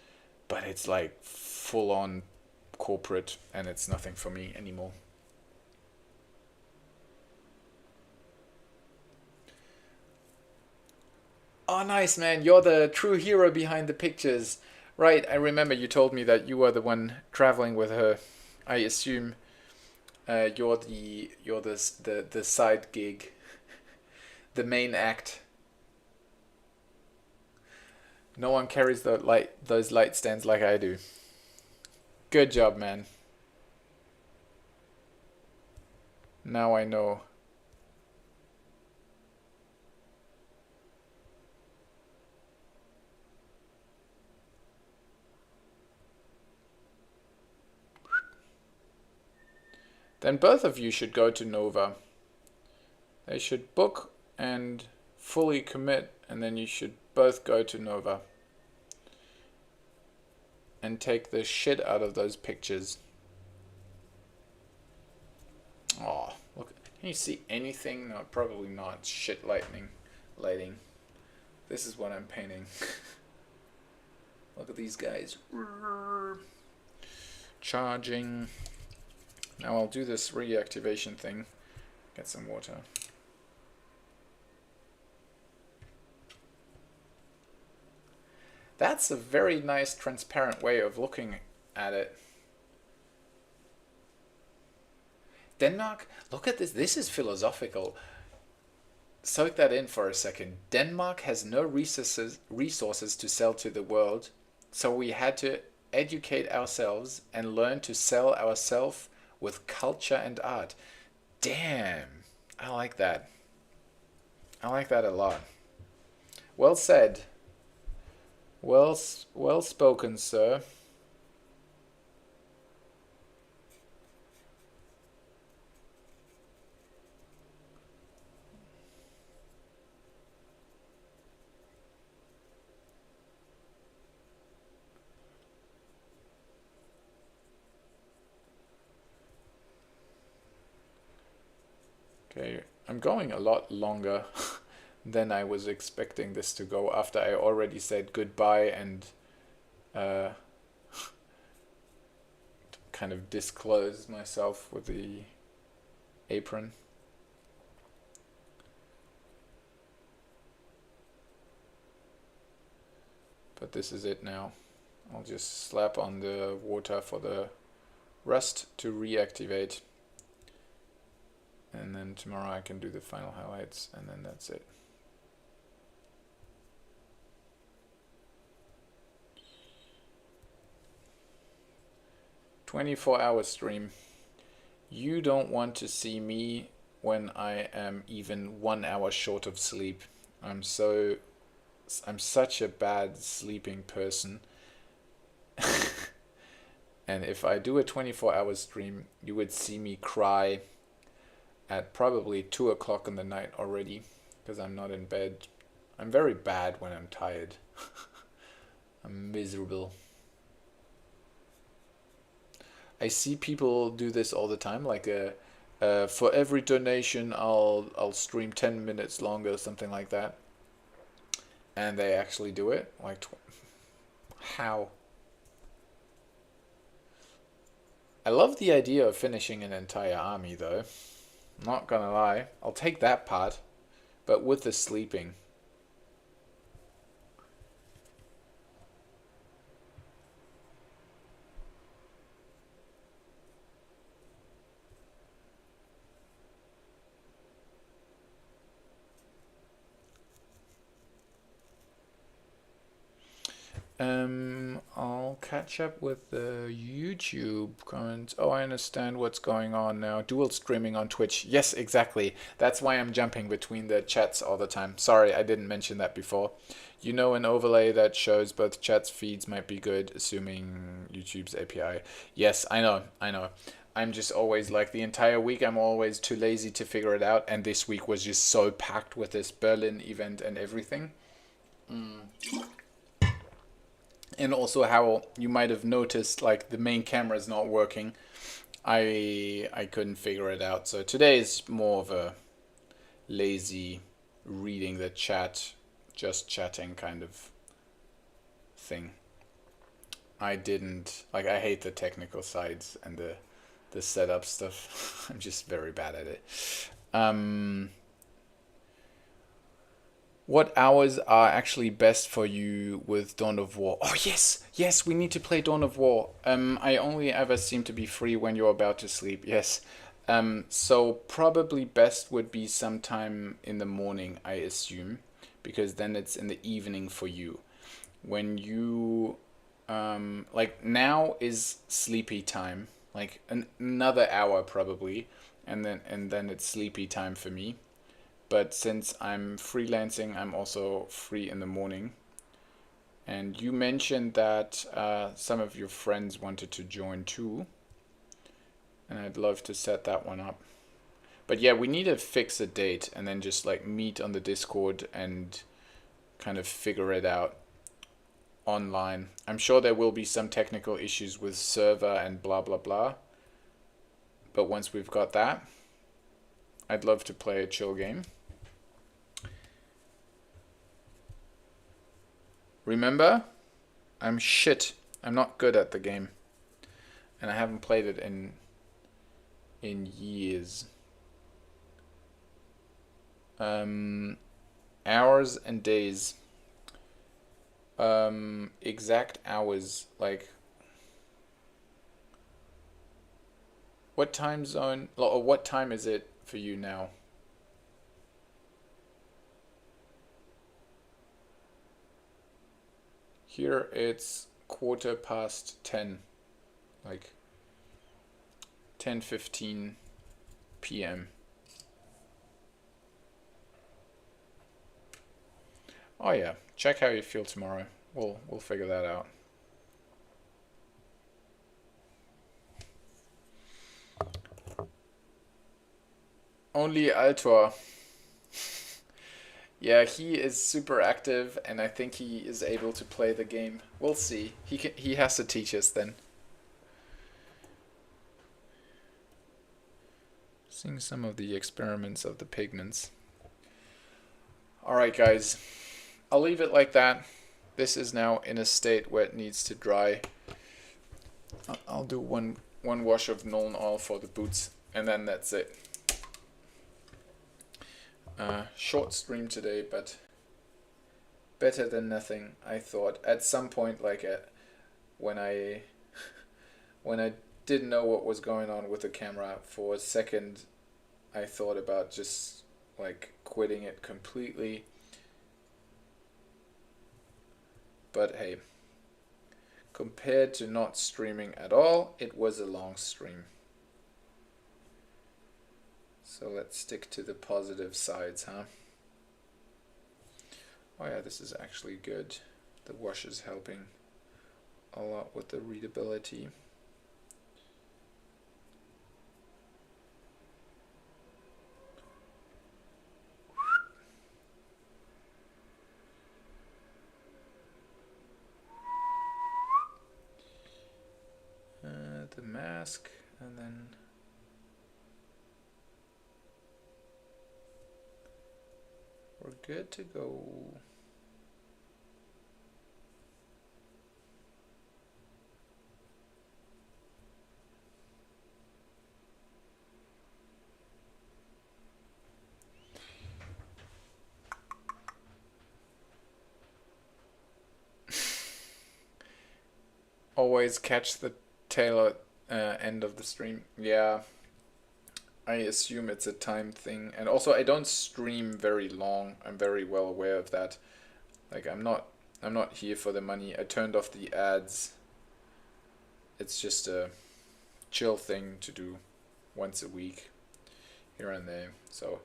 A: but it's like full on corporate, and it's nothing for me anymore. Oh, nice, man. You're the true hero behind the pictures. Right, I remember you told me that you were the one traveling with her. I assume you're the side gig, the main act. No one carries those light stands like I do. Good job, man. Now I know. Then both of you should go to Nova. They should book and fully commit, and then you should both go to Nova and take the shit out of those pictures. Oh, look. Can you see anything? No, probably not. Shit lighting. This is what I'm painting. Look at these guys. Charging. Now I'll do this reactivation thing. Get some water. That's a very nice transparent way of looking at it. Denmark, look at this. This is philosophical. Soak that in for a second. Denmark has no resources to sell to the world, so we had to educate ourselves and learn to sell ourselves with culture and art. Damn, I like that. I like that a lot. Well said. Well spoken, sir. Okay, I'm going a lot longer than I was expecting this to go after I already said goodbye and uh, kind of disclosed myself with the apron. But this is it now. I'll just slap on the water for the rust to reactivate. And then tomorrow I can do the final highlights, and then that's it. "24-hour stream. You don't want to see me when I am even 1 hour short of sleep. I'm such a bad sleeping person. And if I do a 24-hour stream, you would see me cry at probably 2 o'clock in the night already, because I'm not in bed. I'm very bad when I'm tired. I'm miserable. I see people do this all the time, like for every donation I'll stream 10 minutes longer, something like that. And they actually do it. Like, how? I love the idea of finishing an entire army, though. Not gonna lie, I'll take that part, but with the sleeping. I'll catch up with the YouTube comments. Oh, I understand what's going on now. Dual streaming on Twitch. Yes, exactly. That's why I'm jumping between the chats all the time. Sorry, I didn't mention that before. You know, an overlay that shows both chats feeds might be good, assuming YouTube's API. Yes, I know. I'm just always, like, the entire week I'm always too lazy to figure it out, and this week was just so packed with this Berlin event and everything. And also how you might have noticed, like, the main camera is not working. I couldn't figure it out. So today is more of a lazy reading the chat, just chatting kind of thing. I didn't, like, I hate the technical sides and the setup stuff. I'm just very bad at it. What hours are actually best for you with Dawn of War? Oh, yes, we need to play Dawn of War. I only ever seem to be free when you're about to sleep. Yes. So probably best would be sometime in the morning, I assume, because then it's in the evening for you. When you like, now is sleepy time, like another hour probably, and then it's sleepy time for me. But since I'm freelancing, I'm also free in the morning. And you mentioned that some of your friends wanted to join too. And I'd love to set that one up. But yeah, we need to fix a date and then just like meet on the Discord and kind of figure it out online. I'm sure there will be some technical issues with server and blah blah blah. But once we've got that, I'd love to play a chill game. Remember, I'm shit. I'm not good at the game. And I haven't played it in years. Hours and days. Exact hours, like what time zone, or what time is it for you now? Here it's 10:15, like 10:15 p.m. Oh yeah, check how you feel tomorrow. We'll figure that out. Only Altor. Yeah, he is super active, and I think he is able to play the game. We'll see. He has to teach us then. Seeing some of the experiments of the pigments. Alright guys, I'll leave it like that. This is now in a state where it needs to dry. I'll do one wash of Nuln Oil for the boots, and then that's it. Short stream today, but better than nothing, I thought. At some point, like when I didn't know what was going on with the camera, for a second I thought about just like quitting it completely. But hey, compared to not streaming at all, it was a long stream. So let's stick to the positive sides, huh? Oh yeah, this is actually good. The wash is helping a lot with the readability. The mask, and then we're good to go. Always catch the tail end of the stream. Yeah, I assume it's a time thing, and also I don't stream very long. I'm very well aware of that. Like I'm not here for the money. I turned off the ads. It's just a chill thing to do once a week, here and there. So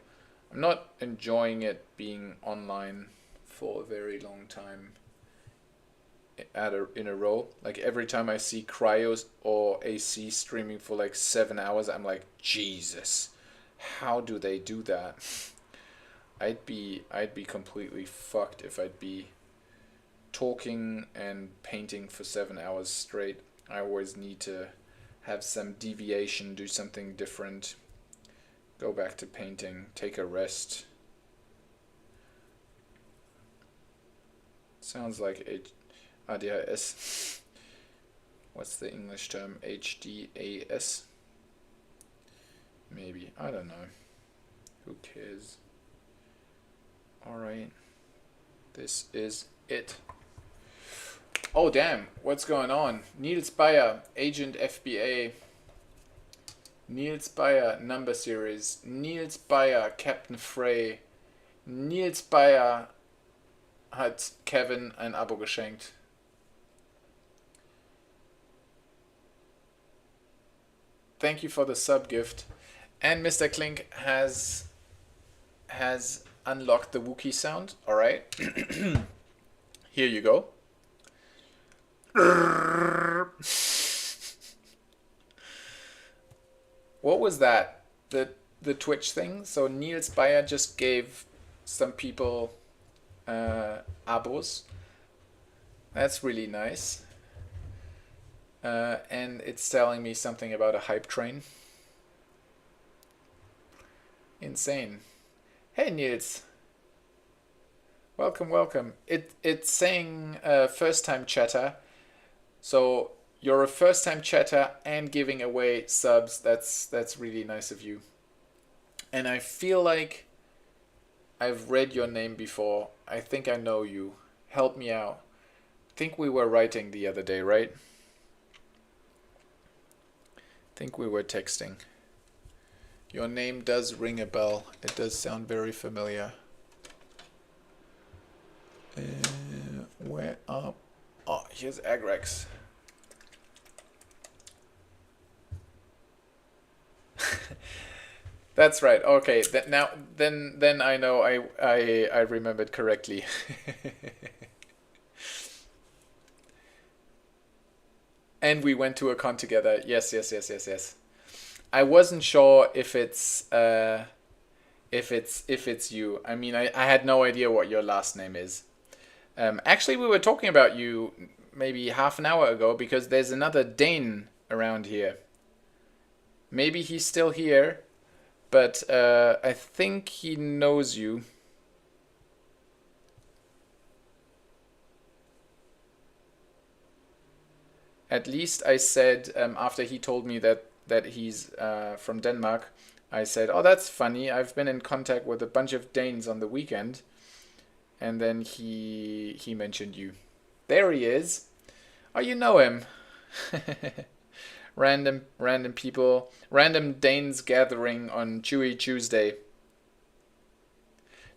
A: I'm not enjoying it being online for a very long time in a row. Like every time I see Cryos or AC streaming for like 7 hours, I'm like, Jesus, how do they do that? I'd be completely fucked if I'd be talking and painting for 7 hours straight. I always need to have some deviation, do something different, go back to painting, take a rest. Sounds like ADHS. What's the English term? HDAS? Maybe. I don't know. Who cares? Alright. This is it. Oh damn, what's going on? Niels Bayer, Agent FBA. Niels Bayer, Number Series. Niels Bayer, Captain Frey. Niels Bayer hat Kevin ein Abo geschenkt. Thank you for the sub gift. And Mr. Klink has unlocked the Wookiee sound. Alright. Here you go. What was that? The Twitch thing? So Niels Bayer just gave some people abos. That's really nice. And it's telling me something about a hype train. Insane. Hey Niels. Welcome, welcome. It's saying first time chatter. So you're a first time chatter and giving away subs. That's really nice of you. And I feel like I've read your name before. I think I know you. Help me out. I think we were writing the other day, right? I think we were texting. Your name does ring a bell. It does sound very familiar. Where are... Oh, here's Agrex. That's right. Okay. Then I know I remembered correctly. And we went to a con together. Yes. I wasn't sure if it's you. I mean, I had no idea what your last name is. Actually, we were talking about you maybe half an hour ago because there's another Dane around here. Maybe he's still here, but I think he knows you. At least I said after he told me that he's from Denmark, I said, oh, that's funny. I've been in contact with a bunch of Danes on the weekend. And then he mentioned you. There he is. Oh, you know him. Random people. Random Danes gathering on Chewsday.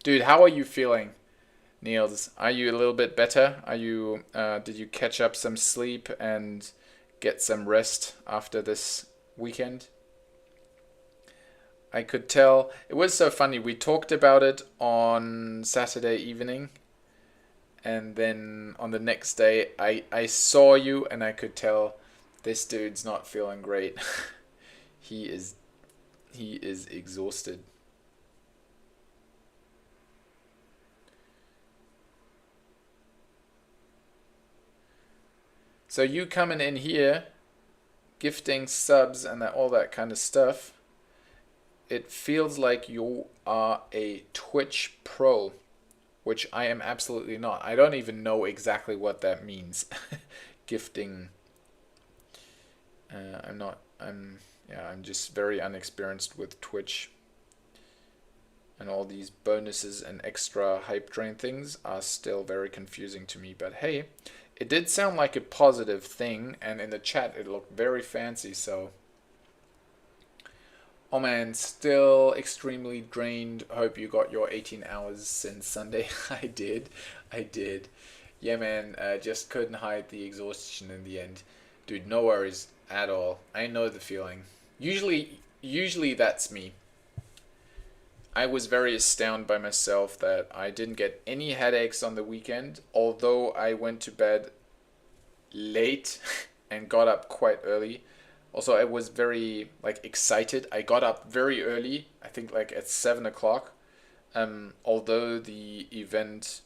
A: Dude, how are you feeling, Niels? Are you a little bit better? Are you? Did you catch up some sleep and get some rest after this weekend? I could tell. It was so funny. We talked about it on Saturday evening. And then on the next day, I saw you and I could tell this dude's not feeling great. He is exhausted. So you coming in here, gifting subs and all that kind of stuff, it feels like you are a Twitch pro, which I am absolutely not. I don't even know exactly what that means. Gifting. I'm just very unexperienced with Twitch. And all these bonuses and extra hype train things are still very confusing to me. But hey, it did sound like a positive thing, and in the chat it looked very fancy, so... Oh man, still extremely drained. Hope you got your 18 hours since Sunday. I did. Yeah man, just couldn't hide the exhaustion in the end. Dude, no worries at all. I know the feeling. Usually that's me. I was very astounded by myself that I didn't get any headaches on the weekend, although I went to bed late and got up quite early. Also, I was very excited. I got up very early, I think at 7 o'clock. Although the event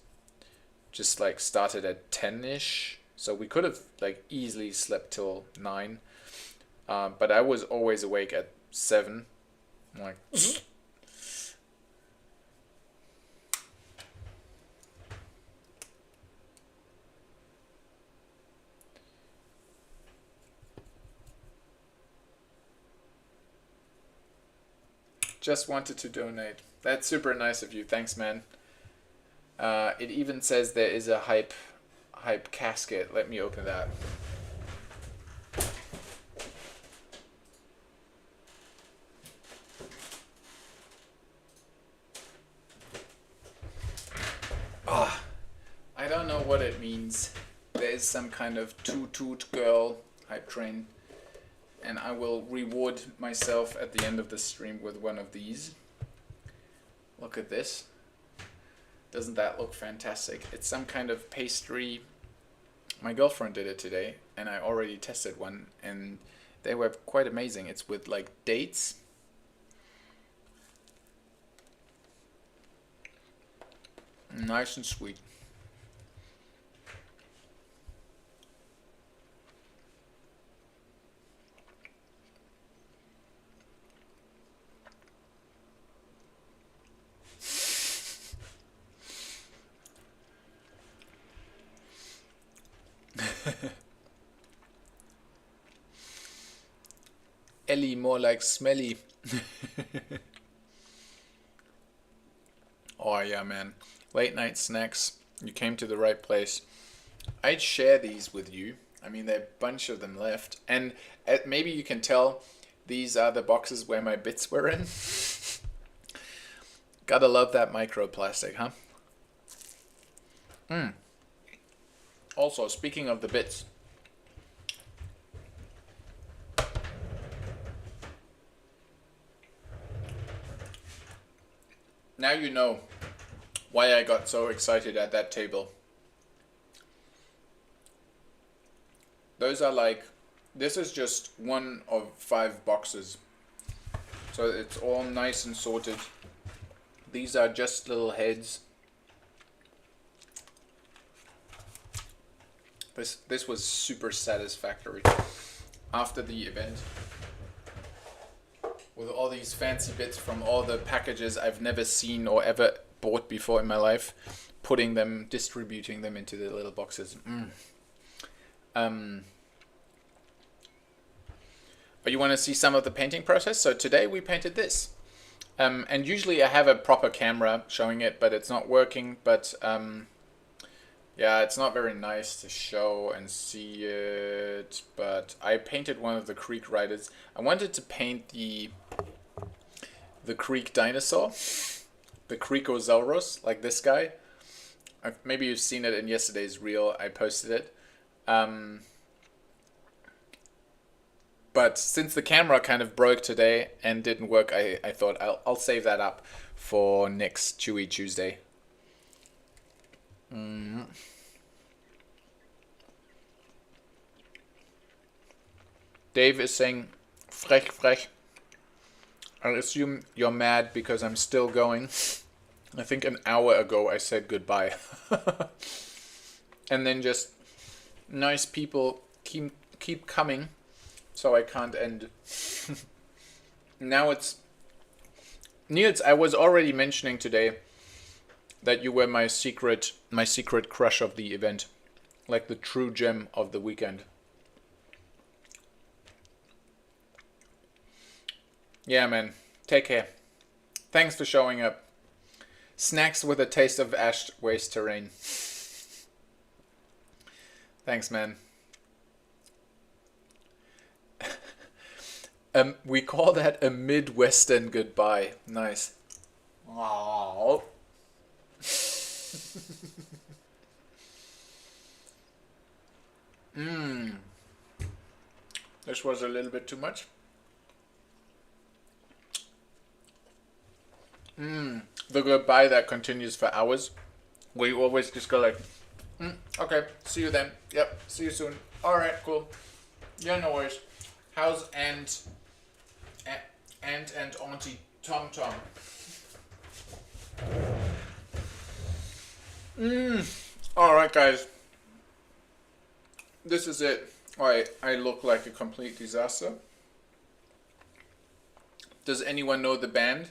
A: just like started at 10ish, so we could have like easily slept till 9. But I was always awake at 7. I'm like. Just wanted to donate. That's super nice of you. Thanks, man. It even says there is a hype casket. Let me open that. I don't know what it means. There is some kind of toot girl hype train. And I will reward myself at the end of the stream with one of these. Look at this. Doesn't that look fantastic? It's some kind of pastry. My girlfriend did it today, and I already tested one, and they were quite amazing. It's with like dates. Nice and sweet. Ellie, more like smelly. Oh yeah, man. Late night snacks. You came to the right place. I'd share these with you. I mean, there are a bunch of them left. And maybe you can tell these are the boxes where my bits were in. Gotta love that microplastic, huh? Also, speaking of the bits. Now you know why I got so excited at that table. Those are like, this is just one of 5 boxes. So it's all nice and sorted. These are just little heads. This was super satisfactory after the event. With all these fancy bits from all the packages I've never seen or ever bought before in my life, distributing them into the little boxes. But you want to see some of the painting process? So today we painted this. And usually I have a proper camera showing it, but it's not working. But yeah, it's not very nice to show and see it. But I painted one of the Creek riders. I wanted to paint the Creek dinosaur, the Creekosaurus, like this guy. Maybe you've seen it in yesterday's reel. I posted it. But since the camera kind of broke today and didn't work, I thought I'll save that up for next Chewie Tuesday. Dave is saying, frech. I assume you're mad because I'm still going. I think an hour ago I said goodbye. And then just nice people keep coming, so I can't end. Now it's... Niels, I was already mentioning today that you were my secret crush of the event. Like the true gem of the weekend. Yeah, man. Take care. Thanks for showing up. Snacks with a taste of ash waste terrain. Thanks, man. We call that a Midwestern goodbye. Nice. Aww. This was a little bit too much. The goodbye that continues for hours. Where you always just go like, okay, see you then. Yep, see you soon. Alright, cool. Yeah, no worries. How's Aunt and Auntie Tom? Alright guys, this is it. I look like a complete disaster. Does anyone know the band?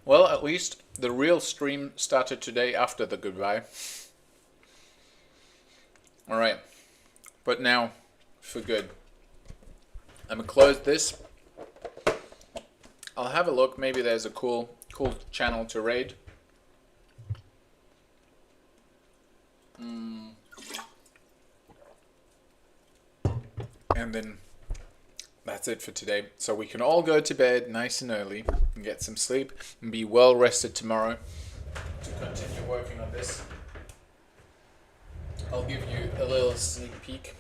A: Well, at least the real stream started today after the goodbye. Alright, but now, for good. I'm gonna close this. I'll have a look, maybe there's a cool channel to raid. And then that's it for today. So we can all go to bed nice and early and get some sleep and be well rested tomorrow to continue working on this. I'll give you a little sneak peek.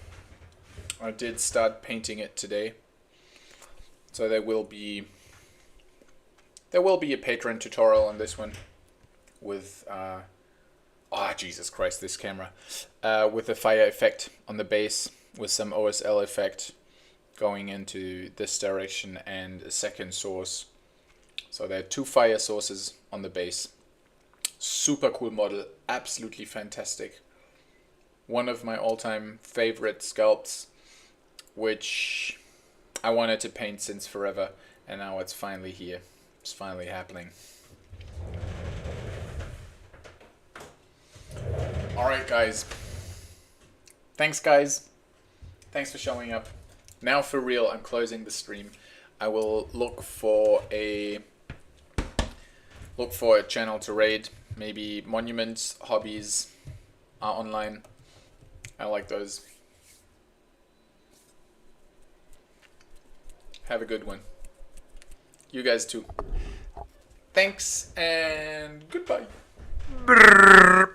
A: I did start painting it today. So there will be a Patreon tutorial on this one with Jesus Christ, this camera. With a fire effect on the base with some OSL effect going into this direction and a second source. So there are 2 fire sources on the base. Super cool model, absolutely fantastic. One of my all-time favorite sculpts, which I wanted to paint since forever, and now it's finally here. It's finally happening. Alright guys. Thanks guys. Thanks for showing up. Now for real, I'm closing the stream. I will look for a channel to raid. Maybe Monuments, Hobbies are online. I like those. Have a good one. You guys too. Thanks and goodbye. Brrr.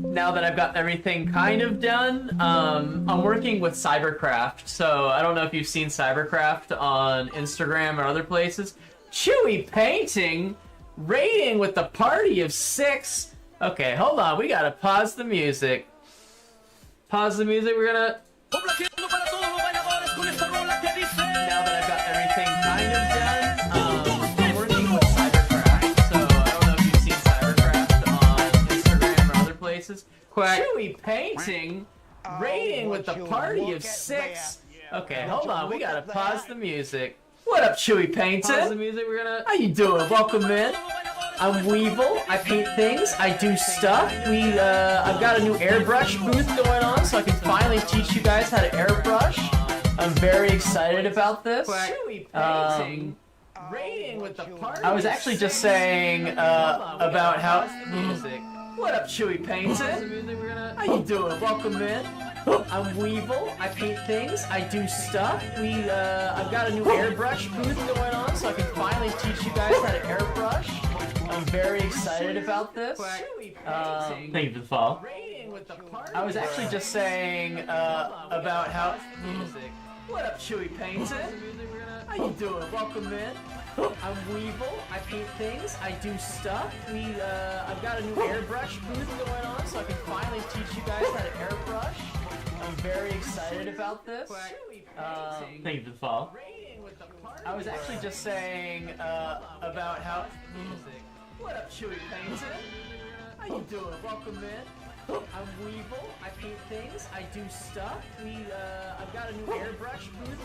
C: Now that I've got everything kind of done, I'm working with Cybercraft. So I don't know if you've seen Cybercraft on Instagram or other places. Chewie painting, raiding with the party of 6. Okay, hold on. We gotta pause the music. Pause the music. We're gonna. Now that I've got everything kind of done, I'm working with Cybercraft. So I don't know if you've seen Cybercraft on Instagram or other places. Chewie painting, raiding with the party of 6. Okay, hold on. We gotta pause the music. What up, Chewie painting? Pause the music. We're gonna. How you doing? Welcome in. I'm Weevil. I paint things. I do stuff. I've got a new airbrush booth going on, so I can finally teach you guys how to airbrush. I'm very excited about this.
D: Chewie painting. Rating with the party.
C: I was actually just saying about how.
D: music.
C: What up, Chewie painting? How you doing? Welcome in. I'm Weevil. I paint things. I do stuff. I've got a new airbrush booth going on, so I can finally teach you guys how to airbrush. I'm very excited about this. Thank you for the follow. I was actually just saying about how. What up, Chewie painting? How you doing? Welcome in. I'm Weevil. I paint things. I do stuff. I've got a new airbrush booth going on, so I can finally teach you guys how to airbrush. I'm very excited about this. Thank you for the follow. I was actually just saying about how. What up, Chewie painting? How you doing? Welcome in. I'm Weevil. I paint things. I do stuff. I've got a new airbrush booth.